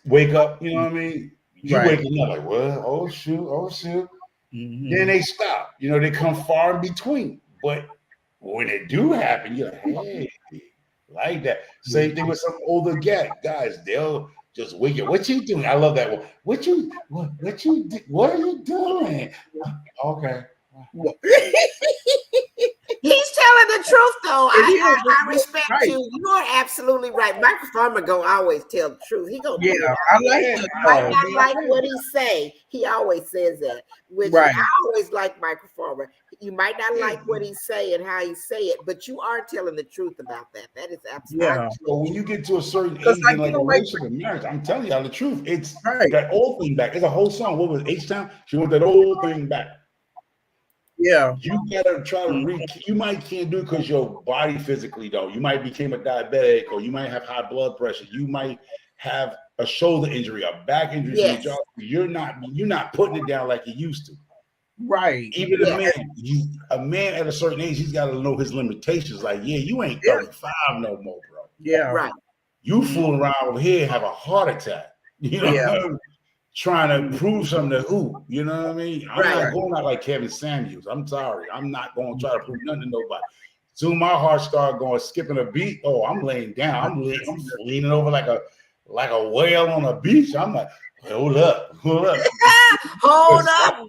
wake up. You know what I mean? You waking up like, well, oh shoot. Mm-hmm. Then they stop. They come far in between, but. When it do happen, you're like, hey, like that. Same thing with some older guys. They'll just wake you. What you doing? I love that one. What are you doing? Okay. He's telling the truth, though. I It is. respect Right. you. You are absolutely right. Michael Farmer gonna always tell the truth. He gonna Yeah, tell it. I like Yeah, that. Might Though. not like what he say. He always says that, which Right. I always like Michael Farmer. You might not like what he say and how he say it, but you are telling the truth about that. That is absolutely. Yeah. but when you get to a certain Because age like in like a like relationship and marriage, I'm telling y'all the truth. It's right. that old thing back. It's a whole song. What was it, H Town? She want that old thing back. Yeah. You gotta try to you might can't do it because your body physically though. You might became a diabetic or you might have high blood pressure. You might have a shoulder injury, a back injury from your Yes. job. You're not putting it down like you used to. Right. Even Yes. a man at a certain age, he's got to know his limitations. Like, yeah, you ain't Yeah. 35 no more, bro. Yeah. Right. You fooling around over here, have a heart attack. You know, Yeah. trying to prove something to who? You know what I mean? I'm Right. not going out like Kevin Samuels. I'm sorry. I'm not going to try to prove nothing to nobody. Soon my heart started going skipping a beat. Oh, I'm laying down. I'm leaning over like a whale on a beach. I'm like, hold up. Hold up.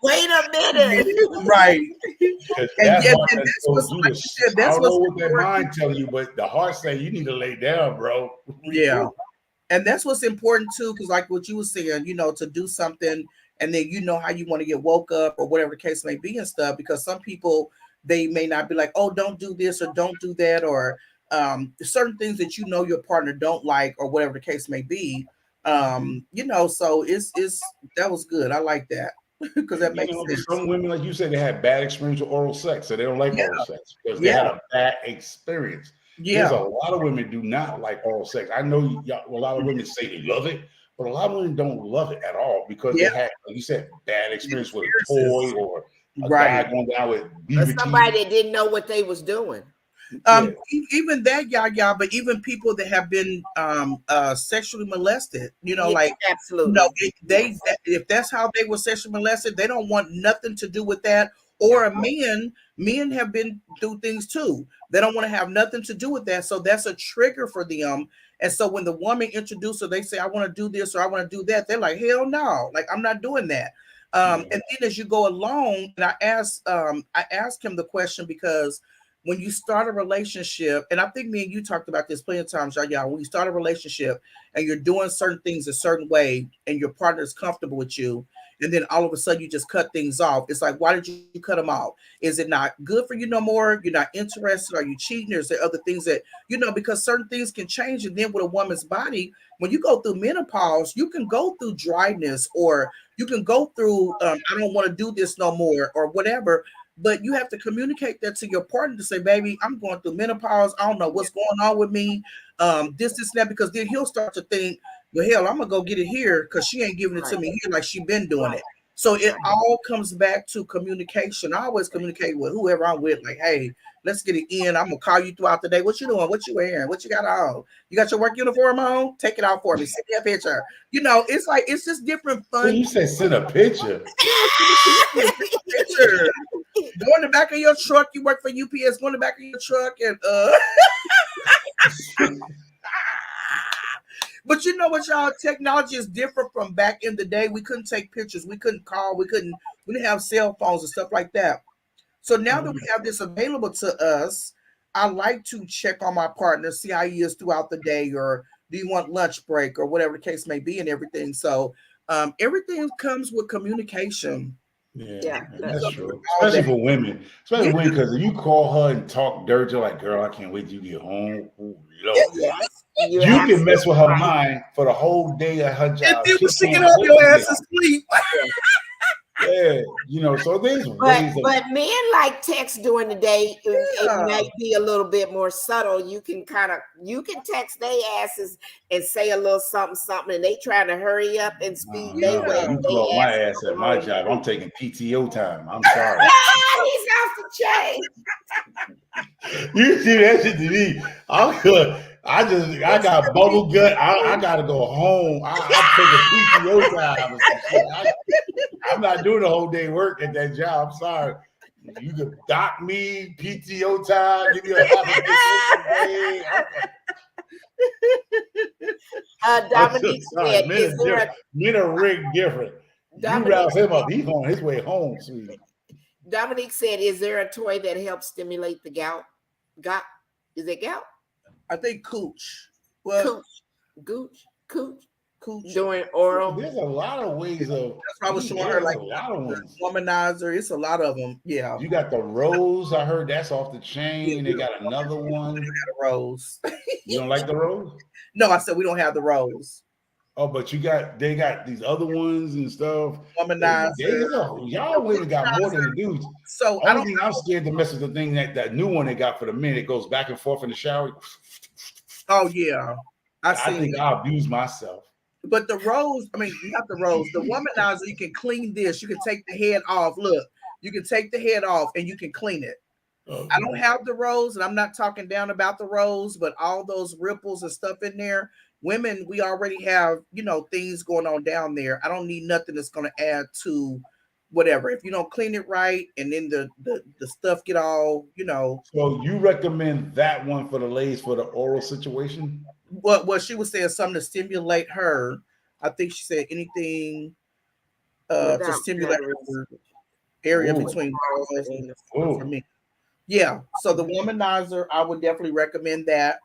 Wait a minute. Right. Because And that yeah, heart and that that's told what's you like to, you said, I that's don't know what's what that important. mind telling you, but the heart saying you need to lay down, bro. Yeah. And that's what's important too, because like what you were saying, to do something and then how you want to get woke up or whatever the case may be and stuff, because some people they may not be like, oh, don't do this or don't do that, or certain things that your partner don't like or whatever the case may be. So it's that was good. I like that because that makes sense. Some women, like you said, they had bad experience with oral sex, so they don't like Yeah. oral sex because they had a bad experience. There's a Yeah. lot of women do not like oral sex. I know a lot of women say they love it, but a lot of women don't love it at all because they Yeah. had, like you said, bad experience with a Experiences. toy or a Right. guy going down with Or beaver teeth. somebody that didn't know what they was doing. Yeah. Even that, yeah, but even people that have been sexually molested, Yes, like absolutely. they if that's how they were sexually molested, they don't want nothing to do with that. Or a men have been through things too. They don't want to have nothing to do with that. So that's a trigger for them. And so when the woman introduces her, they say, I want to do this or I want to do that. They're like, hell no, like I'm not doing that. And then as you go along, and I asked him the question because when you start a relationship, and I think me and you talked about this plenty of times, Yaya, when you start a relationship and you're doing certain things a certain way and your partner is comfortable with you, and then all of a sudden you just cut things off. It's like, why did you cut them off? Is it not good for you no more? You're not interested? Are you cheating? Or is there other things that, because certain things can change. And then with a woman's body, when you go through menopause, you can go through dryness or you can go through, I don't want to do this no more or whatever. But you have to communicate that to your partner to say, baby, I'm going through menopause. I don't know what's going on with me. This, and that, because then he'll start to think, well, hell, I'm gonna go get it here because she ain't giving it to me here like she been doing it. So it all comes back to communication. I always communicate with whoever I'm with, like, hey, let's get it in. I'm gonna call you throughout the day. What you doing? What you wearing? What you got on? You got your work uniform on? Take it out for me. Send me a picture. It's like it's just different fun. So you said send a picture. Picture. Go in the back of your truck. You work for UPS. Go in the back of your truck and But you know what, y'all? Technology is different from back in the day. We couldn't take pictures. We couldn't call. We didn't have cell phones and stuff like that. So now that we have this available to us, I like to check on my partner, see how he is throughout the day, or do you want lunch break or whatever the case may be and everything. So everything comes with communication. Yeah, that's true. Especially for women. Especially women, because if you call her and talk dirt, you're like, girl, I can't wait till you get home. Ooh, Yes, you can mess with her mind for the whole day at her job. And then she get up your ass to sleep. Yeah, so there's ways. But men like text during the day. It might be a little bit more subtle. You can text their asses and say a little something, and they trying to hurry up and speed their way. You call my ass at my job. I'm taking PTO time. I'm sorry. He's off the chain. You see that shit to me? I'm good. I got bubble gut. I gotta go home. I take a PTO time. I'm not doing the whole day work at that job. I'm sorry. You could dock me, PTO time, give me a half a day. Dominique said, men are rigged different. You rouse him up, he's on his way home, sweetie. Dominique said, is there a toy that helps stimulate the gout? Got is it gout? I think cooch. Well, Cooch. cooch. Doing oral. There's a lot of ways of. That's why I was showing her There's like a lot of ones. womanizer. It's a lot of them. Yeah. You got the rose. I heard that's off the Yeah, chain. They got another one. the rose. You don't like the rose? No, I said we don't have the rose. Oh, but they got these other ones and stuff. Womanizer. Y'all women got more than the dudes. So I Only don't thing I'm scared to mess with the thing that new one they got for the men. It goes back and forth in the shower. Oh yeah. I think I'll abuse myself. But the rose, I mean, not the rose, the womanizer, you can clean this. You can take the head off. Look, you can take the head off and you can clean it. I don't have the rose, and I'm not talking down about the rose, but all those ripples and stuff in there. Women, we already have, things going on down there. I don't need nothing that's going to add to whatever. If you don't clean it right, and then the stuff get all, So you recommend that one for the ladies for the oral situation? What she was saying, something to stimulate her. I think she said anything to stimulate her area between balls for me. Yeah. So the womanizer, I would definitely recommend that.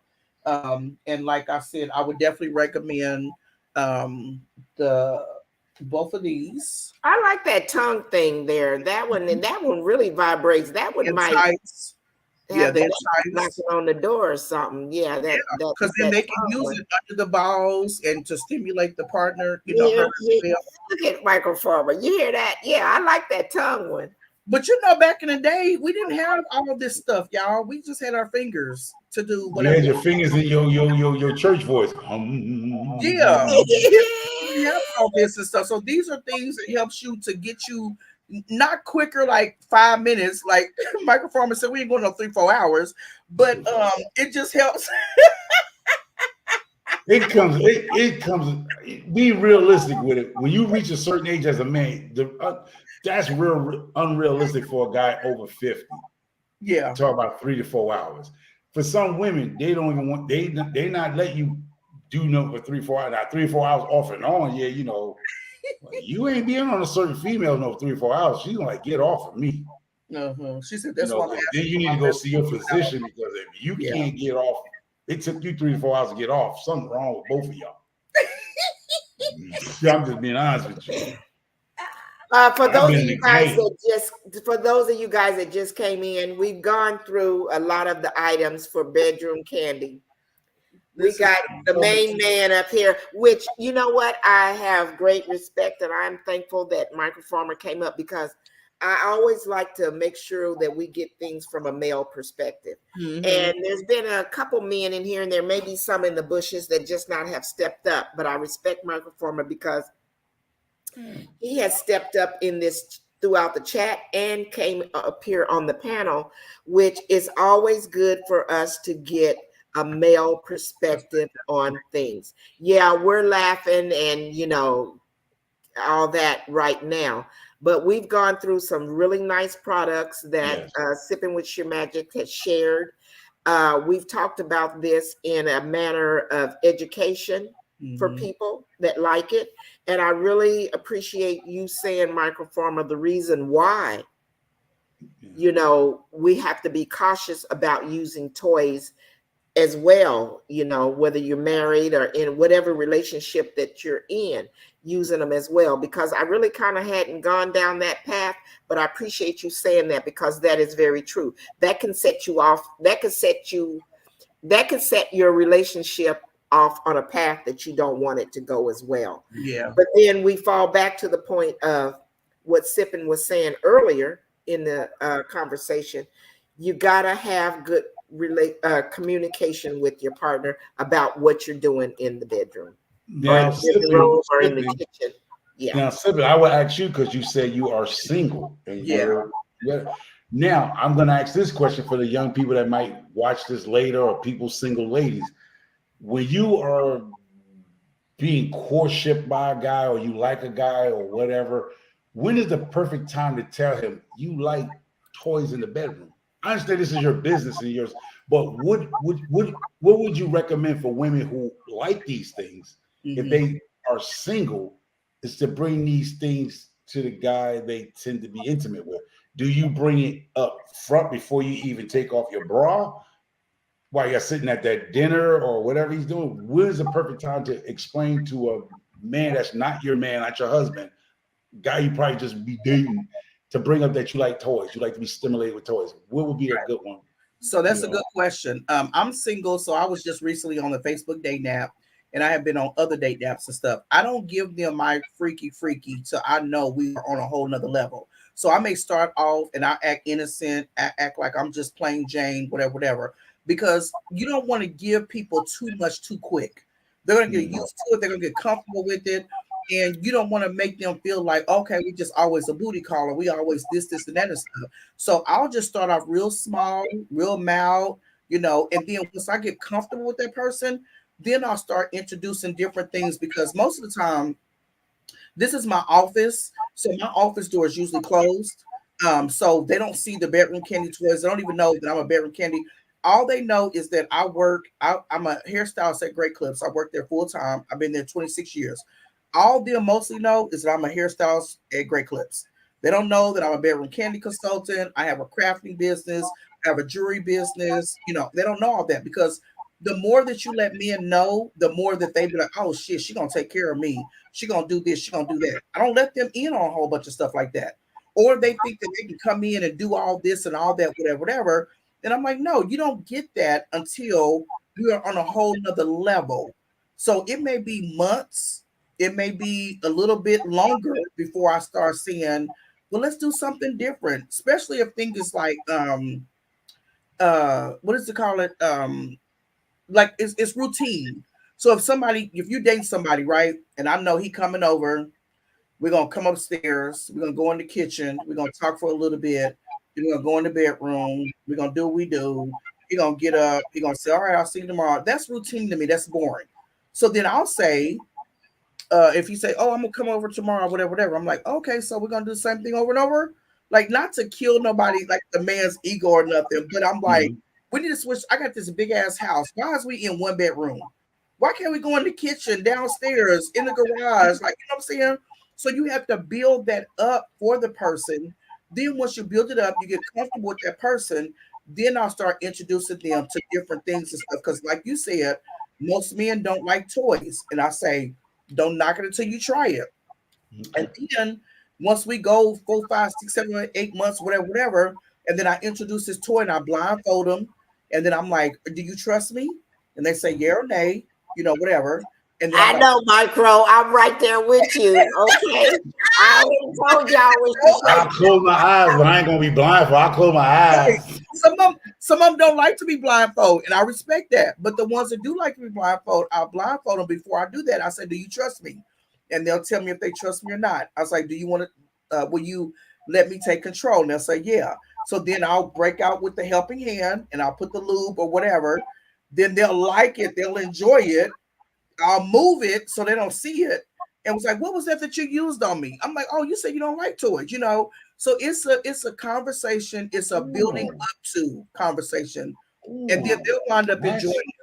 And like I said, I would definitely recommend the both of these. I like that tongue thing there. That one and that one really vibrates. That one might have the knocking on the door or something. Yeah, because then they can use it under the balls and to stimulate the partner. Look at microfarmer. You hear that? Yeah, I like that tongue one. But back in the day, we didn't have all of this stuff, y'all. We just had our fingers to do whatever. You had your fingers in your church voice. Yeah. We have all this and stuff. So these are things that helps you to get you not quicker, like 5 minutes, like microfarmer said, we ain't going no 3-4 hours, but it just helps. It comes. Be realistic with it. When you reach a certain age as a man, that's real unrealistic for a guy over 50. Yeah, talk about 3 to 4 hours. For some women, they don't even want. They not let you do no for 3-4 hours. Now 3 or 4 hours off and on. Yeah, you ain't being on a certain female no 3 or 4 hours. She's gonna get off of me. She said that's why. Then you need to go see your physician because if you can't get off. It took you 3 to 4 hours to get off. Something wrong with both of y'all. I'm just being honest with you. For those of you guys that just came in, we've gone through a lot of the items for Bedroom Kandi. We got the main man up here, which you know what? I have great respect and I'm thankful that Microfarmer came up because I always like to make sure that we get things from a male perspective. Mm-hmm. And there's been a couple men in here and there may be some in the bushes that just not have stepped up, but I respect Microfarmer because he has stepped up in this throughout the chat and came up here on the panel, which is always good for us to get a male perspective on things. Yeah, we're laughing and, all that right now. But we've gone through some really nice products that Sipping with shearmajik has shared. We've talked about this in a manner of education for people that like it. And I really appreciate you saying, Microfarmer, the reason why, we have to be cautious about using toys as well, whether you're married or in whatever relationship that you're in, using them as well, because I really kind of hadn't gone down that path, but I appreciate you saying that because that is very true. That can set you off. That can set your relationship off on a path that you don't want it to go as well. Yeah. But then we fall back to the point of what Sippin was saying earlier in the conversation. You gotta have good communication with your partner about what you're doing in the bedroom, or in the kitchen. Yeah. Now, Sippin, I would ask you because you said you are single. And now I'm going to ask this question for the young people that might watch this later, or people, single ladies. When you are being courtship by a guy, or you like a guy, or whatever, when is the perfect time to tell him you like toys in the bedroom? I understand this is your business and yours, but what would you recommend for women who like these things, if they are single, is to bring these things to the guy they tend to be intimate with? Do you bring it up front before you even take off your bra? while you're sitting at that dinner or whatever he's doing, when is the perfect time to explain to a man that's not your man, not your husband, guy you probably just be dating, to bring up that you like toys, you like to be stimulated with toys? What would be a good one? So that's a good question. I'm single, so I was just recently on the Facebook date app, and I have been on other date apps and stuff. I don't give them my freaky till I know we are on a whole nother level. So I may start off and I act innocent, act like I'm just plain Jane, whatever, because you don't want to give people too much too quick. They're gonna get used to it, they're gonna get comfortable with it. And you don't want to make them feel like, okay, we just always a booty caller. We always this, and that and stuff. So I'll just start off real small, real mild, and then once I get comfortable with that person, then I'll start introducing different things, because most of the time, this is my office. So my office door is usually closed. So they don't see the Bedroom Kandi toys. They don't even know that I'm a Bedroom Kandi. All they know is that I'm a hairstylist at Great Clips. I work there full time. I've been there 26 years. All they'll mostly know is that I'm a hairstylist at Great Clips. They don't know that I'm a Bedroom Kandi consultant. I have a crafting business. I have a jewelry business. They don't know all that, because the more that you let men know, the more that they be like, oh shit, she gonna take care of me. She gonna do this. She gonna do that. I don't let them in on a whole bunch of stuff like that. Or they think that they can come in and do all this and all that, whatever. And I'm like, no, you don't get that until we are on a whole nother level. So it may be months. It may be a little bit longer before I start seeing, well, let's do something different, especially if things like what is it called it? Like it's routine. So if you date somebody, right, and I know he coming over, we're gonna come upstairs, we're gonna go in the kitchen, we're gonna talk for a little bit, then we're gonna go in the bedroom, we're gonna do what we do, he's gonna get up, he's gonna say, all right, I'll see you tomorrow. That's routine to me, that's boring. So then I'll say, if you say, oh, I'm gonna come over tomorrow, whatever, I'm like, okay, so we're gonna do the same thing over and over. Like, not to kill nobody, like the man's ego or nothing, but I'm like, we need to switch. I got this big ass house. Why is we in one bedroom? Why can't we go in the kitchen, downstairs, in the garage? Like, you know what I'm saying? So you have to build that up for the person. Then once you build it up, you get comfortable with that person. Then I'll start introducing them to different things and stuff. Because like you said, most men don't like toys. And I say, don't knock it until you try it. And then once we go 4, 5, 6, 7, 8 months, whatever, and then I introduce this toy and I blindfold them. And then I'm like, do you trust me? And they say, yeah or nay, whatever. And then I know, Micro. I'm right there with you. Okay. I already told y'all what you I'll close my eyes, but I ain't gonna be blindfold. I'll close my eyes. Some of them don't like to be blindfolded, and I respect that. But the ones that do like to be blindfolded, I'll blindfold them before I do that. I say, do you trust me? And they'll tell me if they trust me or not. I was like, do you want to, will you let me take control? And they'll say, yeah. So then I'll break out with the helping hand and I'll put the lube or whatever. Then they'll like it. They'll enjoy it. I'll move it so they don't see it. And was like, what was that you used on me? I'm like, oh, you said you don't like toys, So it's a conversation. It's a building up to conversation. And then they'll wind up enjoying it.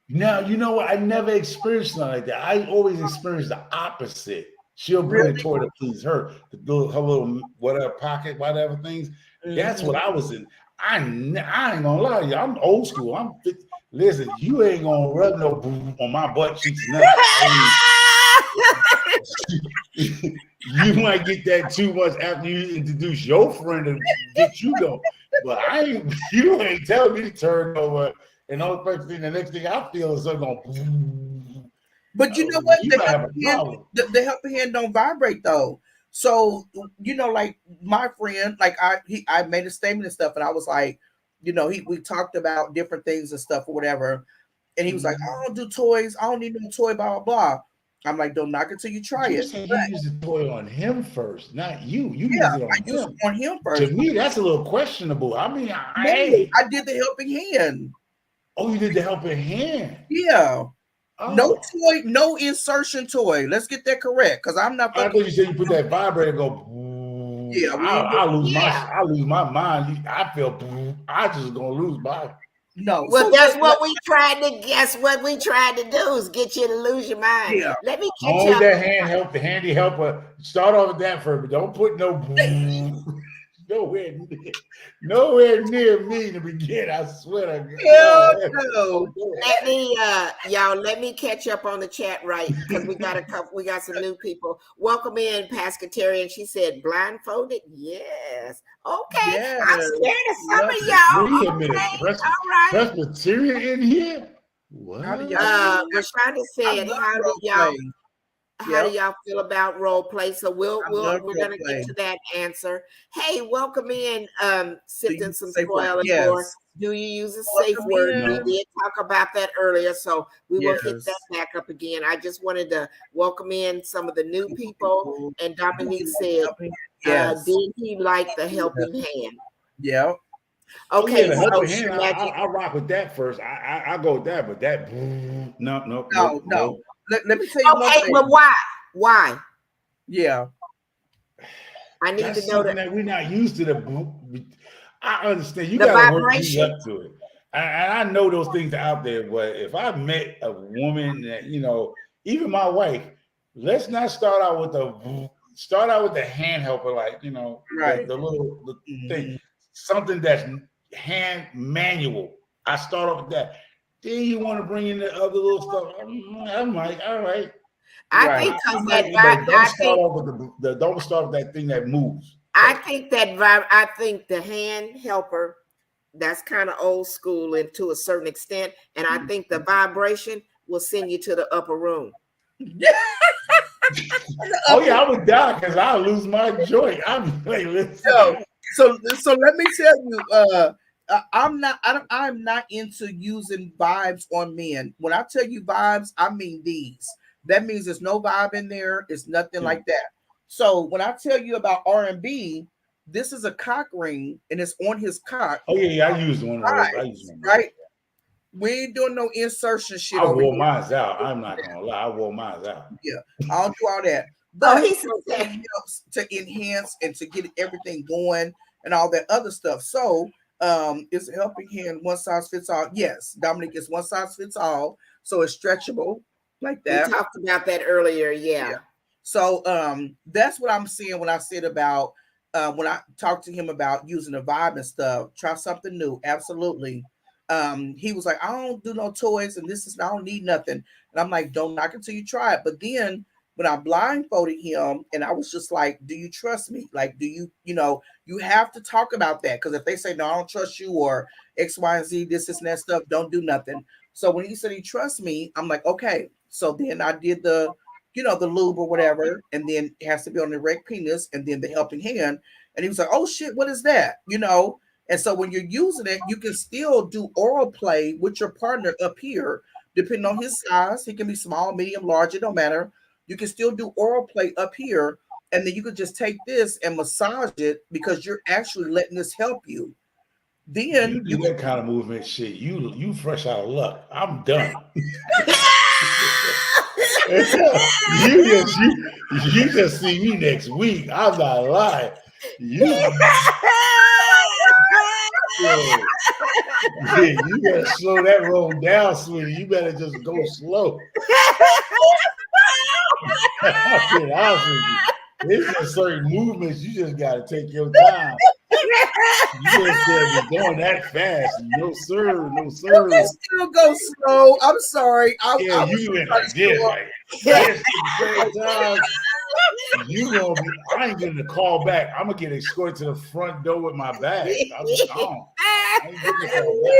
Now, you know what? I never experienced something like that. I always experienced the opposite. She'll bring a toy to please her, her little whatever pocket, whatever things. That's what I was in. I ain't gonna lie to you. I'm old school. I'm 50. Listen, you ain't gonna rub no boo on my butt cheeks. You might get that too much after you introduce your friend and get you going. But you ain't telling me to turn over. And the next thing I feel is going. But you know what? The helping hand don't vibrate though. So like my friend, like I made a statement and stuff, and I was like, we talked about different things and stuff or whatever, and he was like, I don't do toys. I don't need no toy. Blah blah blah. I'm like, don't knock it till you try it. You use the toy on him first, not you. You use it on him first. To me, that's a little questionable. I mean, I did the helping hand. Oh, you did the helping hand? Yeah. Oh. No toy, no insertion toy. Let's get that correct, because I'm not. I thought you said you put that vibrator and go. Yeah, I lose my mind. I feel. I just gonna lose my. No. Well, that's what we tried to. Guess what we tried to do is get you to lose your mind. Yeah. Let me get you. That hand help, the handy helper. Start off with that first, but don't put no. nowhere near me to begin. I swear to Hell God. no. Let me, y'all, let me catch up on the chat right because we got some new people. Welcome in, Pascatarian. She said blindfolded. Yes. Okay. Yes. I'm scared of some Love of it. y'all. Wait a minute. Okay. All right. Presbyterian in here? What? How do y'all Rashonda I said, love how do role y'all play. how do Yep. y'all feel about role play? So I we're love role gonna play. get to that answer. Hey, welcome in, Do sifting you some safe word? spoil and more. Yes. Do you use a safe Welcome word? We in. No. did talk about that earlier, so we will hit Yes. that back up again. I just wanted to welcome in some of the new people. And Dominique said, Yes. did he like the Yes. helping hand? Yep. Oh yeah, Okay, the so helping hand. shearmajik. I rock with that first. I go with that, but that no. No. Let me tell you one Okay, thing. but why? Why? Yeah. I need That's to know something that we're not used to. I understand you the got to work me vibration. up to it, and I know those things are out there. But if I met a woman that even my wife, let's not start out with the hand helper, like Right. the little thing, Mhm. something that's hand manual. I start off with that. Then you want to bring in the other little stuff. I'm like, all right. I Right. think I because might, but don't start off with don't start with that thing that moves. I think that vibe. I think the hand helper, that's kind of old school and to a certain extent, and I think the vibration will send you to the upper room. Oh yeah, I would die because I'll lose my joint. I'm like, listen. No. So let me tell you, I'm not into using vibes on men. When I tell you vibes, I mean these. That means there's no vibe in there. It's nothing like that. So when I tell you about R&B, this is a cock ring and it's on his cock. Oh yeah, I used one of those. I used one of those. Right? We ain't doing no insertion shit I over wore here. mine out. I'm not gonna lie, I wore mine out. Yeah, I don't do all that. Oh, But he said it that. helps to enhance and to get everything going and all that other stuff. So it's a helping hand, one size fits all. Yes, Dominic, is one size fits all. So it's stretchable like We that. talked about that earlier. Yeah. Yeah. So that's what I'm saying when I said about when I talked to him about using the vibe and stuff, try something new. Absolutely. He was like, I don't do no toys and I don't need nothing. And I'm like, don't knock it till you try it. But then when I blindfolded him and I was just like, do you trust me? Like, do you, you have to talk about that. Because if they say, no, I don't trust you or X, Y, and Z, this and that stuff, don't do nothing. So when he said he trusts me, I'm like, okay. So then I did the lube or whatever, and then it has to be on the erect penis, and then the helping hand. And he was like, oh shit, what is that? And so when you're using it, you can still do oral play with your partner up here, depending on his size. He can be small, medium, large, it don't matter. You can still do oral play up here, and then you could just take this and massage it because you're actually letting this help you. Then You do that kind of movement shit. You fresh out of luck. I'm done. you just see me next week. I'm not lying. You better slow that roll down, sweetie. You better just go slow. I'll be honest with you. There's just certain movements you just gotta take your time. You just can't be going that fast. No sir, no you sir. can still go slow. I'm sorry. Yeah, you went like this, like this at the same time. You gonna be? I ain't getting a call back. I'm gonna get escorted to the front door with my bag. I'm gone. I ain't getting a call back.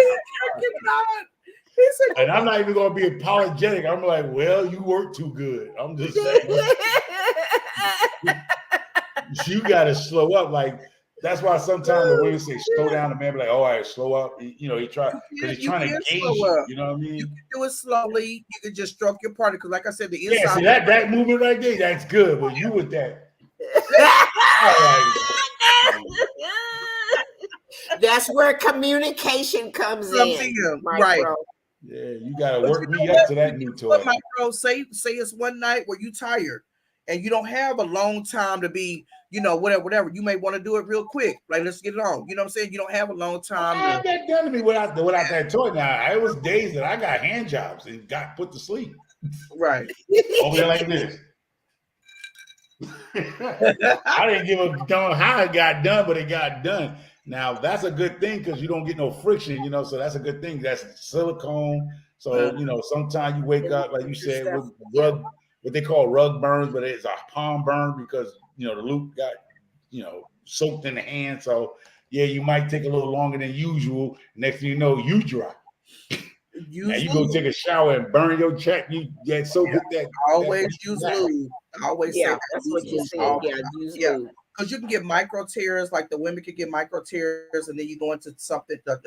And I'm not even gonna be apologetic. I'm like, well, you work too good. I'm just saying. You gotta slow up. Like that's why sometimes the women say slow down. The man be like, all right, slow up. He try because he's trying to gauge you. You know what I mean? You can do it slowly. You can just stroke your partner because, like I said, the inside. Yeah, see that movement right there, that's good. But you with that. All right. That's where communication comes in, right? Bro. Yeah, you gotta work me up to that new toy. My bro, say it's one night where you tired and you don't have a long time to be, whatever. You may want to do it real quick. Like, let's get it on. You know what I'm saying? You don't have a long time. I had that done to me without that toy. Now it was days that I got hand jobs and got put to sleep. Right. Over there like this. I didn't give a darn how it got done, but it got done. Now that's a good thing because you don't get no friction, so that's a good thing. That's silicone. So sometimes you wake up, like you said, with rug, what they call rug burns, but it's a palm burn because the loop got soaked in the hand. So yeah, you might take a little longer than usual. Next thing you know, you dry. Now you go take a shower and burn your check. You get so hit that. Always use lube. I always say that's what you said. Yeah, use lube. Because you can get micro tears, like the women can get micro tears, and then you go into something that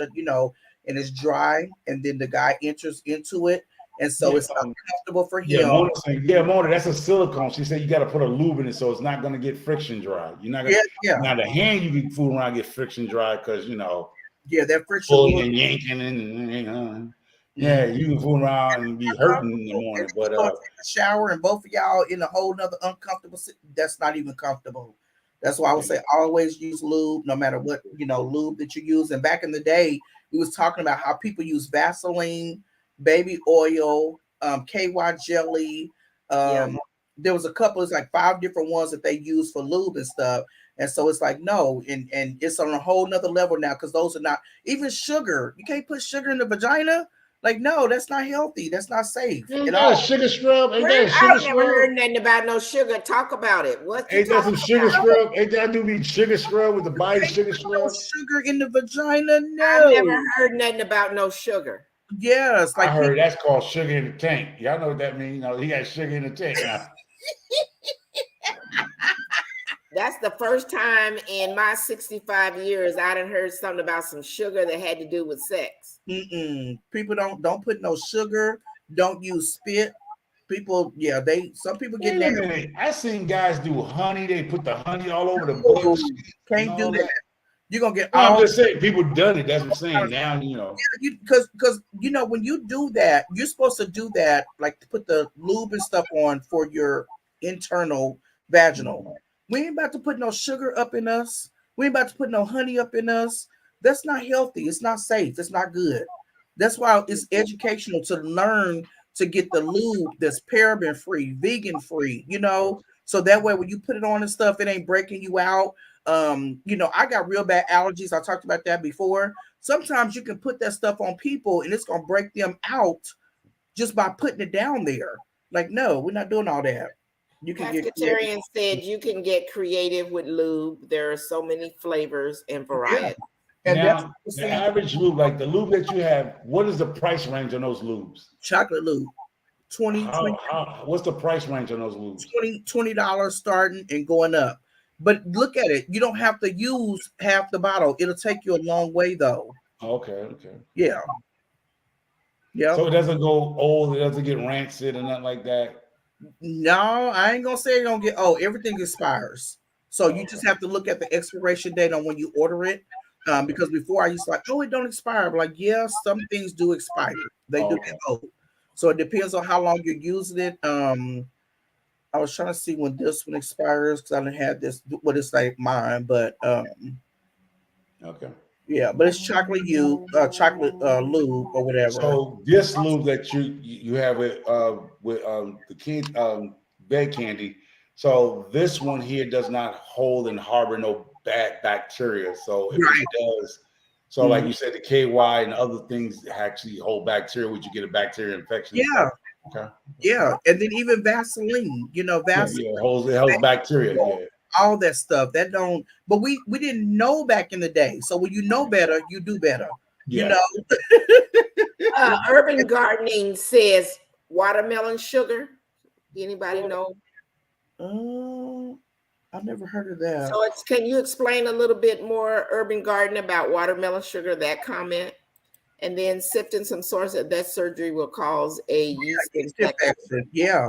and it's dry, and then the guy enters into it, and so it's uncomfortable for him. Mona, that's a silicone. She said you got to put a lube in it, so it's not going to get friction dry. You're not gonna. Now the hand you can fool around get friction dry because that friction pulling and yanking and. Yeah, you can fool around and be hurting in the morning, but take a shower and both of y'all in a whole nother uncomfortable. That's not even comfortable. That's why I would say always use lube, no matter what lube that you use. And back in the day, we was talking about how people use Vaseline, baby oil, KY jelly. There was a couple. It's like 5 different ones that they use for lube and stuff. And so it's like no, and it's on a whole nother level now because those are not even sugar. You can't put sugar in the vagina. Like, no, that's not healthy. That's not safe. Ain't that a sugar scrub? I've never heard nothing about no sugar. Talk about it. What? Ain't that some sugar scrub? Ain't that new be sugar scrub with the body sugar scrub? No sugar in the vagina? No. I've never heard nothing about no sugar. Yes. I heard that's called sugar in the tank. Y'all know what that means. He got sugar in the tank now. That's the first time in my 65 years I done heard something about some sugar that had to do with sex. People don't put no sugar. Don't use spit. People, some people get that. I seen guys do honey. They put the honey all over the bush. Can't do that. You're gonna get. I'm just saying, people done it. That's what I'm saying. Now because when you do that, you're supposed to do that, like to put the lube and stuff on for your internal vaginal. We ain't about to put no sugar up in us. We ain't about to put no honey up in us. That's not healthy. It's not safe. It's not good. That's why it's educational to learn to get the lube that's paraben free, vegan free, so that way when you put it on and stuff, it ain't breaking you out. I got real bad allergies. I talked about that before. Sometimes you can put that stuff on people and it's going to break them out just by putting it down there. Like, no, we're not doing all that. Pescatarian said you can get creative with lube. There are so many flavors and variety. And now, the average lube, like the lube that you have, what is the price range on those lubes? Chocolate lube, what's the price range on those lubes? $20 starting and going up. But look at it. You don't have to use half the bottle. It'll take you a long way, though. Okay. Yeah. So it doesn't go old. It doesn't get rancid and nothing like that. No, I ain't gonna say it's gonna get everything expires. So you just have to look at the expiration date on when you order it. Because before I used to it don't expire. But some things do expire. They do get old. So it depends on how long you're using it. I was trying to see when this one expires because I didn't have this. What it's like mine, but okay. Yeah, but it's chocolate lube or whatever. So this lube that you have with the kid bed candy. So this one here does not hold and harbor no bad bacteria. So if it does, like you said, the KY and other things actually hold bacteria, would you get a bacteria infection? Yeah. Okay. Yeah, and then even Vaseline, Vaseline it holds bacteria. Yeah. All that stuff that don't, but we didn't know back in the day. So when you know better, you do better. Urban Gardening says watermelon sugar. Anybody know? I've never heard of that. So can you explain a little bit more, Urban Garden, about watermelon sugar? That comment, and then sifting some source of that surgery will cause a yeast infection. Yeah.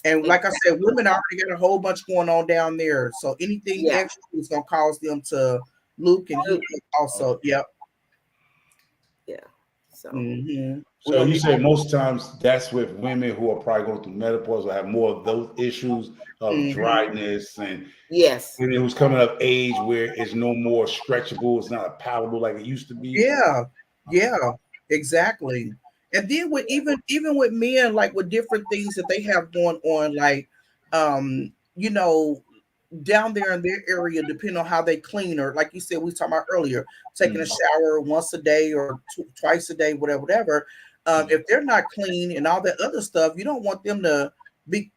And like I said, women already got a whole bunch going on down there. So anything extra is going to cause them to leak and heat also. Yep. Yeah. So, so you say most times that's with women who are probably going through menopause or have more of those issues of dryness and women who's coming up age where it's no more stretchable. It's not palatable like it used to be. Yeah, exactly. And then with even with men, like with different things that they have going on, like down there in their area, depending on how they clean, or like you said, we talked about earlier, taking a shower once a day or twice a day, whatever. If they're not clean and all that other stuff, you don't want them to be,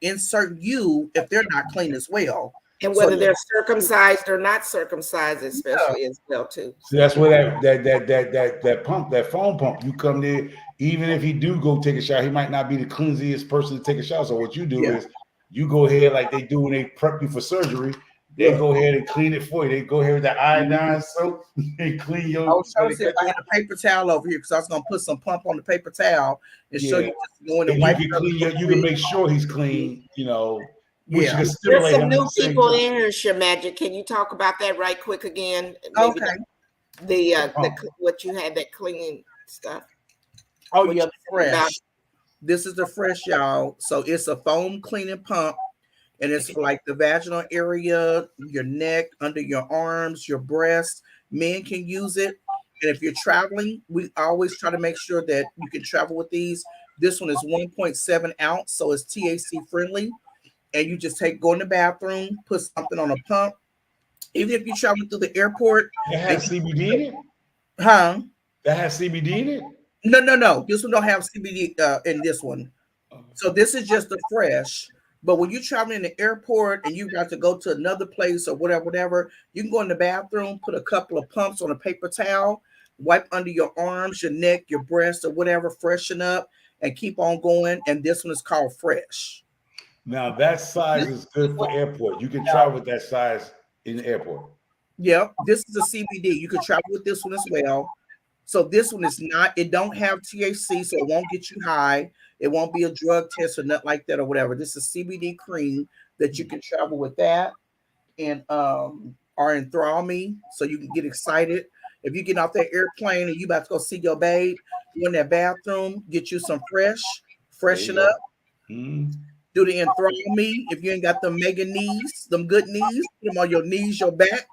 insert you if they're not clean as well. And So whether they're circumcised or not circumcised, especially as well too. So that's where that pump, that foam pump, you come there. Even if he do go take a shower, he might not be the cleansiest person to take a shower. So what you do is you go ahead like they do when they prep you for surgery. They go ahead and clean it for you. They go ahead with the iodine soap and clean your. I was trying to see if I had a paper towel over here because I was going to put some pump on the paper towel and show you just going and wipe. You can make sure he's clean. Which you can There's stimulate some him new at the same people time. in here, Shearmajik. Can you talk about that right quick again? Okay. Maybe what you had, that cleaning stuff. Oh yeah, fresh. This is the fresh, y'all. So it's a foam cleaning pump, and it's for like the vaginal area, your neck, under your arms, your breasts. Men can use it. And if you're traveling, we always try to make sure that you can travel with these. This one is 1.7 ounce, so it's THC friendly. And you just go in the bathroom, put something on a pump. Even if you travel through the airport. It has CBD in it? Huh? That has CBD in it? No. This one don't have CBD in this one. So this is just the fresh. But when you're traveling in the airport and you got to go to another place or whatever, you can go in the bathroom, put a couple of pumps on a paper towel, wipe under your arms, your neck, your breast, or whatever, freshen up, and keep on going. And this one is called Fresh. Now that size is good for airport. You can travel with that size in the airport. Yeah, this is a CBD. You can travel with this one as well. So this one is not, it don't have THC, so it won't get you high. It won't be a drug test or nothing like that or whatever. This is CBD cream that you can travel with that and or enthrall me so you can get excited. If you get off that airplane and you about to go see your babe, go in that bathroom, get you some freshen up. Do the enthrall me. If you ain't got them mega knees, them good knees, put them on your knees, your back,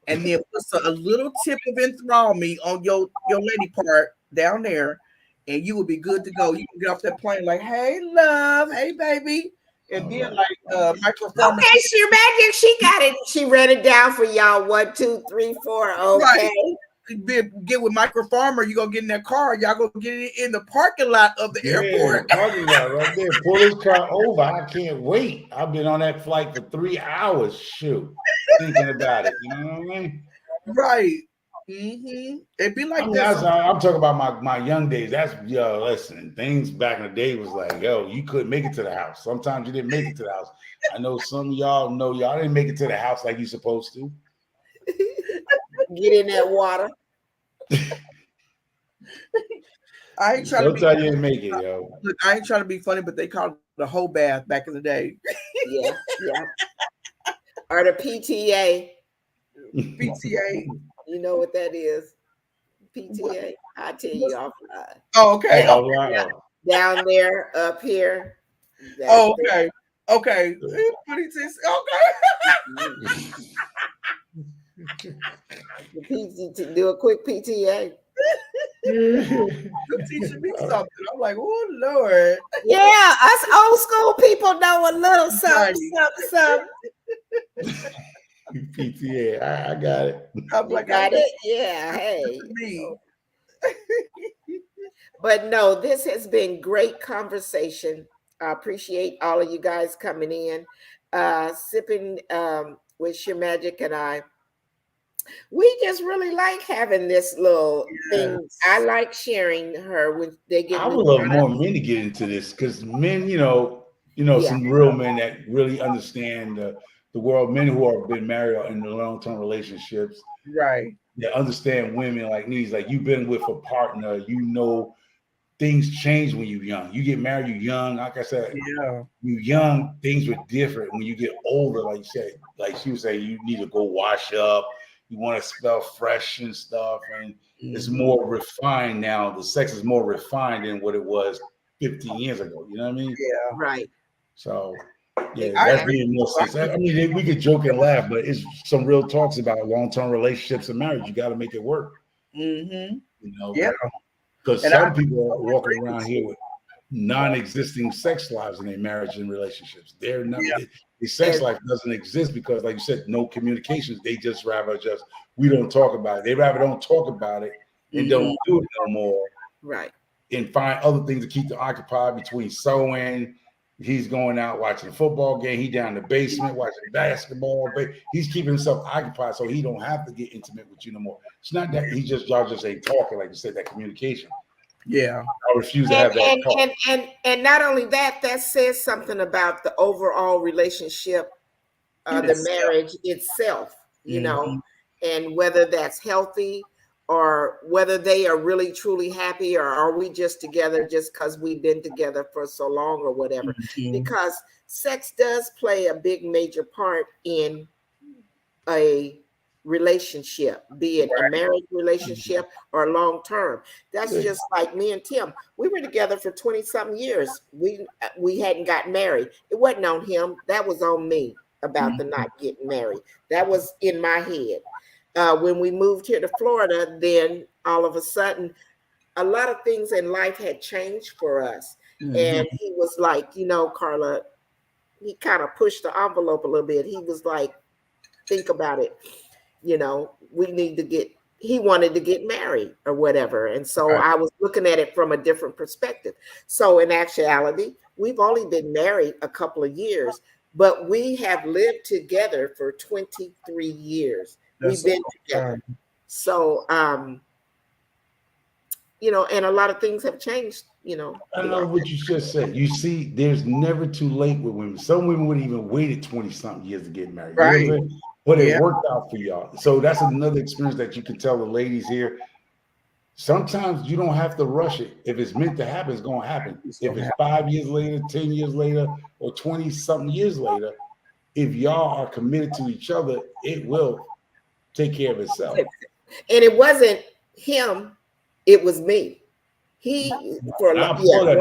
and then put a little tip of enthrall me on your lady part down there, and you will be good to go. You can get off that plane like, hey, love, hey, baby. And then like microphone. Okay, Shearmajik, she got it. She read it down for y'all. 1, 2, 3, 4. Okay. Right. Get with microfarmer, you gonna get in that car, y'all gonna get it in the parking lot of the airport. Parking lot right there. Pull this car over. I can't wait. I've been on that flight for 3 hours. Shoot, thinking about it. You know what I mean? Right. It'd be like that. I'm talking about my young days. That's listen, things back in the day was like, you couldn't make it to the house. Sometimes you didn't make it to the house. I know some of y'all know y'all didn't make it to the house like you supposed to. Get in that water. I ain't trying to you didn't make it, yo. Look, I ain't trying to be funny, but they called it the whole bath back in the day. Yeah. Or the PTA. PTA. You know what that is? PTA. I'll tell you offline. Oh, okay. Down there, up here. Okay. Okay. To do a quick PTA. You're teaching me something. I'm like, oh Lord. Yeah, us old school people know a little something. PTA, I got it. I'm like, got it? Yeah, hey. Me. But no, this has been great conversation. I appreciate all of you guys coming in, sipping with Shearmajik and I. We just really like having this little thing. I like sharing her when they get. I would love more men to get into this because men, some real men that really understand the world. Men who have been married or in long-term relationships, right? That understand women like needs. Like you've been with a partner, things change when you're young. You get married, you're young. Like I said, you're young. Things were different. When you get older, like you said, like she was saying, you need to go wash up. You want to smell fresh and stuff, and it's more refined now. The sex is more refined than what it was 15 years ago. You know what I mean? Yeah. Right. So, that's being more sense. I mean, we could joke and laugh, but it's some real talks about long-term relationships and marriage. You got to make it work. Because some people are walking around here with non-existing sex lives in their marriage and relationships. They're not. The sex life doesn't exist because, like you said, no communications. They just rather we don't talk about it. They rather don't talk about it and don't do it no more. Right. And find other things to keep them occupied between sewing. He's going out watching a football game. He down in the basement watching basketball. But he's keeping himself occupied so he don't have to get intimate with you no more. It's not that y'all just ain't talking, like you said, that communication. Yeah. I refuse to have that talk. And not only that, that says something about the overall relationship, the marriage itself, you know, and whether that's healthy or whether they are really truly happy, or are we just together just because we've been together for so long or whatever. Because sex does play a big major part in a relationship, be it a marriage relationship or long term. That's just like me and Tim. We were together for 20 something years. We hadn't gotten married. It wasn't on him. That was on me about the not getting married. That was in my head. When we moved here to Florida, then all of a sudden, a lot of things in life had changed for us. And he was like, you know, Carla, he kind of pushed the envelope a little bit. He was like, think about it. You know, he wanted to get married or whatever. And so I was looking at it from a different perspective. So in actuality, we've only been married a couple of years, but we have lived together for 23 years. We've been together. So, you know, and a lot of things have changed, you know. I know what you just said. You see, there's never too late with women. Some women would even waited 20-something years to get married. You know what I'm saying? But it worked out for y'all. So that's another experience that you can tell the ladies here. Sometimes you don't have to rush it. If it's meant to happen, it's going to happen. If it's 5 years later, 10 years later, or 20-something years later, if y'all are committed to each other, it will take care of itself. And it wasn't him, it was me. He for a lot, so it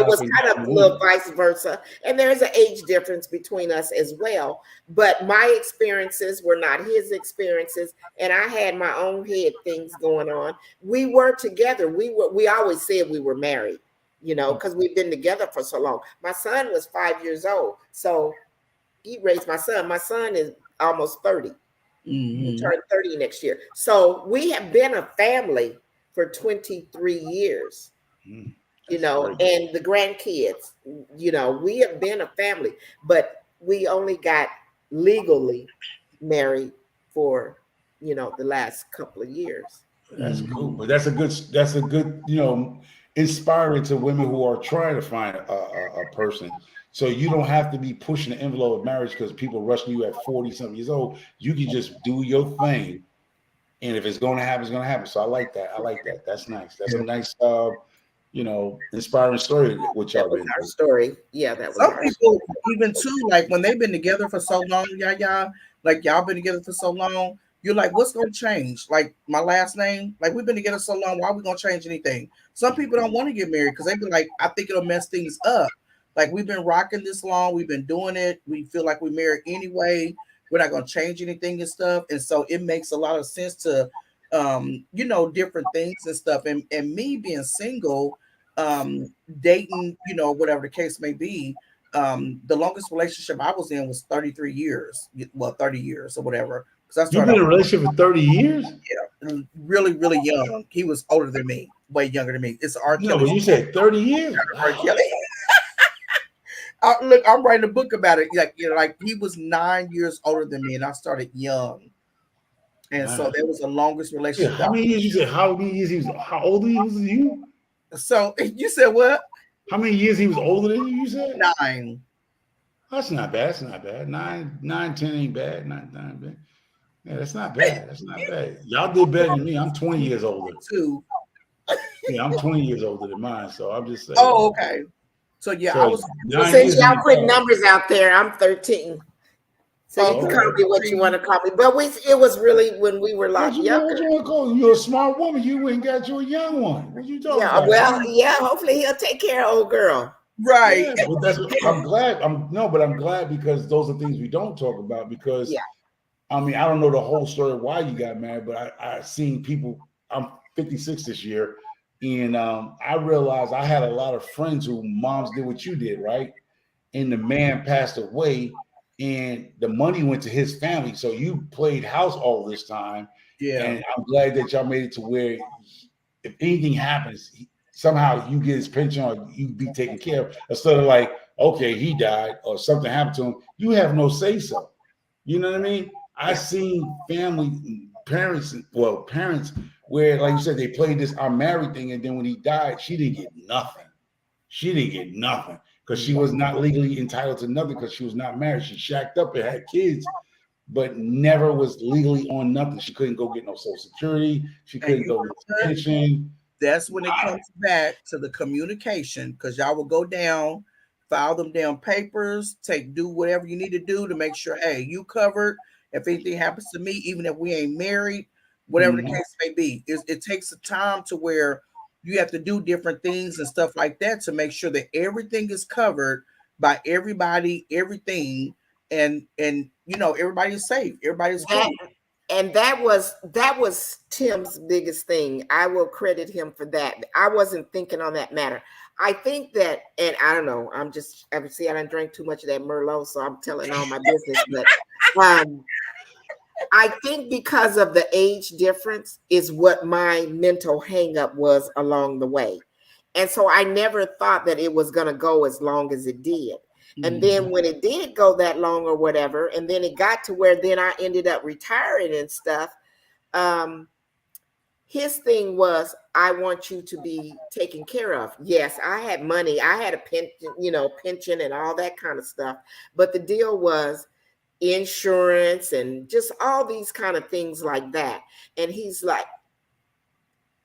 was kind of a little vice versa. And there's an age difference between us as well. But my experiences were not his experiences, and I had my own head things going on. We were together. We always said we were married, you know, because we've been together for so long. My son was 5 years old, so he raised my son. My son is almost 30. He turned 30 next year. So we have been a family for 23 years, you know, and the grandkids, you know, we have been a family, but we only got legally married for, you know, the last couple of years. That's cool. But that's a good, you know, inspiring to women who are trying to find a person. So you don't have to be pushing the envelope of marriage because people rushing you at 40-something years old. You can just do your thing. And if it's going to happen, it's going to happen. So I like that. That's nice. That's a nice, you know, inspiring story. Which that was our story. Yeah, that was some people even too. Like when they've been together for so long, like y'all been together for so long. You're like, what's going to change? Like my last name. Like we've been together so long. Why are we going to change anything? Some people don't want to get married because they be like, I think it'll mess things up. Like we've been rocking this long. We've been doing it. We feel like we're married anyway. We're not going to change anything and stuff. And so it makes a lot of sense to, you know, different things and stuff. And me being single, dating, you know, whatever the case may be, the longest relationship I was in was 33 years. Well, 30 years or whatever. Because I started in a relationship for 30 years? Yeah. Really, really young. He was older than me, way younger than me. It's R. Kelly. No, but you said 30 years? R. Kelly. Look, I'm writing a book about it. Like, you know, like he was 9 years older than me, and I started young, and so that was the longest relationship. Yeah, how many years? You said how many years he was? How old he was than you? So you said what? How many years he was older than you? You said 9. That's not bad. That's not bad. 9, 10 ain't bad. 9, bad. Yeah, that's not bad. That's not bad. Y'all did better than me. I'm 20 years older. Too. Yeah, I'm 20 years older than mine. So I'm just saying. Oh, okay. So yeah, so I was. So since y'all put numbers out there, I'm 13. So you can call me what you want to call me. But it was really when we were a lot younger. You're a smart woman. You ain't got you a young one. What you talking about? Well, yeah, hopefully he'll take care of old girl. Right. Yeah, but I'm glad. But I'm glad because those are things we don't talk about because I mean, I don't know the whole story of why you got married, but I seen people. I'm 56 this year. And I realized I had a lot of friends who moms did what you did, right? and the man passed away, and the money went to his family. So you played house all this time, Yeah. and I'm glad that y'all made it to where if anything happens, somehow you get his pension or you be taken care of, instead of like, okay, he died or something happened to him. You have no say so. You know what I mean? I seen family, parents, parents where, like you said, they played this "I'm married" thing, and then when he died, she didn't get nothing. She didn't get nothing because she was not legally entitled to nothing because she was not married. She shacked up and had kids, but never was legally on nothing. She couldn't go get no Social Security. She couldn't go get a pension. That's when it comes back to the communication, because y'all will go down, file them down papers, do whatever you need to do to make sure, hey, you covered. If anything happens to me, even if we ain't married, whatever the case may be, it takes a time to where you have to do different things and stuff like that to make sure that everything is covered by everybody, everything, and everybody's safe, everybody's cool. And that was Tim's biggest thing. I will credit him for that. I wasn't thinking on that matter. I think that, and I don't know, I done drank too much of that Merlot, so I'm telling all my business, but I think because of the age difference is what my mental hangup was along the way. And so I never thought that it was going to go as long as it did. And then when it did go that long or whatever, and then it got to where then I ended up retiring and stuff, his thing was, I want you to be taken care of. Yes, I had money. I had a pension and all that kind of stuff. But the deal was insurance and just all these kind of things like that. And he's like,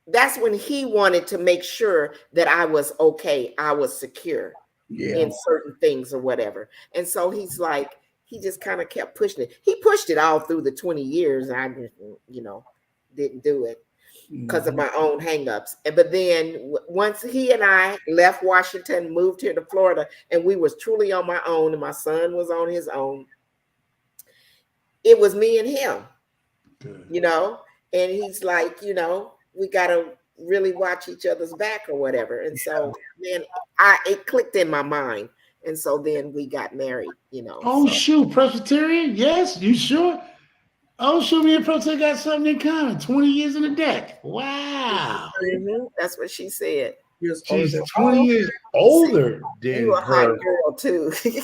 that's when he wanted to make sure that I was okay. I was secure in certain things or whatever. And so he's like, he just kind of kept pushing it. He pushed it all through the 20 years. I just, didn't do it because of my own hangups. But then once he and I left Washington, moved here to Florida, and we was truly on my own, and my son was on his own, it was me and him. Good. And he's like, we got to really watch each other's back or whatever. And so then it clicked in my mind. And so then we got married, Oh, shoot, Presbyterian? Yes, you sure? Oh, shoot, me and Presbyterian got something in common. 20 years in the deck. Wow. Mm-hmm. That's what she said. She's 20 years older than you a her. hot girl, too. Hey,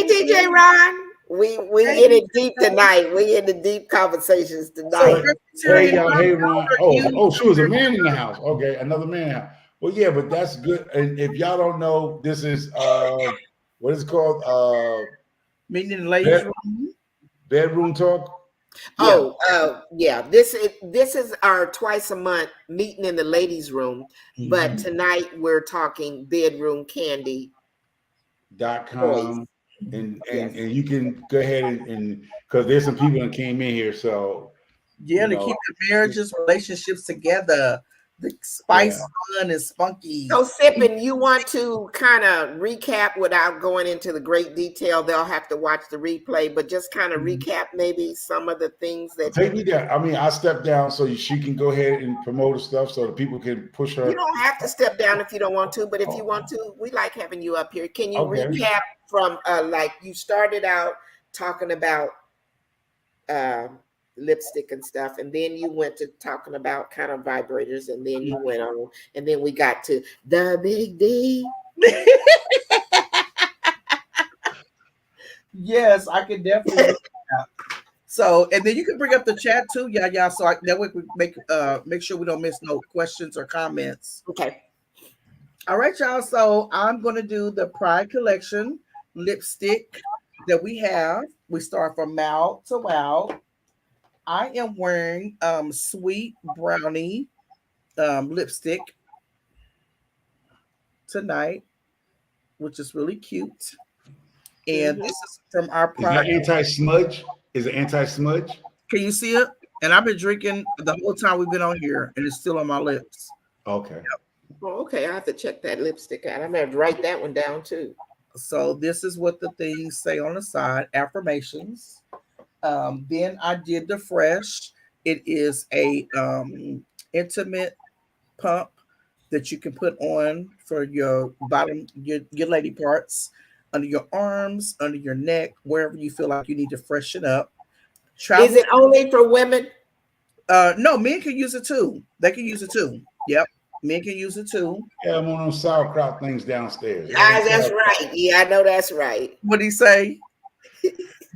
DJ Ron. We in it deep tonight. We in the deep conversations tonight. Hey, y'all. Hey, Ron. Oh, she was a man in the house. Okay, another man in the house. Well, yeah, but that's good. And if y'all don't know, this is what is it called? Meeting in the ladies' room. Bedroom talk. Yeah. This is our twice a month meeting in the ladies' room. But tonight we're talking Bedroom Kandi. .com. And you can go ahead and because there's some people that came in here, so to keep the marriages, relationships together, the spice fun and spunky. So Sippin, you want to kind of recap without going into the great detail? They'll have to watch the replay, but just kind of recap maybe some of the things that take me down. I mean, I step down so she can go ahead and promote the stuff so the people can push her. You don't have to step down if you don't want to, but if you want to, we like having you up here. Can you recap from like you started out talking about lipstick and stuff, and then you went to talking about kind of vibrators, and then you went on, and then we got to the big D. Yes, I can definitely do that. So, and then you can bring up the chat too, Yaya, so that way we make sure we don't miss no questions or comments. Okay. All right, y'all. So I'm going to do the Pride Collection lipstick that we have. We start from Mal to Wow. I am wearing Sweet Brownie lipstick tonight, which is really cute. And this is from our Pride. Is that anti-smudge? Is it anti-smudge? Can you see it? And I've been drinking the whole time we've been on here, and it's still on my lips. Okay. Yep. Oh, okay. I have to check that lipstick out. I'm going to write that one down too. So this is what the things say on the side, affirmations. Then I did the Fresh. It is a intimate pump that you can put on for your bottom, your lady parts, under your arms, under your neck, wherever you feel like you need to freshen up. Is Travel. it only for women? No, men can use it too. They can use it too. Yep, men can use it too. Yeah, I'm on those sauerkraut things downstairs. Yeah, them That's sauerkraut. right. Yeah, I know that's right. What do you say?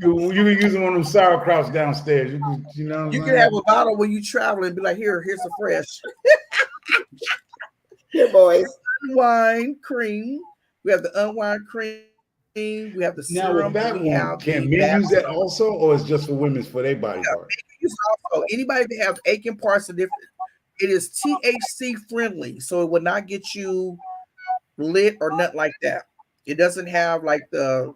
You be using one of them sauerkrauts downstairs. You know what You I'm can have saying? a bottle when you travel and be like, here's a fresh Here, boys. unwind cream. We have the unwind cream. We have the Now serum. with that We have one, the can men bath. use that also, or it's just for women's for their body part? Use also anybody that have aching parts of different. It is THC friendly, so it will not get you lit or nothing like that. It doesn't have like the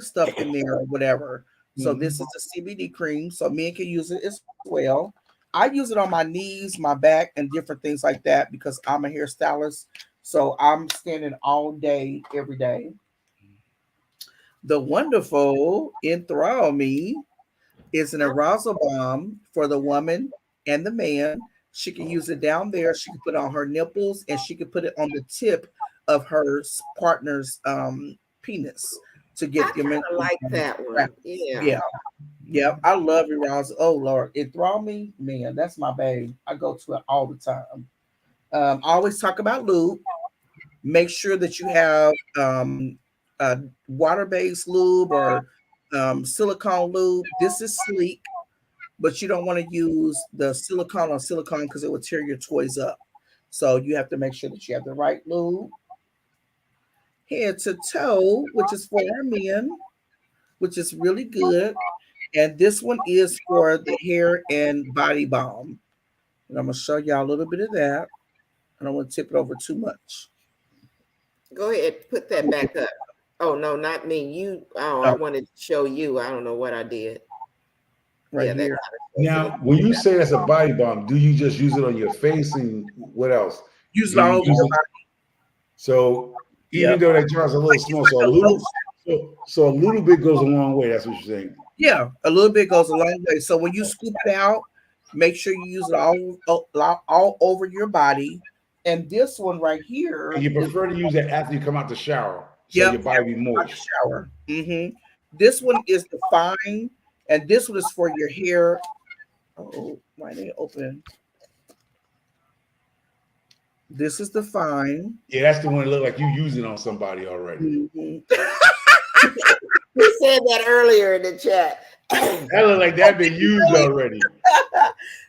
stuff in there or whatever. So Mhm. this is a CBD cream, so men can use it as well. I use it on my knees, my back, and different things like that because I'm a hairstylist. So I'm standing all day, every day. The wonderful Enthrall Me is an arousal balm for the woman and the man. She can use it down there. She can put it on her nipples and she can put it on the tip of her partner's penis to I get them kind in. of like that one. Yeah. Yeah, yeah. I love arousal. Oh Lord, Enthrall Me, man, that's my babe. I go to it all the time. I always talk about lube. Make sure that you have a water-based lube or silicone lube. This is sleek, but you don't want to use the silicone on silicone because it will tear your toys up. So you have to make sure that you have the right lube. Head to toe, which is for our men, which is really good. And this one is for the hair and body balm. And I'm gonna show y'all a little bit of that. I don't want to tip it over too much. Go ahead, put that back up. Oh no, not me. You. Oh, I Uh, wanted to show you. I don't know what I did. right Yeah, that here. kind of stuff. Now, when you say that's a body balm, do you just use it on your face and what else? Use it Do all you over use your it? body. So even Yep. though that jar's a little small, so a Like a little, lotion. so a little bit goes a long way. That's what you're saying. Yeah, a little bit goes a long way. So when you scoop it out, make sure you use it all over your body. And this one right And here you is prefer to use it after you come out the shower, so yep, your body be out the moist. shower. This one is the fine, and this one is for your hair. Oh, why didn't it open? This is the fine. Yeah, that's the one that look like you use it on somebody already. Mhm. We said that earlier in the chat. That look like that been used already.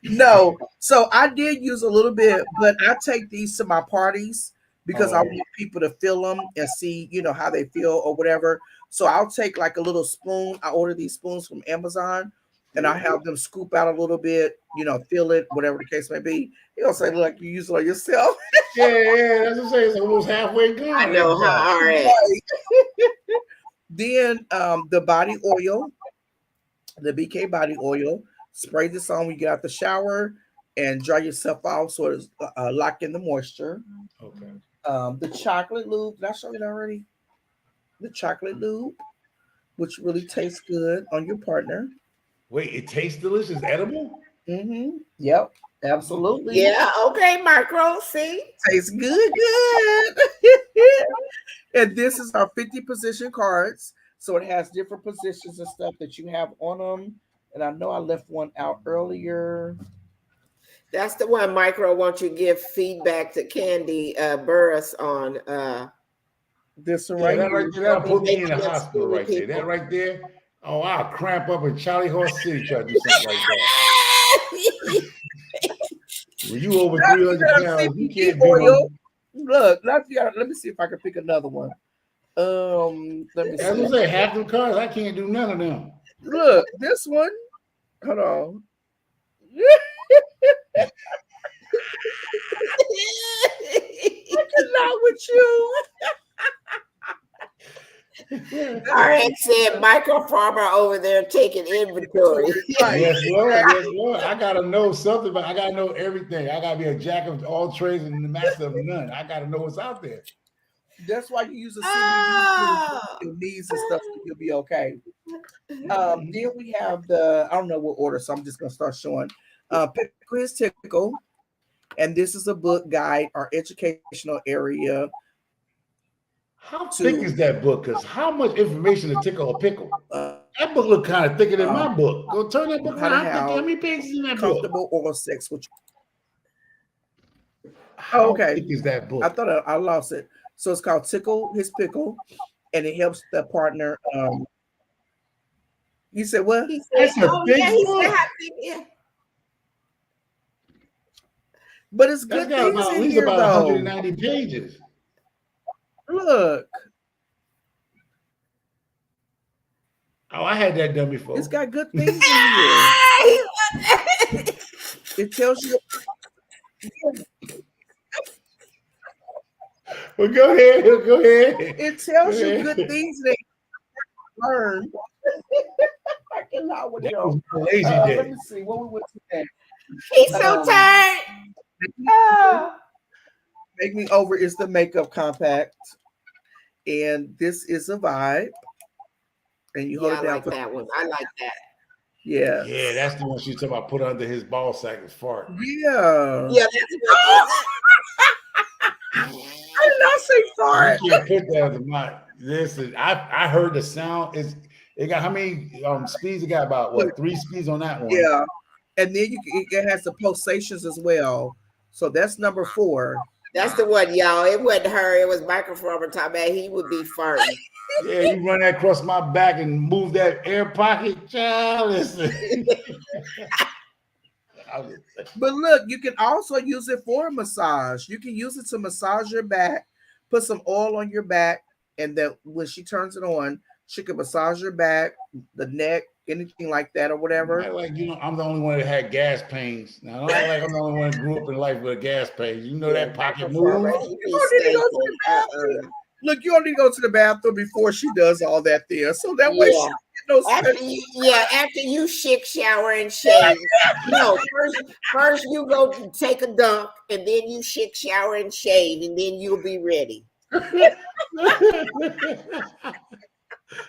No, so I did use a little bit, but I take these to my parties because I Oh, want people to feel them and see, how they feel or whatever. So I'll take like a little spoon. I order these spoons from Amazon and I have them scoop out a little bit, feel it, whatever the case may be. You don't say look, you use it on yourself. yeah, that's what I'm saying. It's almost halfway I gone. know That jar. how. All right. Then the body oil, the BK body oil, spray this on when you get out the shower and dry yourself off so it's lock in the moisture. Okay. The chocolate lube, did I show you that already? The chocolate lube, which really tastes good on your partner. Wait, it tastes delicious, edible. Yep, absolutely. Yeah. Okay, Micro. See. Tastes good, good. And this is our 50 position cards. So it has different positions and stuff that you have on them. And I know I left one out earlier. That's the one, Micro. Won't you give feedback to Candy Burris on? This one Yeah, right that here. right there, that'll put me in the Making it hospital skinny right there. That people. right there. Oh, I'll cramp up in Charlie Horse City try to do something like that. When you over 300 pounds, you CBD can't do oil. no. Look, let me see if I can pick another one. Let me As I see. say, half the cars, I can't do none of them. Look, this one. Hold on. I cannot with you. Our ex said Michael Farmer over there taking inventory. Right. Yes, Lord. Yes, Lord. I gotta know something, but I gotta know everything. I gotta be a jack of all trades and the master of none. I gotta know what's out there. That's why you use a CBD Oh. your knees and stuff, so you'll be okay. Then we have I don't know what order, so I'm just gonna start showing. Pickle is tickle. And this is a book guide or educational area. How thick is that book? Because how much information to tickle a pickle? That book look kind of thicker than my book. Go turn that book How to around. have How many pages in that book? comfortable oral sex with. How Okay, thick is that I book? thought I lost it. So it's called Tickle His Pickle, and it helps the partner. You said what? He said, That's a "Oh yeah," big he said, book. "How big?" Yeah. But it's That's good got things about at in least here, about though. 190 pages. Look, Oh, I had that done it's before. got good things in here. It tells you. Well, go ahead. Go ahead. It Go tells you ahead. good things that you learn. I cannot with That was him. my lazy day. Let me see what we went today. He's so tired. Oh. Make Me Over is the makeup compact, and this is a vibe. And you hold Yeah, I it down like for that one. I like that. yeah, Yeah, that's the one she talking about. Put under his ball sack and fart. yeah. Yeah, that's what I did not say fart. You can't put that under my. Listen, I heard the sound. It got how many speeds? It got about what 3 speeds on that one. Yeah, and then it has the pulsations as well. So that's number 4. That's the one, y'all. It wasn't her. It was microfarmer talking about he would be farting. Yeah, you run that across my back and move that air pocket, child. Listen. But look, you can also use it for a massage. You can use it to massage your back, put some oil on your back, and then when she turns it on, she can massage your back, the neck, anything like that or whatever. Like I'm the only one that had gas pains. Now, don't act like I'm the only one that grew up in life with a gas pain. You know that pocket move. He be stinking. Look, you only go to the bathroom before she does all that there. So that way she Yeah. don't get no After you shake, shower, and shave. No, first you go take a dump, and then you shake, shower, and shave, and then you'll be ready.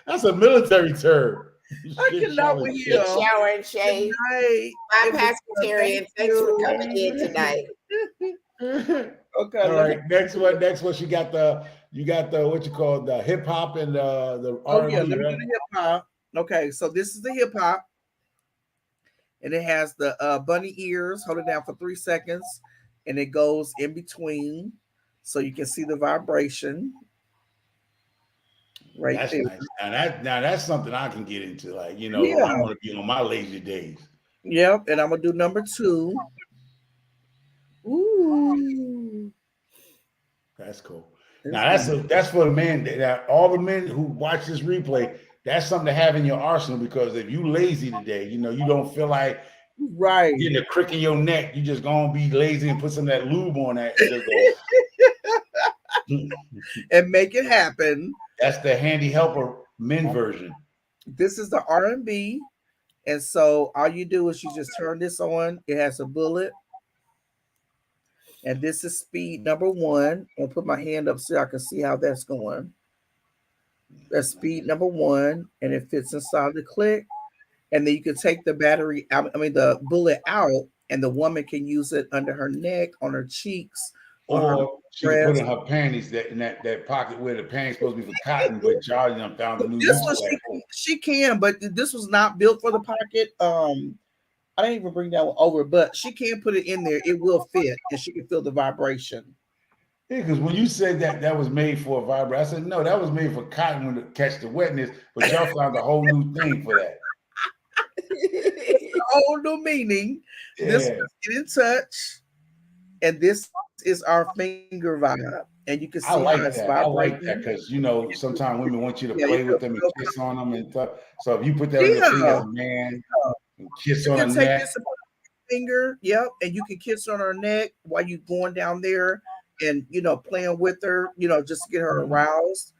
That's a military term. I cannot with you. Shake, shower, and shave. Bye, Pascatarian. Thanks for coming in tonight. Okay. All right. Next one. You got the what you call the hip hop and the R&B, let me right? do the hip hop. Okay, so this is the hip hop, and it has the bunny ears. Hold it down for 3 seconds, and it goes in between, so you can see the vibration. Right That's there. nice. Now that's something I can get into. Like I want to be on my lazy days. Yep, and I'm gonna do number 2. Ooh, that's cool. Now that's for the man that all the men who watch this replay. That's something to have in your arsenal because if you lazy today, you don't feel like getting a crick in your neck. You just gonna be lazy and put some of that lube on that and just go and make it happen. That's the handy helper men version. This is the R&B, and so all you do is you just turn this on. It has a bullet. And this is speed number 1. I'll put my hand up so I can see how that's going. That's speed number 1, and it fits inside the click. And then you can take the battery out, the bullet out, and the woman can use it under her neck, on her cheeks, or she can put in her panties in that pocket where the panties supposed to be for cotton, but y'all found the new use for that. She can, but this was not built for the pocket. I didn't even bring that one over, but she can put it in there. It will fit, and she can feel the vibration. Yeah, because when you said that was made for a vibrator, I said, no, that was made for cotton to catch the wetness, but y'all found a whole new thing for that. It's a whole new meaning. Yeah. This is Get in Touch, and this is our finger vibe. And you can see I like that because sometimes women want you to play with them and kiss on them and stuff. So if you put that on your finger as a man, and kiss on her neck. This finger, and you can kiss on her neck while you're going down there and playing with her, just to get her aroused.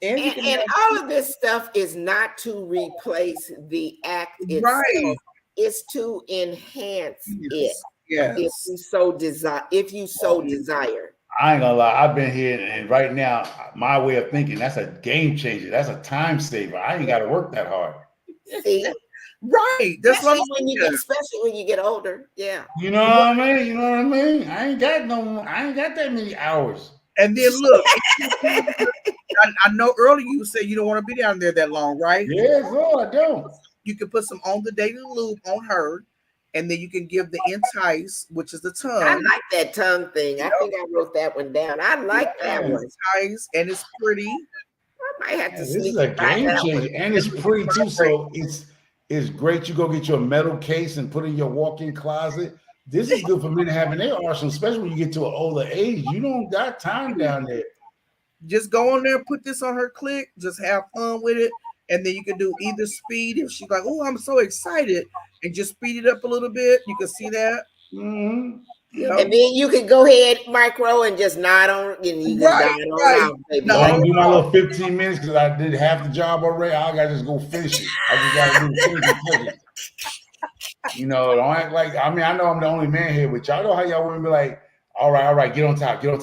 And all of this stuff is not to replace the act itself. Right. It's to enhance it. Yes. If you so desire. I ain't gonna lie, I've been here, and right now, my way of thinking, that's a game changer. That's a time saver. I ain't got to work that hard. See, Right. That's what I'm saying. Especially when you get older. Yeah. You know what I mean? You know what I mean? I ain't got that many hours. And then look, I know earlier you said you don't want to be down there that long, right? Yes, Lord, I don't. You can put some on the daily lube on her, and then you can give the entice, which is the tongue. I like that tongue thing. I think I wrote that one down. I like that one. Entice, and it's pretty. I might have to. This is a game changer, and it's pretty too. So it's great. You go get your metal case and put in your walk-in closet. This is good for men to have in their arsenal, especially when you get to an older age. You don't got time down there. Just go on there, put this on her click, just have fun with it, and then you can do either speed if she's like, "Oh, I'm so excited," and just speed it up a little bit. You can see that. Mm-hmm. You know? And then you can go ahead, micro, and just nod on, and you just nod on out, baby. No, I can do my little 15 minutes because I did half the job already. I gotta just go finish it. I just gotta do finish it. You know, don't act like I know I'm the only man here, but y'all know how y'all women be like, all right, get on top. You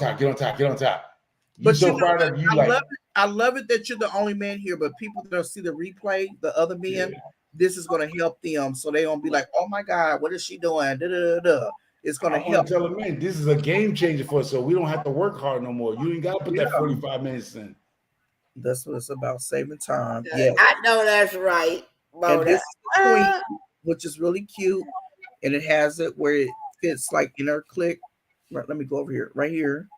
so fired up, you like. I love it that you're the only man here, but people that see the replay, the other men, this is going to help them, so they don't be like, "Oh my God, what is she doing?" It's going to help. Tell them, man, this is a game changer for us, so we don't have to work hard no more. You ain't got to put that 45 minutes in. That's what it's about, saving time. Yeah, I know that's right. And this is the queen, which is really cute, and it has it where it fits like in her click. Let me go over here, right here,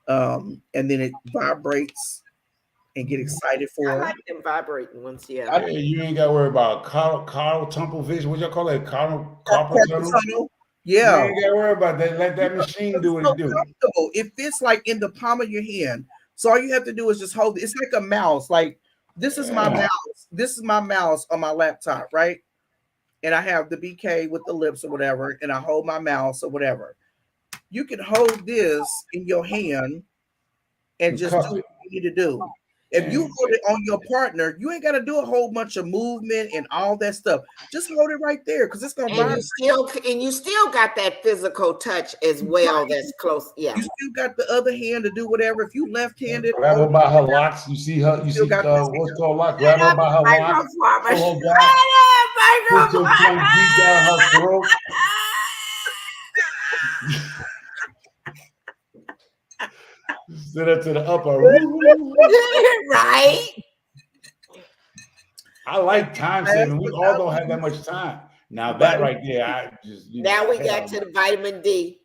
and then it vibrates and get excited for I her. like them vibrating ones. Yeah, you ain't got to worry about carpal tunnel vision. What y'all call that? Carpal tunnel. Yeah, you ain't got to worry about that. Let that machine do what it do. It fits like in the palm of your hand. So all you have to do is just hold it. It's like a mouse. Like this is my mouse. This is my mouse on my laptop, right? And I have the BK with the lips or whatever, and I hold my mouse or whatever. You can hold this in your hand and just do what you need to do. If you hold it on your partner, you ain't got to do a whole bunch of movement and all that stuff. Just hold it right there because it's gonna vibrate. You still got that physical touch as well. Right. That's close. Yeah. You still got the other hand to do whatever. If you left-handed, grab her by her locks. You see her. You see what's called lock. Grab her by her locks. Pull her back. Put your tongue deep down her throat. Sit up to the upper. Right. I like time saving. We all don't have that much time. Now that right there, now we got to the vitamin D.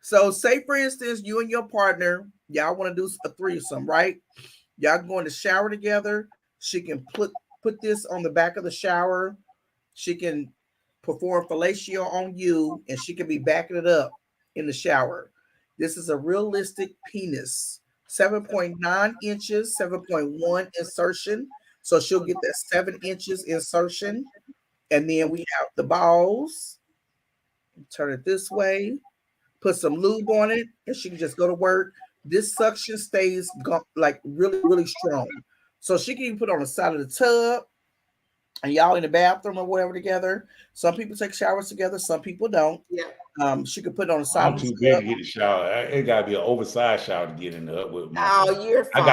So say for instance, you and your partner, y'all want to do a threesome, right? Y'all going to shower together. She can put this on the back of the shower. She can perform fellatio on you, and she can be backing it up in the shower. This is a realistic penis, 7.9 inches, 7.1 insertion. So she'll get that 7 inches insertion. And then we have the balls. Turn it this way. Put some lube on it, and she can just go to work. This suction stays like really, really strong. So she can even put it on the side of the tub, and y'all in the bathroom or whatever together. Some people take showers together. Some people don't. Yeah. She could put it on the side. I'm too big to get a shower. It gotta be an oversized shower to get in the with. You're fine. I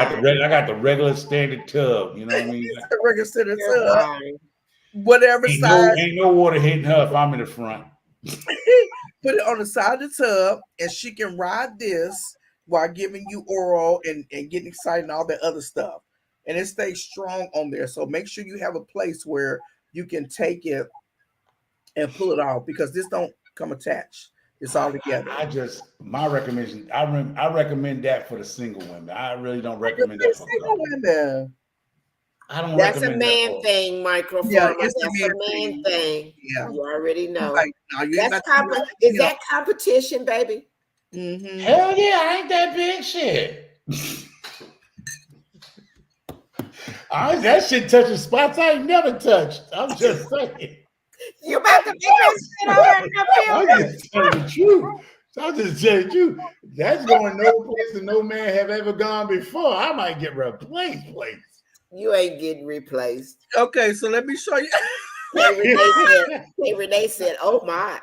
got the regular standard tub. You know what I mean? The regular standard tub. Fine. Whatever size. Ain't no water hitting her if I'm in the front. Put it on the side of the tub, and she can ride this while giving you oral and getting excited and all that other stuff. And it stays strong on there. So make sure you have a place where you can take it and pull it off, because this don't come attached. It's all together. My recommendation, I recommend that for the single women. I really don't recommend that for single women. I don't. That's a man thing, microformer. Yeah, that's a man thing. Yeah, you already know. Like, no, is that competition, baby? Mm-hmm. Hell yeah, I ain't that big shit. That shit touching spots I ain't never touched. I'm just saying. You about to make that shit over I'm just telling the truth. I'm just telling you. That's going no place that no man have ever gone before. I might get replaced. You ain't getting replaced. Okay, so let me show you. Hey, Renee said, "Oh my."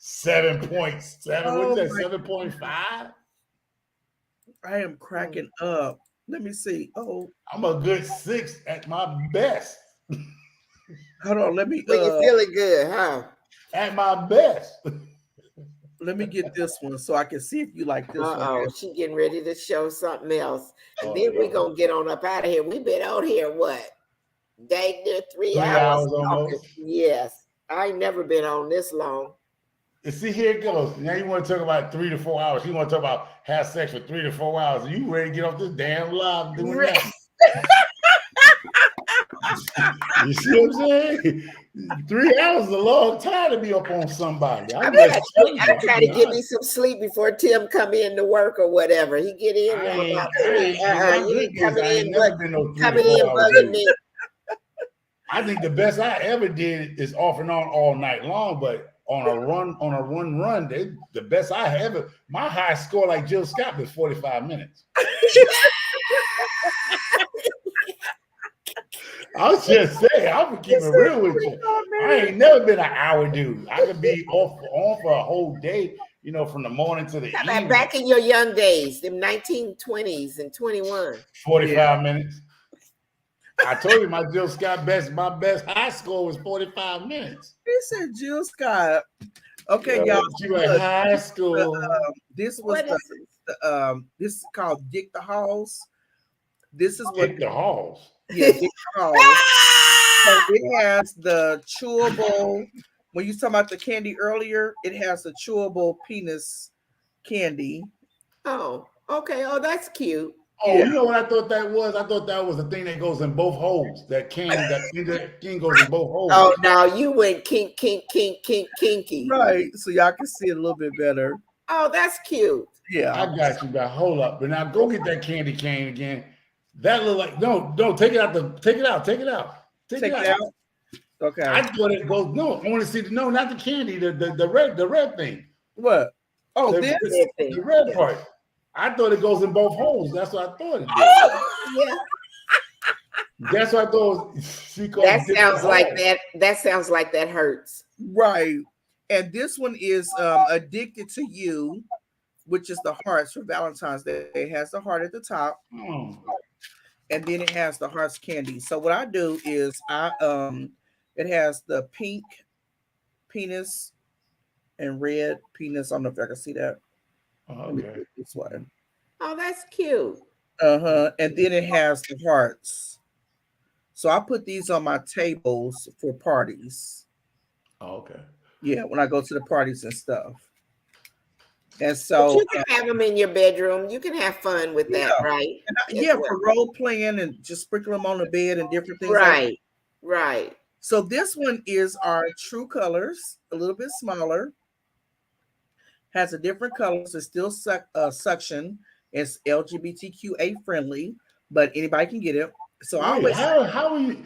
7.7. What is that? 7.5. I am cracking up. Let me see. Oh, I'm a good 6 at my best. hold on. Let me When you feeling good, huh? At my best. get this one so I can see if you like this one. Uh-oh, she getting ready to show something else. And Oh, then we no. gonna get on up out of here. We've been out here, what? Dang near 3 3 hours hours talking. almost. Yes. I ain't never been on this long. And see, here it goes. Now you want to talk about 3 to 4 hours. You want to talk about have sex for 3 to 4 hours. You ready to get off this damn live doing that? You see what I'm saying? 3 hours is a long time to be up on somebody. I try to get me some sleep before Tim come in to work or whatever. He get in about 3. My You good ain't days, I ain't never been no 3 to coming 4 in hour bugging dude. me. I think the best I ever did is off and on all night long, but on a run, the best I ever, my high score like Jill Scott was 45 minutes. I was just saying, I'm gonna keep it real with you. I ain't never been an hour dude. I could be on for a whole day, you know, from the morning to the evening. Back in your young days, them 1920s and 21. 45 minutes. I told you my Jill Scott my best high score was 45 minutes. He said Jill Scott. Okay, Yeah, y'all. she went high school. This was this is called Dick the Halls. This is what Dick the Halls. Yeah, Dick the Halls. So it has the chewable. When you talking about the candy earlier, it has the chewable penis candy. Oh, okay. Oh, that's cute. Oh, Yeah. you know what I thought that was? I thought that was the thing that goes in both holes. That can goes in both holes. Oh, now you went kinky. Right. So y'all can see it a little bit better. Oh, that's cute. Yeah. I got you, but hold up. But now go get that candy cane again. That look like no, take it out. Take it out. Take it out. Take it out. Okay. I thought it goes. No, I want to see not the candy, the red thing. What? Oh, the red part. I thought it goes in both holes. That's what I thought it did. Oh, yeah. That's what I thought. That sounds like that. That sounds like that hurts. Right. And this one is Addicted to You, which is the hearts for Valentine's Day. It has the heart at the top. And then it has the hearts candy. So what I do is it has the pink penis and red penis. I don't know if I can see that. Okay. This one. Oh, that's cute. And then it has the hearts. So I put these on my tables for parties. Oh, okay. Yeah, when I go to the parties and stuff. And so but you can have them in your bedroom. You can have fun with that, right? For role playing and just sprinkle them on the bed and different things. Right, right. So this one is our true colors, a little bit smaller. Has a different colors. It's still suction. It's LGBTQA friendly, but anybody can get it. So I always how are you?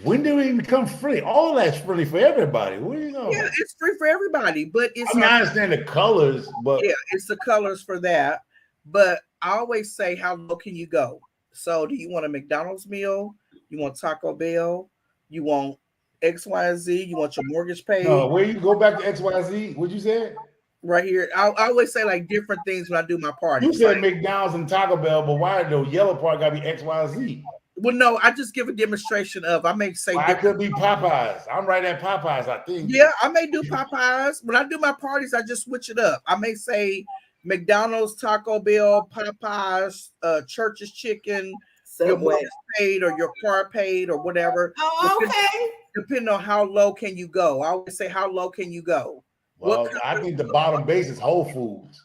When do we become free? All that's free for everybody. What do you know? Yeah, it's free for everybody, but it's. I understand the colors, but yeah, it's the colors for that. But I always say, how low can you go? So, do you want a McDonald's meal? You want Taco Bell? You want XYZ? You want your mortgage paid? No, where you go back to XYZ? What you said? Right here. I always say like different things when I do my party. You said McDonald's and Taco Bell, but why the yellow part got to be XYZ? Well, no, I just give a demonstration of. I may say I could be Popeyes. I'm right at Popeyes, I think. Yeah, I may do Popeyes. When I do my parties, I just switch it up. I may say McDonald's, Taco Bell, Popeyes, Church's Chicken, your mortgage paid or your car paid or whatever. Oh, okay. Depending on how low can you go. I always say, how low can you go? Well, I think the bottom base is Whole Foods.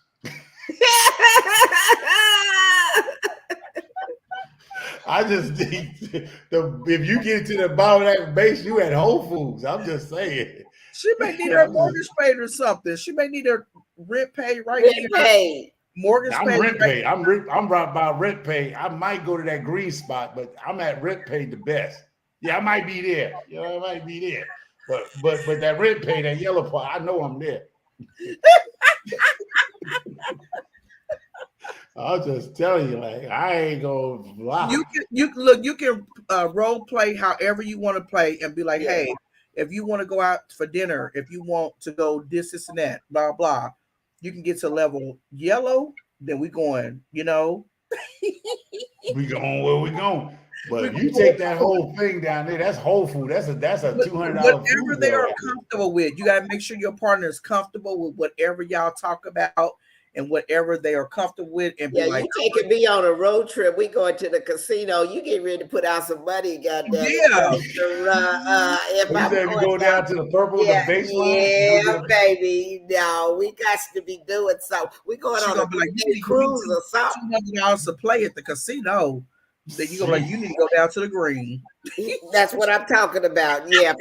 I just think if you get to the bottom of that base, you at Whole Foods. I'm just saying. She may need her mortgage paid or something. She may need her rent paid right here. Paid. Mortgage I'm paid. Rent paid. I'm right by rent pay. I might go to that green spot, but I'm at rent paid the best. Yeah, I might be there. You know, I might be there. But that rent pay, that yellow part, I know I'm there. I'll just tell you, like, I ain't gonna lie. You can role play however you want to play and be like, hey, if you want to go out for dinner, if you want to go this and that, blah blah, you can get to level yellow, then we going, you know. We going where we going. But if you take that whole thing down there, that's whole food. That's a $200 whatever food they bill are right there. comfortable with. You got to make sure your partner is comfortable with whatever y'all talk about and whatever they are comfortable with, and be Yeah, like, you taking me on a road trip. We going to the casino. You get ready to put out some money, goddamn it. yeah. If You I'm said we going go down to the purple, the yeah, baseline. yeah, baby. No, we got to be doing so. We going She on a gonna be like, you 3-day need to give me cruise or something. $200 to play at the casino. Then you gonna be like, you need to go down to the green. That's what I'm talking about. Yeah,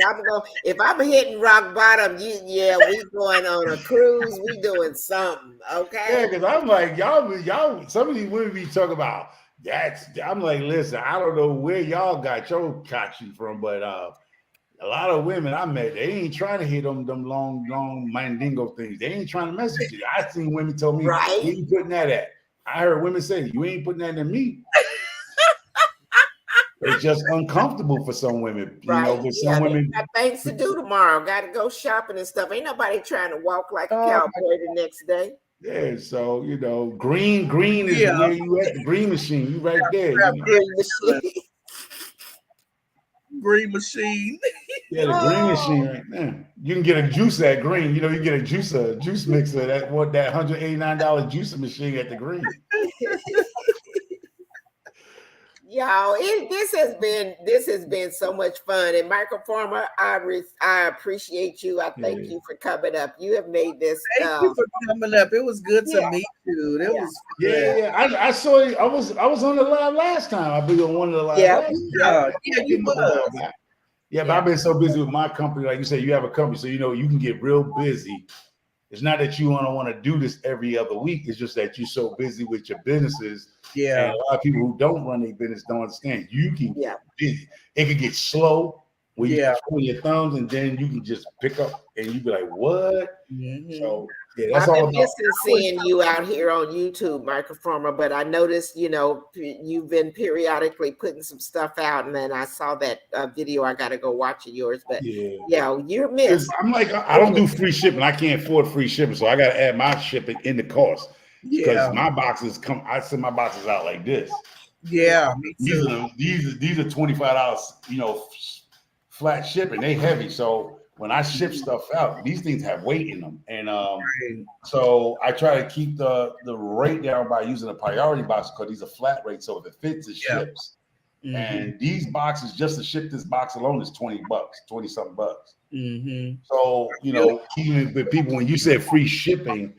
if I'm hitting rock bottom, we going on a cruise. We doing something, okay? Yeah, because I'm like, y'all, some of these women be talking about I'm like, listen, I don't know where y'all got your kachi from, but a lot of women I met, they ain't trying to hit them long mandingo things. They ain't trying to mess with you. I seen women tell me, Right. where you putting that at? I heard women say, you ain't putting that in me. It's just uncomfortable for some women, but some women got things to do tomorrow. Got to go shopping and stuff. Ain't nobody trying to walk like a cowboy the next day. Yeah, so green is Yeah. where you at, the green machine. You right there. Green machine. Green machine. Yeah, the green machine right there. You can get a juice at Green. You can get a juice mixer, that $189 juicer machine at the Green. Y'all, this has been so much fun. And Michael Farmer, I appreciate you. I thank you for coming up. You have made this. Thank you for coming up. It was good to meet you. It was fun. Yeah. I saw you. I was on the live last time. I've been on one of the live last time. Yeah, you was. Yeah, but I've been so busy with my company. Like you said, you have a company, so you can get real busy. It's not that you want to do this every other week. It's just that you're so busy with your businesses. Yeah. And a lot of people who don't run their business don't understand. You can get busy. It can get slow when you pull your thumbs, and then you can just pick up and you be like, what? Mm-hmm. So that's all I've been seeing you out here on YouTube, Michael Farmer, but I noticed, you've been periodically putting some stuff out, and then I saw that video. I got to go watch it, yours, but you're missed. I'm like, I don't do free shipping. I can't afford free shipping, so I got to add my shipping in the cost because my boxes I send my boxes out like this. Yeah, me too. These are $25, flat shipping. They heavy, so when I ship stuff out, these things have weight in them, and so I try to keep the rate down by using a priority box because these are flat rates. So if it fits, it ships. Mm-hmm. And these boxes, just to ship this box alone, is $20, 20-something bucks. Mm-hmm. So even with people, when you said free shipping,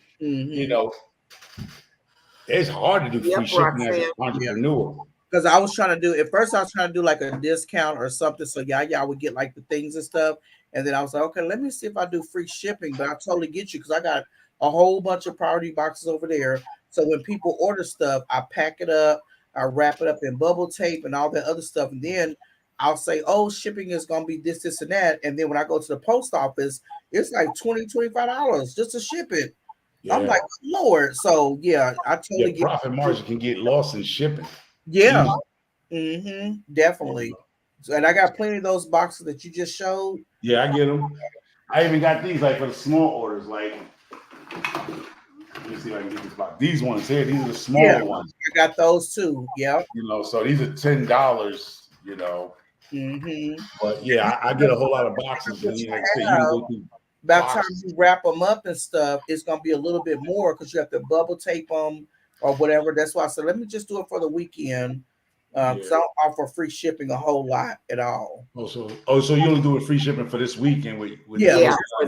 it's hard to do free shipping as an entrepreneur. Because I was trying to do like a discount or something, so y'all would get like the things and stuff. And then I was like, okay, let me see if I do free shipping. But I totally get you because I got a whole bunch of priority boxes over there. So when people order stuff, I pack it up, I wrap it up in bubble tape and all that other stuff. And then I'll say, oh, shipping is going to be this, and that. And then when I go to the post office, it's like $20, $25 just to ship it. Yeah. I'm like, Lord. So, I totally get profit margin can get lost in shipping. Yeah. Definitely. So, and I got plenty of those boxes that you just showed. Yeah, I get them. I even got these like for the small orders. Like, let me see if I can get this box. These ones here, these are the smaller ones. I got those too. Yeah. So these are $10. But I get a whole lot of boxes. And like I said, you can go through. By the time you wrap them up and stuff, it's gonna be a little bit more because you have to bubble tape them or whatever. That's why I said let me just do it for the weekend. Because I don't offer free shipping a whole lot at all. So you only do a free shipping for this weekend with for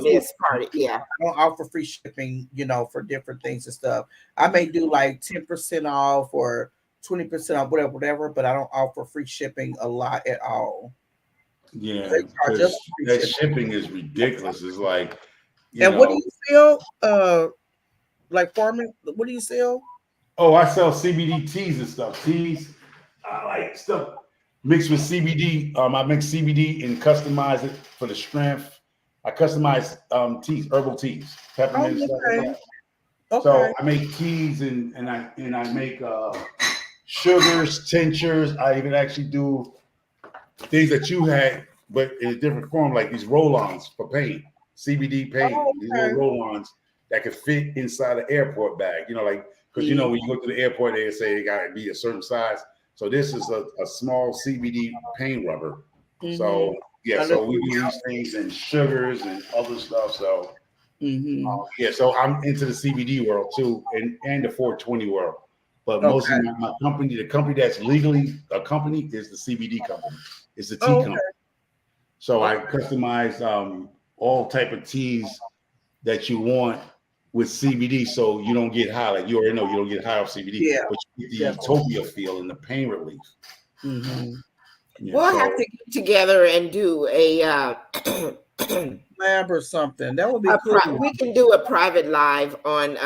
this part. Yeah, I don't offer free shipping, for different things and stuff. I may do like 10% off or 20% off, whatever, but I don't offer free shipping a lot at all. Yeah, that shipping is ridiculous. It's like, what do you sell? Like farming, what do you sell? Oh, I sell CBD teas and stuff. Teas. I like stuff mixed with CBD. I mix CBD and customize it for the strength. I customize teas, herbal teas, peppermint stuff like that. Okay. So I make teas and I make sugars, tinctures. I even actually do things that you had, but in a different form, like these roll-ons for pain, CBD pain. Okay. These little roll-ons that could fit inside an airport bag. Because when you go to the airport, they say they gotta be a certain size. So this is a small CBD pain rubber. Mm-hmm. So yeah, I so look- we do these things and sugars and other stuff. So Mhm. yeah, so I'm into the CBD world too, and the 420 world. But mostly Okay. my company, the company that's legally a company, is the CBD company. It's the tea Oh, company. So I customize all type of teas that you want with CBD, so you don't get high. Like you already know, you don't get high off CBD, yeah. but you get the Definitely. utopia feel and the pain relief. Mm-hmm. Yeah, We'll have so to get together and do a Lab or something. That would be cool. we can do a private live on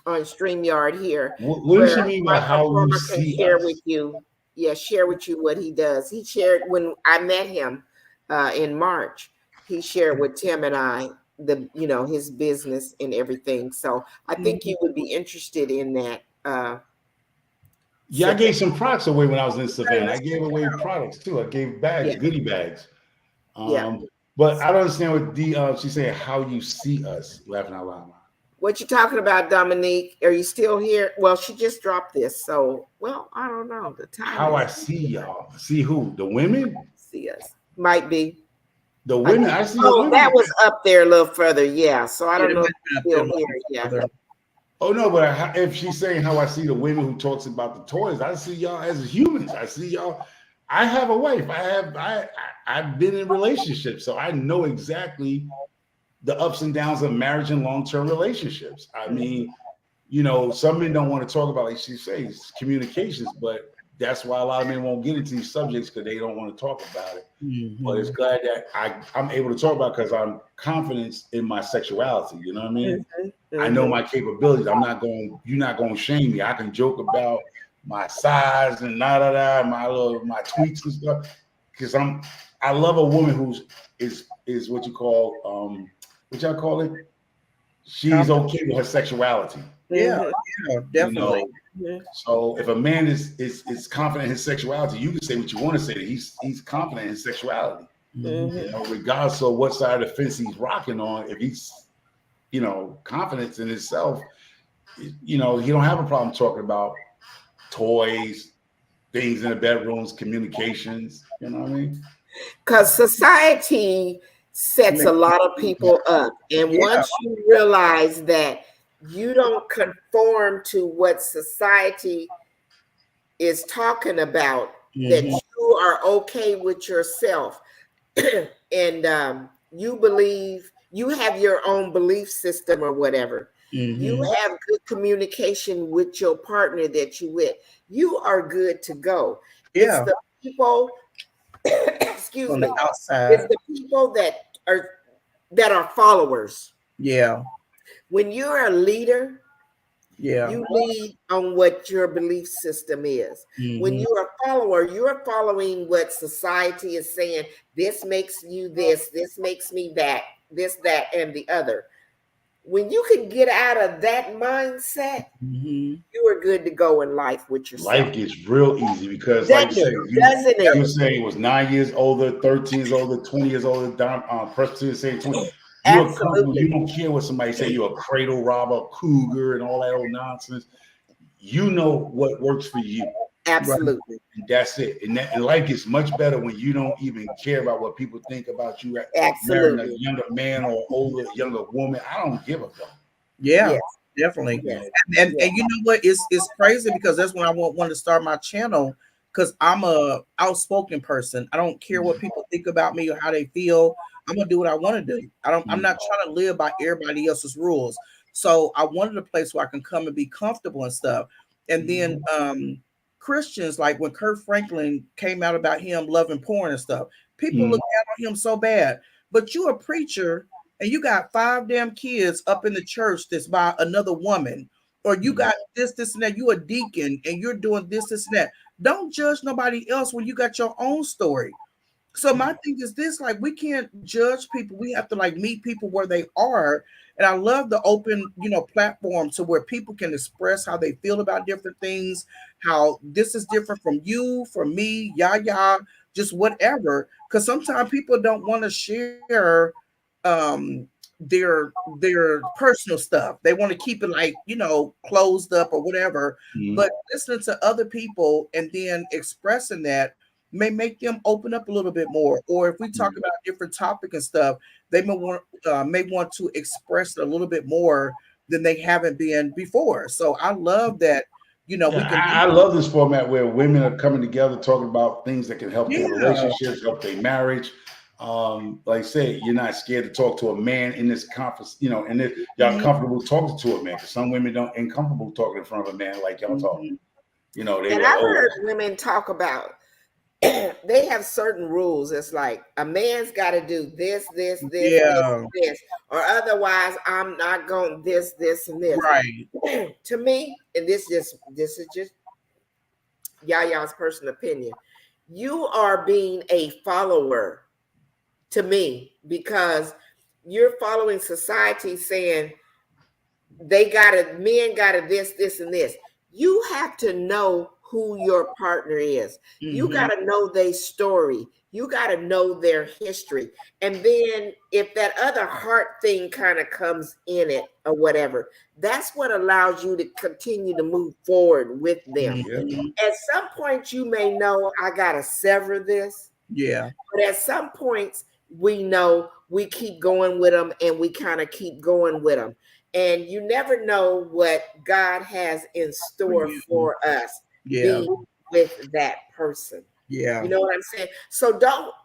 StreamYard here, what does she where mean by my how you performer can see share with us? you. Yeah, share with you what he does. He shared when I met him in March. He shared with Tim and I his business and everything. So I think Mhm. you would be interested in that. Yeah, I Savannah. gave some products away when I was in Hey, Savannah. I let's gave away products too. I gave bags, Yeah, goodie bags. yeah. But I don't understand what she's saying. How you see us? Laughing out loud. What you talking about, Dominique? Are you still here? Well, she just dropped this, so I don't know. The time How is I see y'all? See who? The women? see us. Might be. The I women? think. I see the Oh, women. that was up there a little further. Yeah. So I Yeah, don't they know might if have you're been still up here. there Yeah. a little Oh no, but if she's saying how I see the women who talks about the toys, I see y'all as humans. I see y'all. I have a wife. I've been in relationships, so I know exactly the ups and downs of marriage and long-term relationships. I mean, some men don't want to talk about, like she says, communications, but that's why a lot of men won't get into these subjects because they don't want to talk about it. But it's Mhm. glad that I'm able to talk about because I'm confident in my sexuality. You know what I mean? I know my capabilities. You're not going to shame me. I can joke about my size and my tweaks and stuff. Because I love a woman who's is what you call what y'all call it? She's Confident. okay with her sexuality. Yeah, Mhm. yeah, You definitely. know, Mhm. so if a man is confident in his sexuality, you can say what you want to say. That he's confident in his sexuality. Mhm. Mhm. Regardless of what side of the fence he's rocking on, if he's confidence in himself, he don't have a problem talking about toys, things in the bedrooms, communications. You know what I mean? Because society sets a lot of people up. And Yeah, once you realize that you don't conform to what society is talking about, that mhm. you are okay with yourself, and you believe you have your own belief system or whatever, you Mhm. have good communication with your partner that you with, you are good to go. It's Yeah, the people excuse on the me, it's outside. the people that are followers. Yeah, When you're a leader, yeah. you lead on what your belief system is. When Mhm. you're a follower, you're following what society is saying. This makes you this makes me that, this, that, and the other. When you can get out of that mindset, Mhm. you are good to go in life with yourself. Life gets real easy because, like you Doesn't said, it? Doesn't you it? were saying it was 9 years older, 13 years older, 20 years older. Preston saying 20. You are comfortable. You Absolutely. don't care what somebody say. You're a cradle robber, cougar, and all that old nonsense. You know what works for you, Right. Absolutely. and that's it. And life gets much better when you don't even care about what people think about you. Marrying a Absolutely. younger man or older younger woman, I don't give a fuck. Yeah, Yes. definitely. Yes. And Yes. you know what? It's crazy because that's when I wanted to start my channel because I'm a outspoken person. I don't care what people think about me or how they feel. I'm gonna do what I want to do. I'm not trying to live by everybody else's rules. So I wanted a place where I can come and be comfortable and stuff. And then Christians, like when Kurt Franklin came out about him loving porn and stuff, people Mhm. look down on him so bad. But you a preacher and you got 5 damn kids up in the church that's by another woman, or you got this, and that. You a deacon and you're doing this, and that. Don't judge nobody else when you got your own story. So my thing is this: like we can't judge people. We have to like meet people where they are. And I love the open, platform to where people can express how they feel about different things. How this is different from you, from me, Yaya, just whatever. Because sometimes people don't want to share um their personal stuff. They want to keep it like, closed up or whatever. Mhm. But listening to other people and then expressing that may make them open up a little bit more. Or if we talk about different topic and stuff, they may want to express it a little bit more than they haven't been before. So I love that, we can. I love this format where women are coming together talking about things that can help their Yeah. relationships, help their marriage. Like I say, you're not scared to talk to a man in this conference, and if y'all comfortable talking to a man, because some women ain't comfortable talking in front of a man like y'all talking. They And like, I've heard women talk about they have certain rules. It's like a man's got to do this, Yeah. this, or otherwise I'm not going this, and this. Right. To me, and this is just Yaya's personal opinion. You are being a follower to me because you're following society saying men gotta this, and this. You have to know who your partner is. You gotta know their story. You gotta know their history. And then if that other heart thing kind of comes in it or whatever, that's what allows you to continue to move forward with them. At some point, you may know I gotta sever this. Yeah. But at some points, we know we keep going with them and we kind of keep going with them. And you never know what God has in store for us being with that person. Yeah. You know what I'm saying? So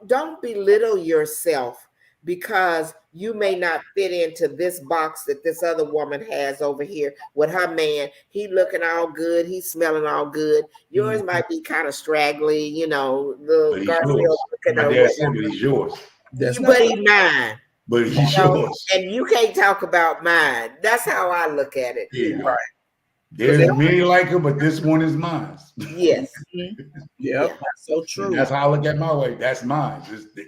don't belittle yourself because you may not fit into this box that this other woman has over here with her man. He looking all good, he's smelling all good. Yours might be kind of straggly, the Garfield looking my or dad said, whatever. but he's yours. But he's mine. But he's yours. And you can't talk about mine. That's how I look at it. Right. There's many like her, but this one is mine. Yes. Yeah, that's so true. And that's how I look at my wife. That's mine.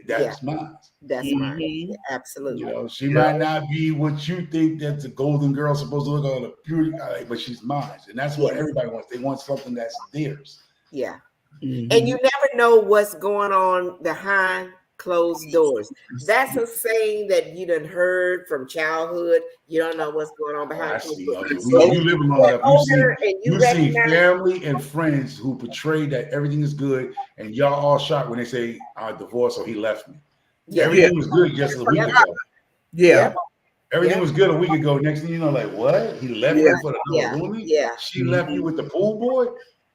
That's mine. That's mine. Yeah, absolutely. She might not be what you think that's a golden girl supposed to look on a beauty, but she's mine. And that's what everybody wants. They want something that's theirs. Yeah. And you never know what's going on behind closed doors. That's a saying that you done heard from childhood. You don't know what's going on behind closed doors. You live long enough. You see family and friends who portray that everything is good, and y'all all shocked when they say, "I divorced or he left me." Yeah. Everything was good just a week ago. Yeah. Everything was good a week ago. Next thing you know, like, what? He left me for another woman? Yeah. She left you with the pool boy?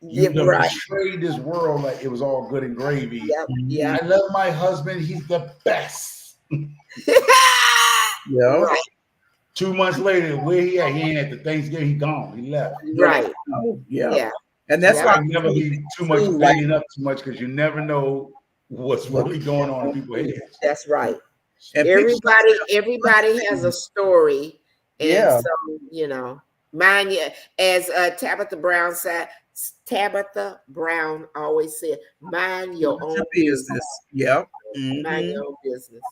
You portrayed this world like it was all good and gravy. Yeah. I love my husband. He's the best. Right. 2 months later, where he at? He ain't at the Thanksgiving. He gone. He left. Right. Yeah. And that's why I never be too much banging up too much because you never know what's really going on in people's heads. That's right. And everybody has a story. And so, mine, as Tabitha Brown said, Tabitha Brown always said, mind your own business. Yep. Mind your own business.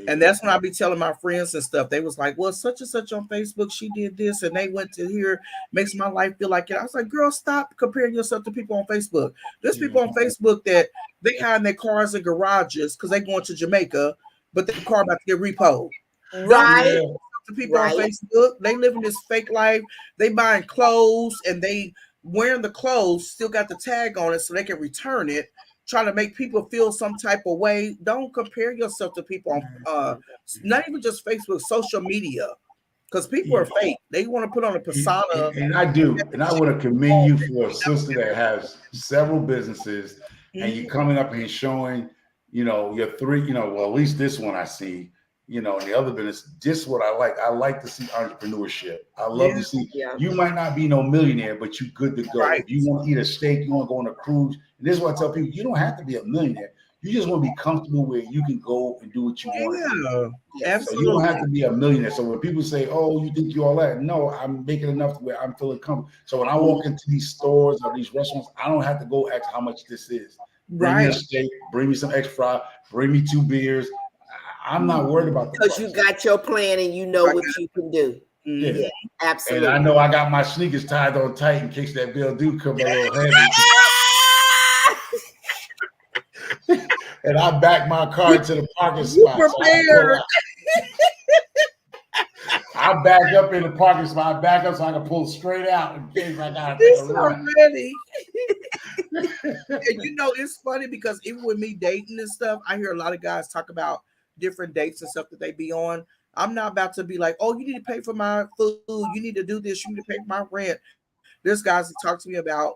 And that's when I be telling my friends and stuff. They was like, well, such and such on Facebook, she did this, and they went to here, makes my life feel like it. I was like, girl, stop comparing yourself to people on Facebook. There's people on Facebook that they hide their cars in garages because they going to Jamaica, but their car about to get repoed. Right. To people on Facebook, they living this fake life. They buying clothes and they wearing the clothes, still got the tag on it so they can return it, trying to make people feel some type of way. Don't compare yourself to people on not even just Facebook, social media, because people are fake. They want to put on a persona. And I do. And I want to commend you for a sister that has several businesses and you coming up and showing, your three, well, at least this one I see, and the other business, just what I like. I like to see entrepreneurship. I love to see, you might not be no millionaire, but you good to go. Right. If you want to eat a steak, you want to go on a cruise. And this is what I tell people, you don't have to be a millionaire. You just want to be comfortable where you can go and do what you want. Absolutely. So you don't have to be a millionaire. So when people say, oh, you think you all that? No, I'm making enough to where I'm feeling comfortable. So when I walk into these stores or these restaurants, I don't have to go ask how much this is. Bring me a steak, bring me some extra fry, bring me 2 beers. I'm not worried about the because you got your plan and you know what you can do. Yeah, absolutely. And I know I got my sneakers tied on tight in case that bill do come a little heavy. And I back my car to the parking spot. Prepared. I back up in the parking spot. I back up so I can pull straight out in case I gotta take This a run. already. And you know, it's funny because even with me dating and stuff, I hear a lot of guys talk about different dates and stuff that they be on. I'm not about to be like, oh, you need to pay for my food, you need to do this, you need to pay for my rent. There's guys that talk to me about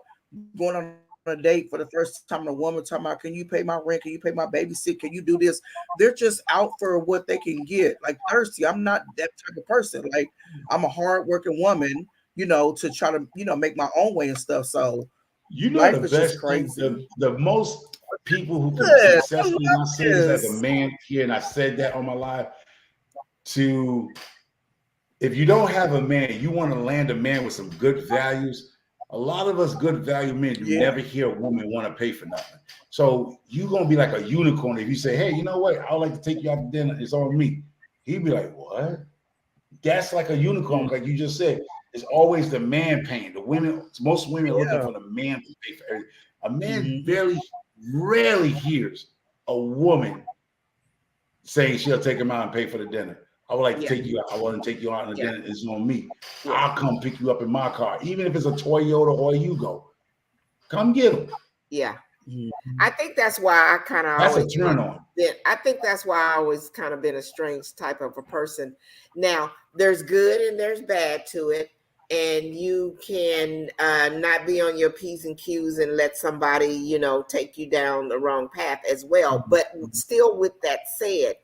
going on a date for the first time, and a woman talking about, can you pay my rent? Can you pay my babysit? Can you do this? They're just out for what they can get, like thirsty. I'm not that type of person. Like, I'm a hardworking woman, to try to, make my own way and stuff. So You know life the is just best thing, crazy. the most people who can Good. I successfully, and I love say this as a this. man here, and I said that on my live, to if you don't have a man, you want to land a man with some good values. A lot of us good value men, you Yeah. never hear a woman want to pay for nothing. So you're gonna be like a unicorn if you say, hey, you know what? I would like to take you out to dinner. It's on me. He'd be like, what? That's like a unicorn, like you just said. It's always the man paying. The women, most women are looking Yeah. for the man to pay for everything. A man Mhm. rarely hears a woman saying she'll take him out and pay for the dinner. I would like to Yeah. take you out. I want to take you out on a Yeah. dinner. It's on me. Yeah. I'll come pick you up in my car, even if it's a Toyota or a Yugo. Come get him. Yeah. Mhm. I think that's why I kind of That's a always turn on. I think that's why I always kind of been a strange type of a person. Now, there's good and there's bad to it, and you can not be on your P's and Q's and let somebody, take you down the wrong path as well. But still, with that said,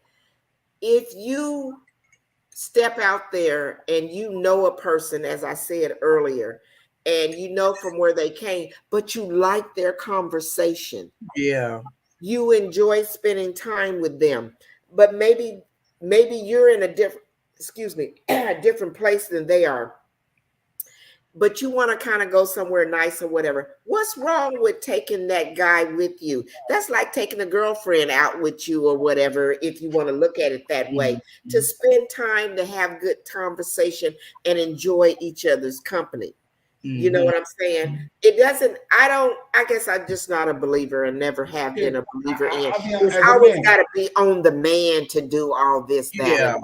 if you step out there and you know a person, as I said earlier, and you know from where they came, but you like their conversation, Yeah. you enjoy spending time with them, but maybe you're in a different, a different place than they are, but you want to kind of go somewhere nice or whatever. What's wrong with taking that guy with you? That's like taking a girlfriend out with you or whatever, if you want to look at it that way, to spend time, to have good conversation and enjoy each other's company. You know what I'm saying? It doesn't, I guess I'm just not a believer and never have been a believer in. I mean, It's as a always man, got to be on the man to do all this, that, Yeah. and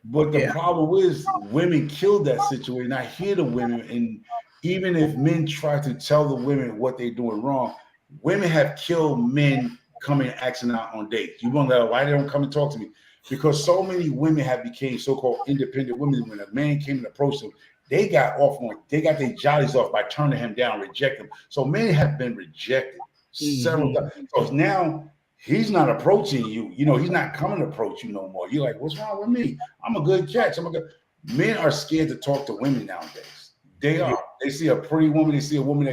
but the Yeah. problem is women killed that situation. I hear the women, and even if men try to tell the women what they're doing wrong, women have killed men coming asking out on dates. You wonder why they don't come and talk to me? Because so many women have became so-called independent women. When a man came and approached them, they got their jollies off by turning him down, rejecting him. So men have been rejected several times. So now he's not approaching you. He's not coming to approach you no more. You're like, what's wrong with me? I'm a good catch. Men are scared to talk to women nowadays. They are. They see a pretty woman. They see a woman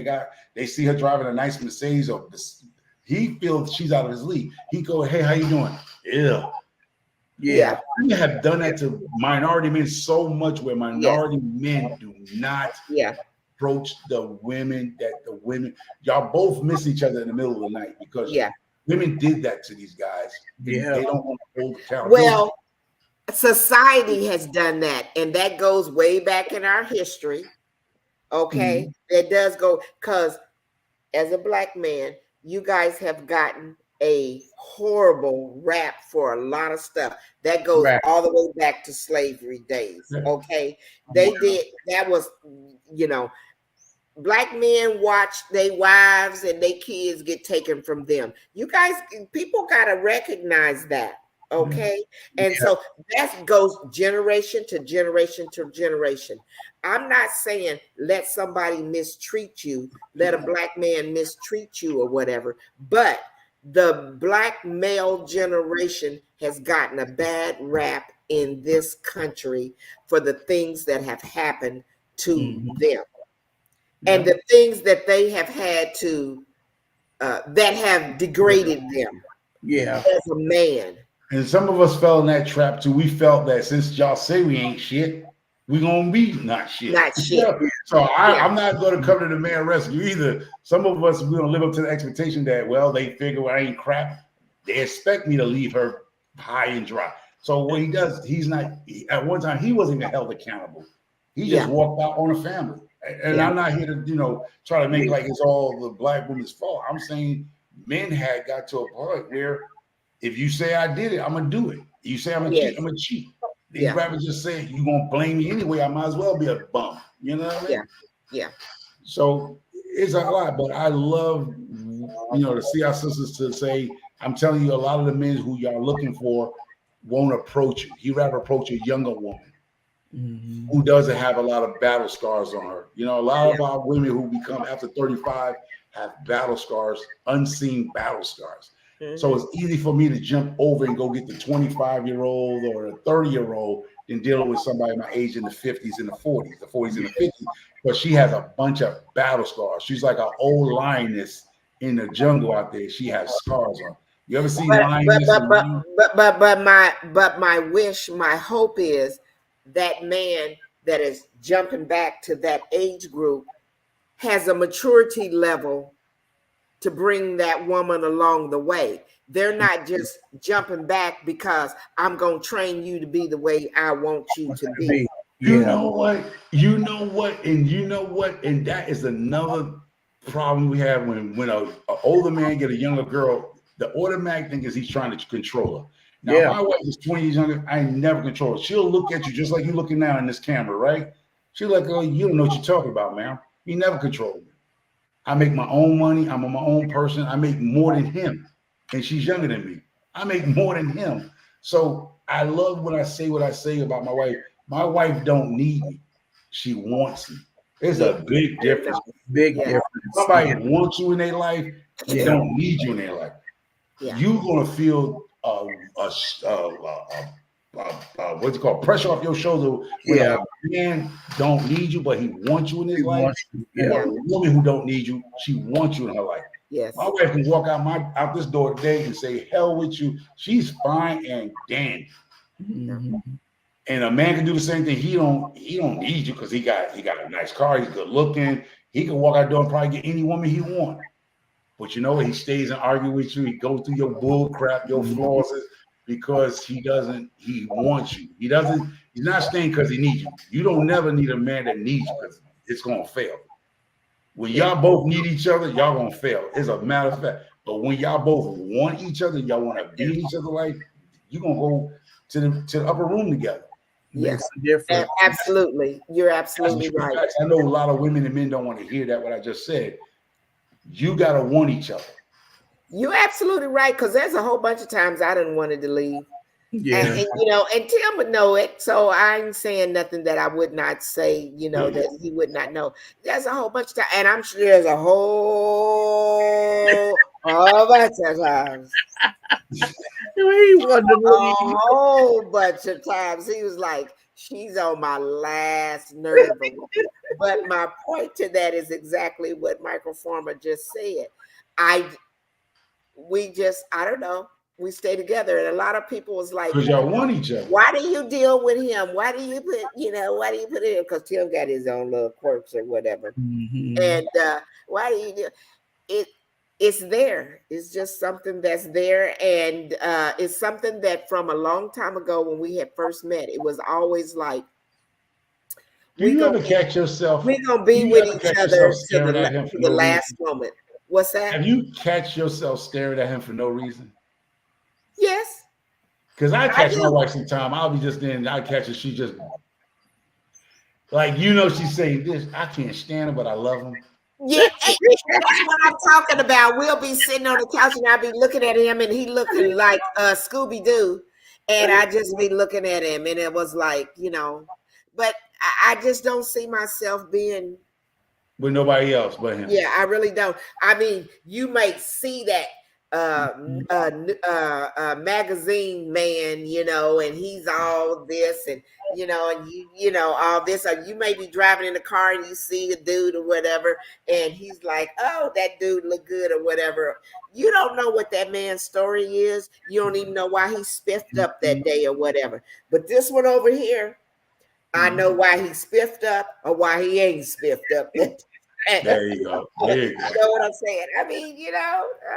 they see her driving a nice Mercedes. Or he feels she's out of his league. He go, hey, how you doing? Ew. Yeah. Women have done that to minority men so much, where minority men do not approach the women, y'all both miss each other in the middle of the night because women did that to these guys. Yeah. They don't want to hold account. well, society has done that, and that goes way back in our history. Okay, it does go, because as a black man, you guys have gotten a horrible rap for a lot of stuff that goes all the way back to slavery days. Okay, they did that was, black men watch their wives and their kids get taken from them. You guys, people got to recognize that. Okay. And so that goes generation to generation to generation. I'm not saying let somebody mistreat you, let a black man mistreat you or whatever, but the black male generation has gotten a bad rap in this country for the things that have happened to them. And the things that they have had to, that have degraded them as a man. And some of us fell in that trap too. We felt that since y'all say we ain't shit, we gonna be not shit. Not shit. So I'm not going to come to the man rescue either. Some of us, we don't live up to the expectation that, well, they figure I ain't crap. They expect me to leave her high and dry. So what he does, at one time, he wasn't even held accountable. He just walked out on a family. And I'm not here to, try to make like it's all the black woman's fault. I'm saying men had got to a point where if you say I did it, I'm going to do it. You say I'm going to cheat, I'm going to cheat. These rappers just say, you gonna blame me anyway, I might as well be a bum. You know what I mean? Yeah. So it's a lot, but I love, to see our sisters to say, I'm telling you, a lot of the men who y'all looking for won't approach you. He rather approach a younger woman who doesn't have a lot of battle scars on her. A lot of our women who become after 35 have battle scars, unseen battle scars. So it's easy for me to jump over and go get the 25-year-old or the 30-year-old than dealing with somebody my age in the 50s and the 40s, and the 50s. But she has a bunch of battle scars. She's like an old lioness in the jungle out there. She has scars on. You ever see lioness? But my wish, my hope is that man that is jumping back to that age group has a maturity level to bring that woman along the way. They're not just jumping back because I'm going to train you to be the way I want you to be. You know what? And that is another problem we have when an older man get a younger girl. The automatic thing is he's trying to control her. Now, my wife is 20 years younger. I never control her. She'll look at you just like you're looking now in this camera, right? She's like, oh, you don't know what you're talking about, man. You never control me. I make my own money. I'm my own person. I make more than him. And she's younger than me. I make more than him. So I love when I say what I say about my wife. My wife don't need me. She wants me. There's a big difference. Big difference. Somebody wants you in their life and don't need you in their life. You're gonna feel what's it called? Pressure off your shoulder when a man don't need you, but he wants you in his life. Or a woman who don't need you, she wants you in her life. Yes. My wife can walk out this door today and say, hell with you. She's fine and dandy. And a man can do the same thing. He don't need you because he got a nice car, he's good looking. He can walk out the door and probably get any woman he wants. But you know what? He stays and argue with you. He goes through your bull crap, your flaws, because he wants you. He's not staying because he needs you. You don't never need a man that needs you because it's gonna fail. When y'all both need each other, y'all gonna fail. It's a matter of fact. But when y'all both want each other, y'all want to be in each other's life, you're gonna go to the upper room together. Yes, absolutely. You're absolutely right. I know a lot of women and men don't want to hear that, what I just said. You gotta want each other. You're absolutely right, because there's a whole bunch of times I didn't want to leave. And Tim would know it, so I ain't saying nothing that I would not say, that he would not know. There's a whole bunch of times, and I'm sure there's a whole bunch of times. A whole bunch of times he was like, she's on my last nerve. But my point to that is exactly what Michael Farmer just said. I don't know. We stay together, and a lot of people was like, because y'all want each other. Why do you deal with him? Why do you put him? Because Tim got his own little quirks or whatever. And why do you do it? It's there. It's just something that's there, and it's something that from a long time ago when we had first met, it was always like, do you ever catch yourself? We're gonna be with each other to the last moment. What's that? Have you catch yourself staring at him for no reason? Yes. Because I catch my wife sometime. I'll be just then. I catch her. She just like she's saying this. I can't stand him, but I love him. Yeah, that's what I'm talking about. We'll be sitting on the couch and I'll be looking at him, and he looking like Scooby Doo, and I just be looking at him, and it was like But I just don't see myself being with nobody else but him. Yeah, I really don't. I mean, you might see that magazine man, and he's all this, and and all this. Or you may be driving in the car and you see a dude or whatever, and he's like, "Oh, that dude look good" or whatever. You don't know what that man's story is. You don't even know why he spiffed up that day or whatever. But this one over here, I know why he spiffed up or why he ain't spiffed up. There you go. There you go. You know what I'm saying? I mean,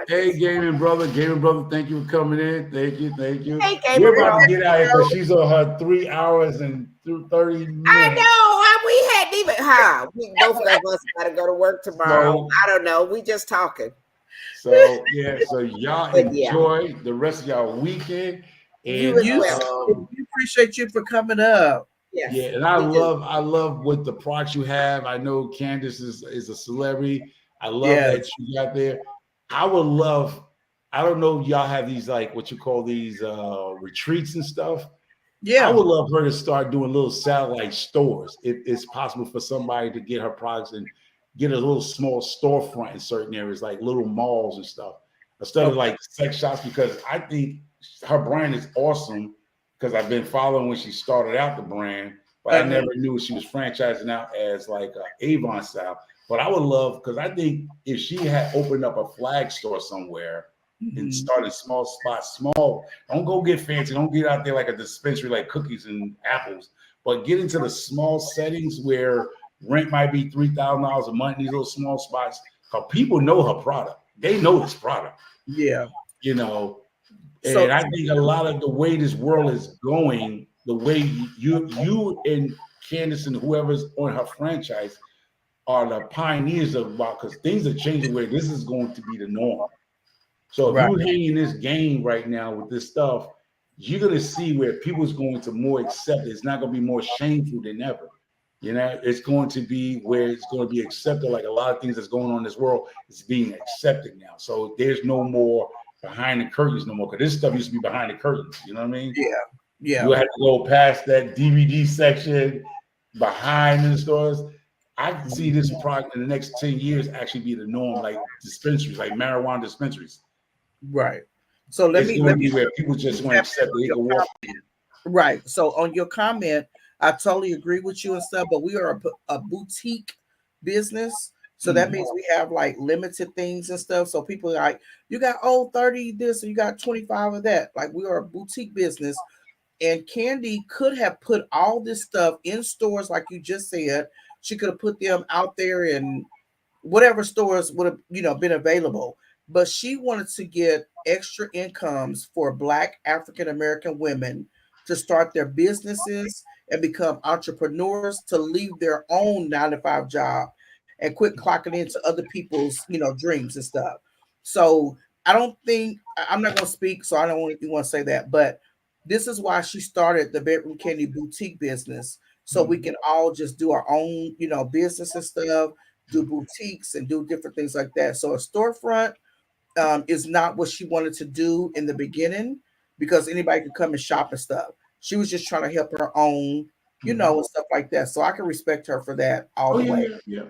Hey, gaming brother, thank you for coming in. Thank you. Hey, We're about to get out of here because she's on her 3 hours and 30 minutes. I know. We hadn't even. Both of us got to go to work tomorrow. I don't know. We just talking. So y'all enjoy the rest of y'all weekend. And you appreciate you for coming up. Yes. Yeah, and I we do. love what the products you have. I know Candace is a celebrity. I love Yes. that you got there. I would love, I don't know if y'all have these like what you call these retreats and stuff. I Yeah. would love her to start doing little satellite stores if it's possible for somebody to get her products and get a little small storefront in certain areas, like little malls and stuff, instead of Okay. like sex shops, because I think her brand is awesome because I've been following when she started out the brand, but I Uh-huh. never knew she was franchising out as like a Avon style. But I would love, because I think if she had opened up a flag store somewhere and Mhm. started small spots, small, don't go get fancy, don't get out there like a dispensary like cookies and apples, but get into the small settings where rent might be $3,000 a month in these little small spots, because people know her product. They know this product, Yeah. you know. So And I think a lot of the way this world is going, the way you and Candace and whoever's on her franchise are the pioneers of, about, because things are changing where this is going to be the norm. So if right. you hang in this game right now with this stuff, you're gonna see where people's going to more accept it. It's not gonna be more shameful than ever. You know, it's going to be where it's going to be accepted. Like a lot of things that's going on in this world is being accepted now. So there's no more behind the curtains no more. Because this stuff used to be behind the curtains. You know what I mean? Yeah. You Yeah. had to go past that DVD section behind the stores. I can see this Mhm. product in the next 10 years actually be the norm, like dispensaries, like marijuana dispensaries. Right. So let It's me going to be where people just want to tap accept in that on they your can walk. right. So on your comment, I totally agree with you and stuff, but we are a boutique business. So that Mhm. means we have like limited things and stuff. So people are like, you got 30 this and you got 25 of that. Like we are a boutique business. And Candy could have put all this stuff in stores, like you just said. She could have put them out there in whatever stores would have, been available. But she wanted to get extra incomes for Black African American women to start their businesses and become entrepreneurs, to leave their own 9 to 5 job and quit clocking into other people's, dreams and stuff. So I don't think I'm not gonna speak, so I don't want to say that, but this is why she started the Bedroom Candy boutique business, so we can all just do our own, business and stuff, do boutiques and do different things like that. So a storefront is not what she wanted to do in the beginning, because anybody could come and shop and stuff. She was just trying to help her own, and stuff like that. So I can respect her for that all Oh the yeah, way. yeah,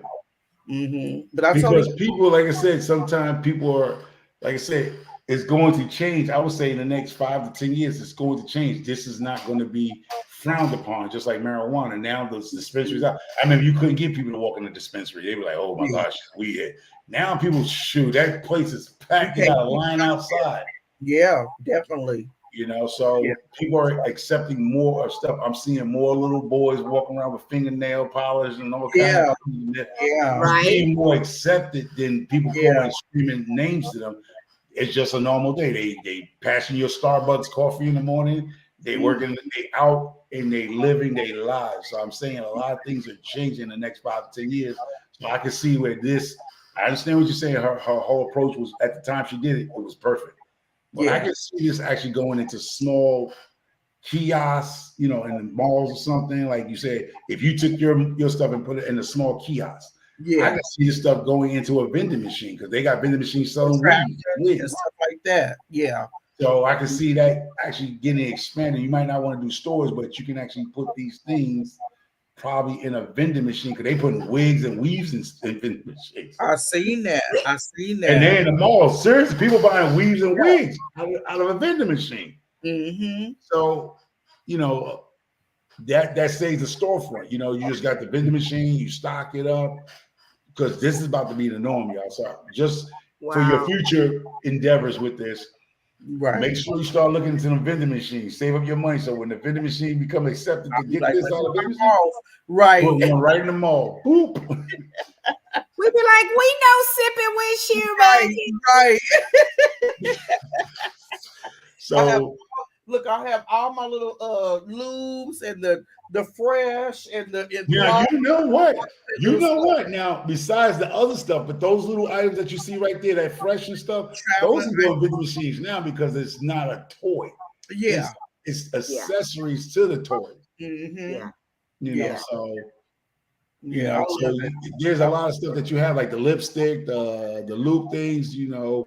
yeah. But I totally, Because people, like I said, sometimes people are, like I said, it's going to change. I would say in the next 5 to 10 years, it's going to change. This is not going to be frowned upon, just like marijuana. Now those dispensaries out. I mean, you couldn't get people to walk in the dispensary. They were like, "Oh my yeah, gosh, we hit." Now people shoot. That place is you packed. They can't got a keep line outside. yeah, definitely. You know, Yeah, so people are accepting more of stuff. I'm seeing more little boys walking around with fingernail polish and all kind of yeah, things. yeah, It's Right. being more accepted than people yeah. calling screaming names to them. It's just a normal day. They passing your Starbucks coffee in the morning. They working, they out and they living their lives. So I'm saying a lot of things are changing in the next 5 to 10 years. So I can see where this. I understand what you're saying. Her whole approach was, at the time she did it, it was perfect. But I Yeah, can see this actually going into small kiosks, in the malls or something. Like you said, if you took your stuff and put it in a small kiosk, I yeah. can see this stuff going into a vending machine, because they got vending machines selling weed, Attraction and wigs. stuff like that. Yeah, So I can see that actually getting expanded. You might not want to do stores, but you can actually put these things probably in a vending machine, because they putting wigs and weaves in vending machines. I seen that. I seen And that. then in the mall, seriously, people buying weaves and wigs out of a vending machine. Mm-hmm. So, you know, that saves the storefront. You just got the vending machine, you stock it up, because this is about to be the norm, y'all. So just for your Wow. future endeavors with this, Right. make sure you start looking into the vending machine. Save up your money, so when the vending machine become accepted to I'll be get like, this let out me of the vending pop machine, off. Right. put one right in the mall. Boop. We'd be like, we know sipping with shear Right. magic. Right. I have So look, I have all my little lubes and the fresh and the now gloss you know what? You little know stuff. what? Now, besides the other stuff, but those little items that you see right there, that fresh and stuff, those Traveling. can go in vending machines now, because it's not a toy. Yeah. it's accessories to the toy. Yeah. You know, Yeah. so you Yeah, know, I so love it. there's a lot of stuff that you have, like the lipstick, the loop things, you know,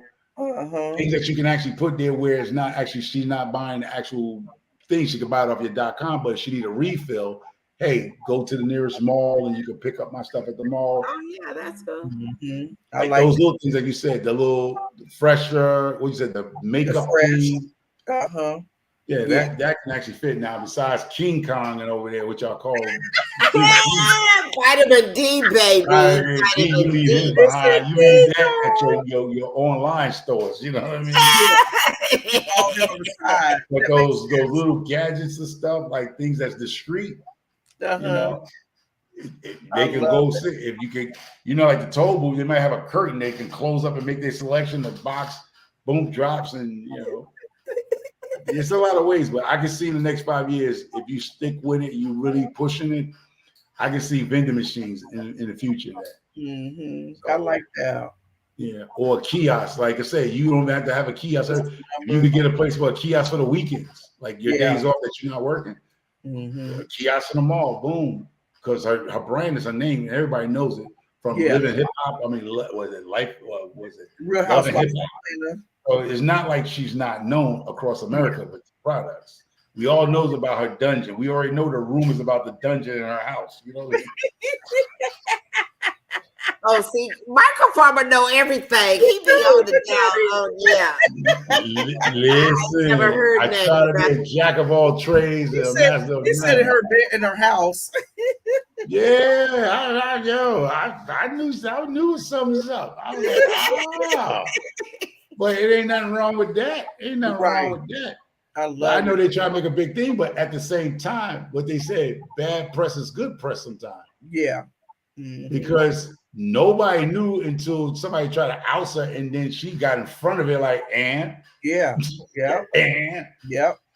things that you can actually put there where it's not actually, she's not buying the actual thing. She can buy it off your .com, but if she need a refill, hey, go to the nearest mall and you can pick up my stuff at the mall. Oh yeah, that's good. I Like like those little things, like you said, the little fresher, what you said, the the makeup fresh. thing. Yeah, Yeah. that can actually fit now. Besides King Kong and over there, which y'all call Big D. Vitamin D, baby. Vitamin D, you Vitamin leave him D. behind. You leave that at your online stores. You know what I mean? All that on the side. But those little gadgets and stuff, like things that's discreet, you know, they can go sit. If you can, you know, like the toll booth, they might have a curtain they can close up and make their selection. The box, boom, drops, and you know, it's a lot of ways. But I can see in the next 5 years, if you stick with it, you really pushing it. I can see vending machines in the future. I like that. Yeah, or a kiosk. Like I say, you don't have to have a kiosk. You can get a place for a kiosk for the weekends, like your days off that you're not working. A kiosk in the mall, boom. Because her brand is her name, and everybody knows it from Living Hip Hop. I mean, was it Life? Was it Real Love and Housewives? Hip Hop? So it's not like she's not known across America with products. We all knows about her dungeon. We already know the rumors about the dungeon in her house. You know. Oh, see, Michael Farmer know everything. He be on the down. Listen, never heard I that. try to be a jack of all trades and a master of He said none. in her house. Yeah, I knew something's up. I was like, oh. But it ain't nothing wrong with that. Ain't nothing wrong with that. I know they try to make a big thing, but at the same time, what they say, bad press is good press sometimes. Yeah. Because nobody knew until somebody tried to oust her, and then she got in front of it like, and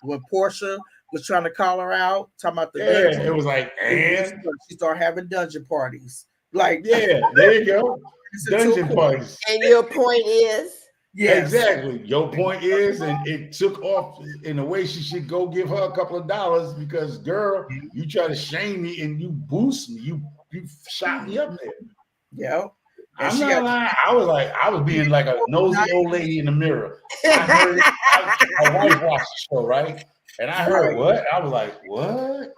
when Portia was trying to call her out, talking about the dungeon, it was like, and she started having dungeon parties. Like, there you go, dungeon parties. And your point is, exactly. Your point is, and it took off in a way she should go give her a couple of dollars because, girl, you try to shame me and you boost me, you shot me up there. Yeah. I'm not lying. I was being like a nosy old lady in the mirror. I heard it. My wife watched the show, right? And I heard what? I was like, what?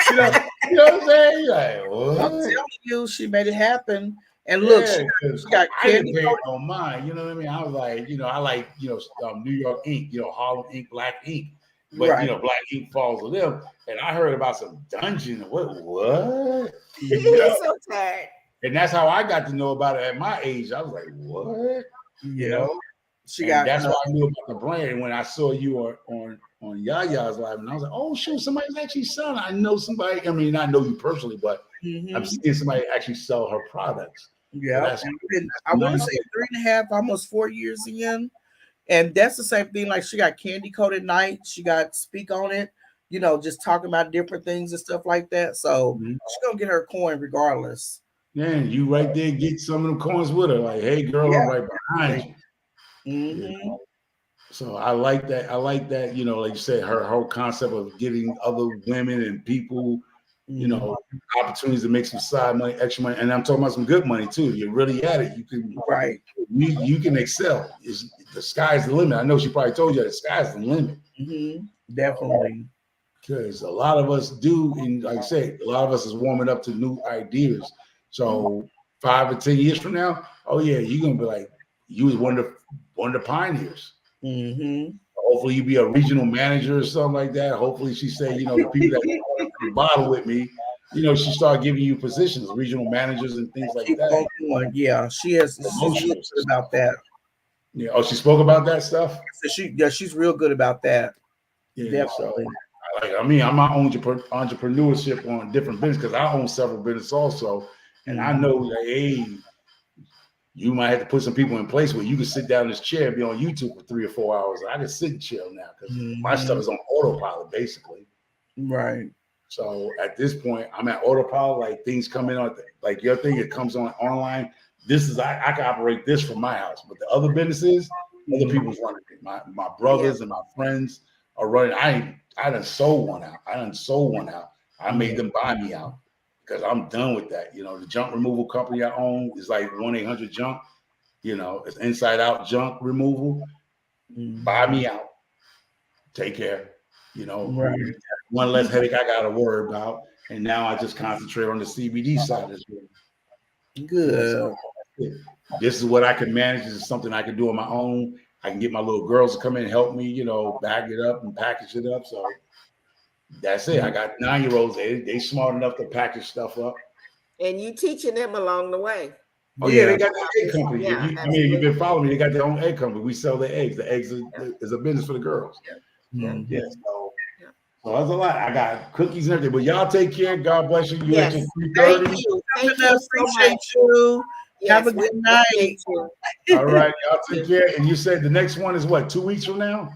You know what I'm saying? Like, what? I'm telling you, she made it happen. And look, she got I didn't pay no mind. You know what I mean? I was like, I like, New York ink, Harlem ink, black ink. But black ink falls with them. And I heard about some dungeon. What? You're so tired. And that's how I got to know about it at my age. I was like, what? You know? That's why I knew about the brand. And when I saw you on Yaya's live, and I was like, oh, shoot, somebody's actually selling. I know somebody. I mean, not know you personally, but I'm seeing somebody actually sell her products. Yeah. I want to say 3.5, almost 4 years in. And that's the same thing. Like she got Candy Coated Night. She got Speak on It, just talking about different things and stuff like that. So she's going to get her coin regardless. Yeah, you right there get some of them coins with her. Like, hey, girl, I'm right behind you. So I like that. Like you said, her whole concept of getting other women and people, opportunities to make some side money, extra money. And I'm talking about some good money too. You're really at it. You can you can excel. The sky's the limit. I know she probably told you the sky's the limit. Definitely. Because a lot of us do, and like I said, a lot of us is warming up to new ideas. So 5 or 10 years from now, oh yeah, you're gonna be like, you was one of the pioneers. Hopefully you be a regional manager or something like that. Hopefully she say, the people that bottle with me, she start giving you positions, regional managers and things like that. Yeah, she has. She's real good about that. Yeah. Oh, she spoke about that stuff. So she's real good about that. Yeah. Definitely. So, I'm my own entrepreneurship on different business because I own several businesses also, and I know that hey, you might have to put some people in place where you can sit down in this chair and be on YouTube for 3 or 4 hours. I can sit and chill now because my stuff is on autopilot basically. Right. So at this point, I'm at autopilot. Like things come in on like your thing, it comes on online. This is I can operate this from my house, but the other businesses, other people's running it. My brothers and my friends are running. I done sold one out. I made them buy me out because I'm done with that. You know, the junk removal company I own is like 1-800-JUNK. You know, it's inside out junk removal. Buy me out. Take care. You know, one less headache I got to worry about. And now I just concentrate on the CBD side as well. Good. This is what I can manage. This is something I can do on my own. I can get my little girls to come in and help me, you know, bag it up and package it up. So that's it. I got 9-year-olds. They smart enough to package stuff up. And you teaching them along the way. Oh yeah, they got their egg company. Yeah, I mean, if you've been following me, they got their own egg company. We sell their eggs. The eggs is a business for the girls. Yeah. Yeah. So that's a lot. I got cookies and everything. But y'all take care. God bless you. You at your 3:30. Thank you. Thank you. Appreciate you. Have a good night. All right, y'all take care. And you said the next one is what, 2 weeks from now?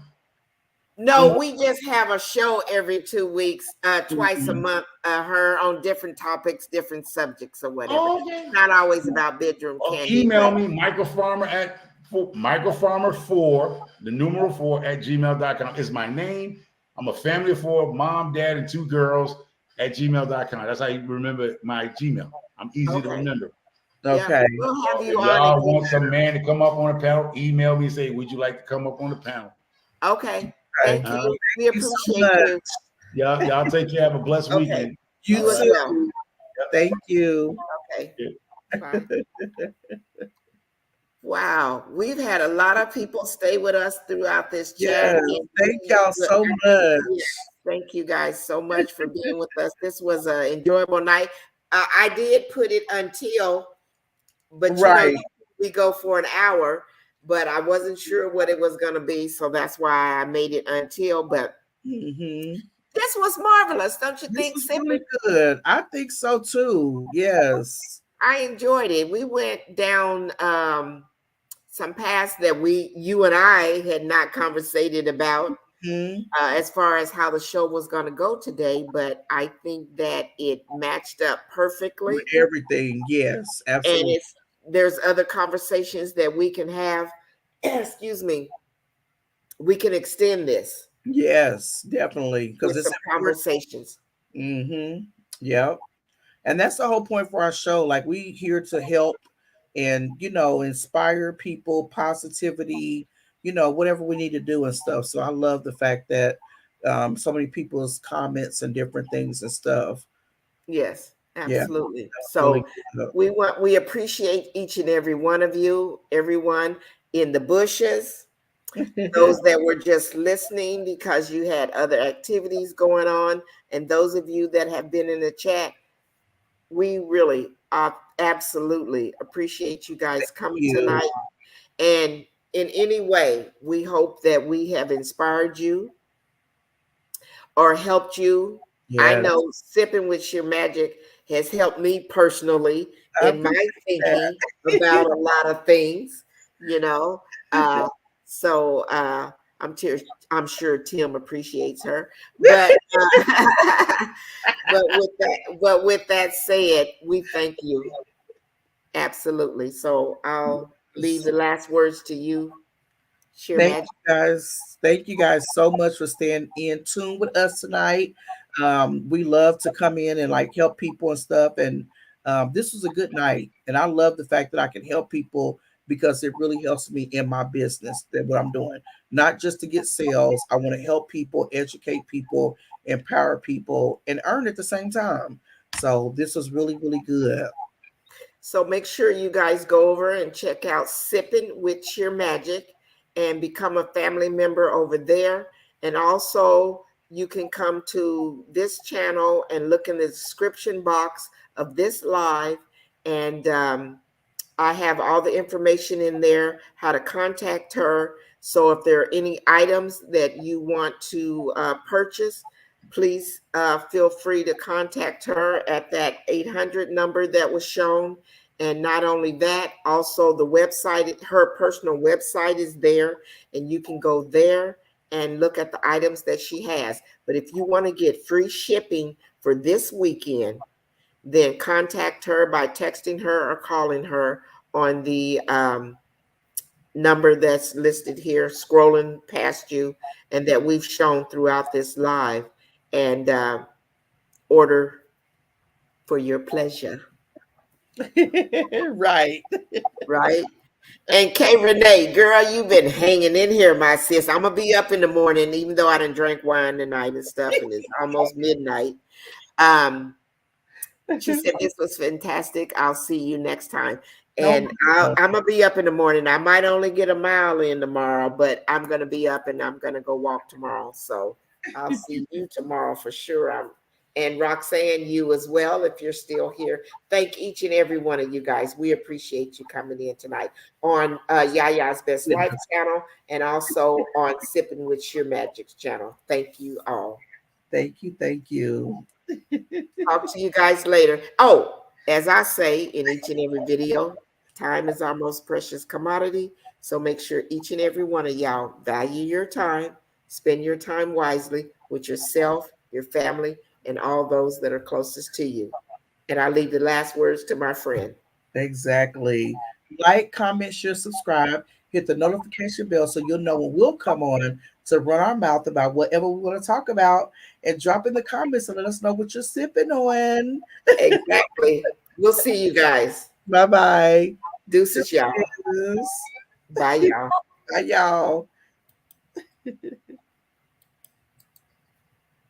No, we just have a show every 2 weeks, twice a month, her on different topics, different subjects or whatever. Okay. Not always about bedroom candy. Email me, microfarmer4, the numeral 4 at gmail.com. It's my name. I'm a family of 4, mom, dad, and 2 girls at gmail.com. That's how you remember my Gmail. I'm easy to remember. Okay. Yeah, we'll have you if on. Y'all want some man to come up on a panel? Email me and say, would you like to come up on the panel? Okay. Thank you. We appreciate you. Y'all take care. Have a blessed weekend. You as too. well. Thank you. Okay. Bye. Wow, we've had a lot of people stay with us throughout this chat. Thank y'all so much. Thank you guys so much for being with us. This was an enjoyable night. I did put it until, but you know, we go for an hour, but I wasn't sure what it was going to be, so that's why I made it until. But this was marvelous, don't you think? This was really good. I think so too. Yes, I enjoyed it. We went down some paths that you and I had not conversated about as far as how the show was going to go today, but I think that it matched up perfectly. Everything, yes, absolutely. And there's other conversations that we can have. Excuse me. We can extend this. Yes, definitely, because it's some conversations. Yep. And that's the whole point for our show. Like, we here to help and, you know, inspire people, positivity, you know, whatever we need to do and stuff. So I love the fact that so many people's comments and different things and stuff. Yes, absolutely. Yeah, so we appreciate each and every one of you, everyone in the bushes, those that were just listening because you had other activities going on, and those of you that have been in the chat. We really absolutely appreciate you guys coming tonight. And in any way, we hope that we have inspired you or helped you. I know Sipping with Sheer Magic has helped me personally in my thinking about a lot of things, you know. So I'm sure Tim appreciates her, but with that said, we thank you. Absolutely. So I'll leave the last words to you. Thank you guys so much for staying in tune with us tonight. We love to come in and like help people and stuff. And this was a good night. And I love the fact that I can help people because it really helps me in my business, that what I'm doing, not just to get sales. I want to help people, educate people, empower people, and earn at the same time. So this was really, really good. So make sure you guys go over and check out Sipping with Sheer Magic and become a family member over there. And also you can come to this channel and look in the description box of this live, and I have all the information in there, how to contact her. So if there are any items that you want to purchase, please feel free to contact her at that 800 number that was shown. And not only that, also the website, her personal website is there, and you can go there and look at the items that she has. But if you want to get free shipping for this weekend, then contact her by texting her or calling her on the number that's listed here, scrolling past you, and that we've shown throughout this live, and order for your pleasure. Right. Right? And K Renee, girl, you've been hanging in here, my sis. I'm gonna be up in the morning, even though I didn't drink wine tonight and stuff, and it's almost midnight. Um, she said this was fantastic. I'll see you next time. No, And I'm gonna be up in the morning. I might only get a mile in tomorrow, but I'm gonna be up and I'm gonna go walk tomorrow. So I'll see you tomorrow for sure. And Roxanne, you as well, if you're still here. Thank each and every one of you guys. We appreciate you coming in tonight on Yaya's Best Life channel and also on Sipping with Sheer Magic's channel. Thank you all. Thank you. Thank you. Talk to you guys later. Oh, as I say in each and every video, time is our most precious commodity. So make sure each and every one of y'all value your time, spend your time wisely with yourself, your family, and all those that are closest to you. And I leave the last words to my friend. Exactly. Like, comment, share, subscribe, hit the notification bell so you'll know when we'll come on to run our mouth about whatever we want to talk about, and drop in the comments and let us know what you're sipping on. Exactly. We'll see you guys. Bye-bye. Deuces, y'all. Bye, y'all. Bye, y'all.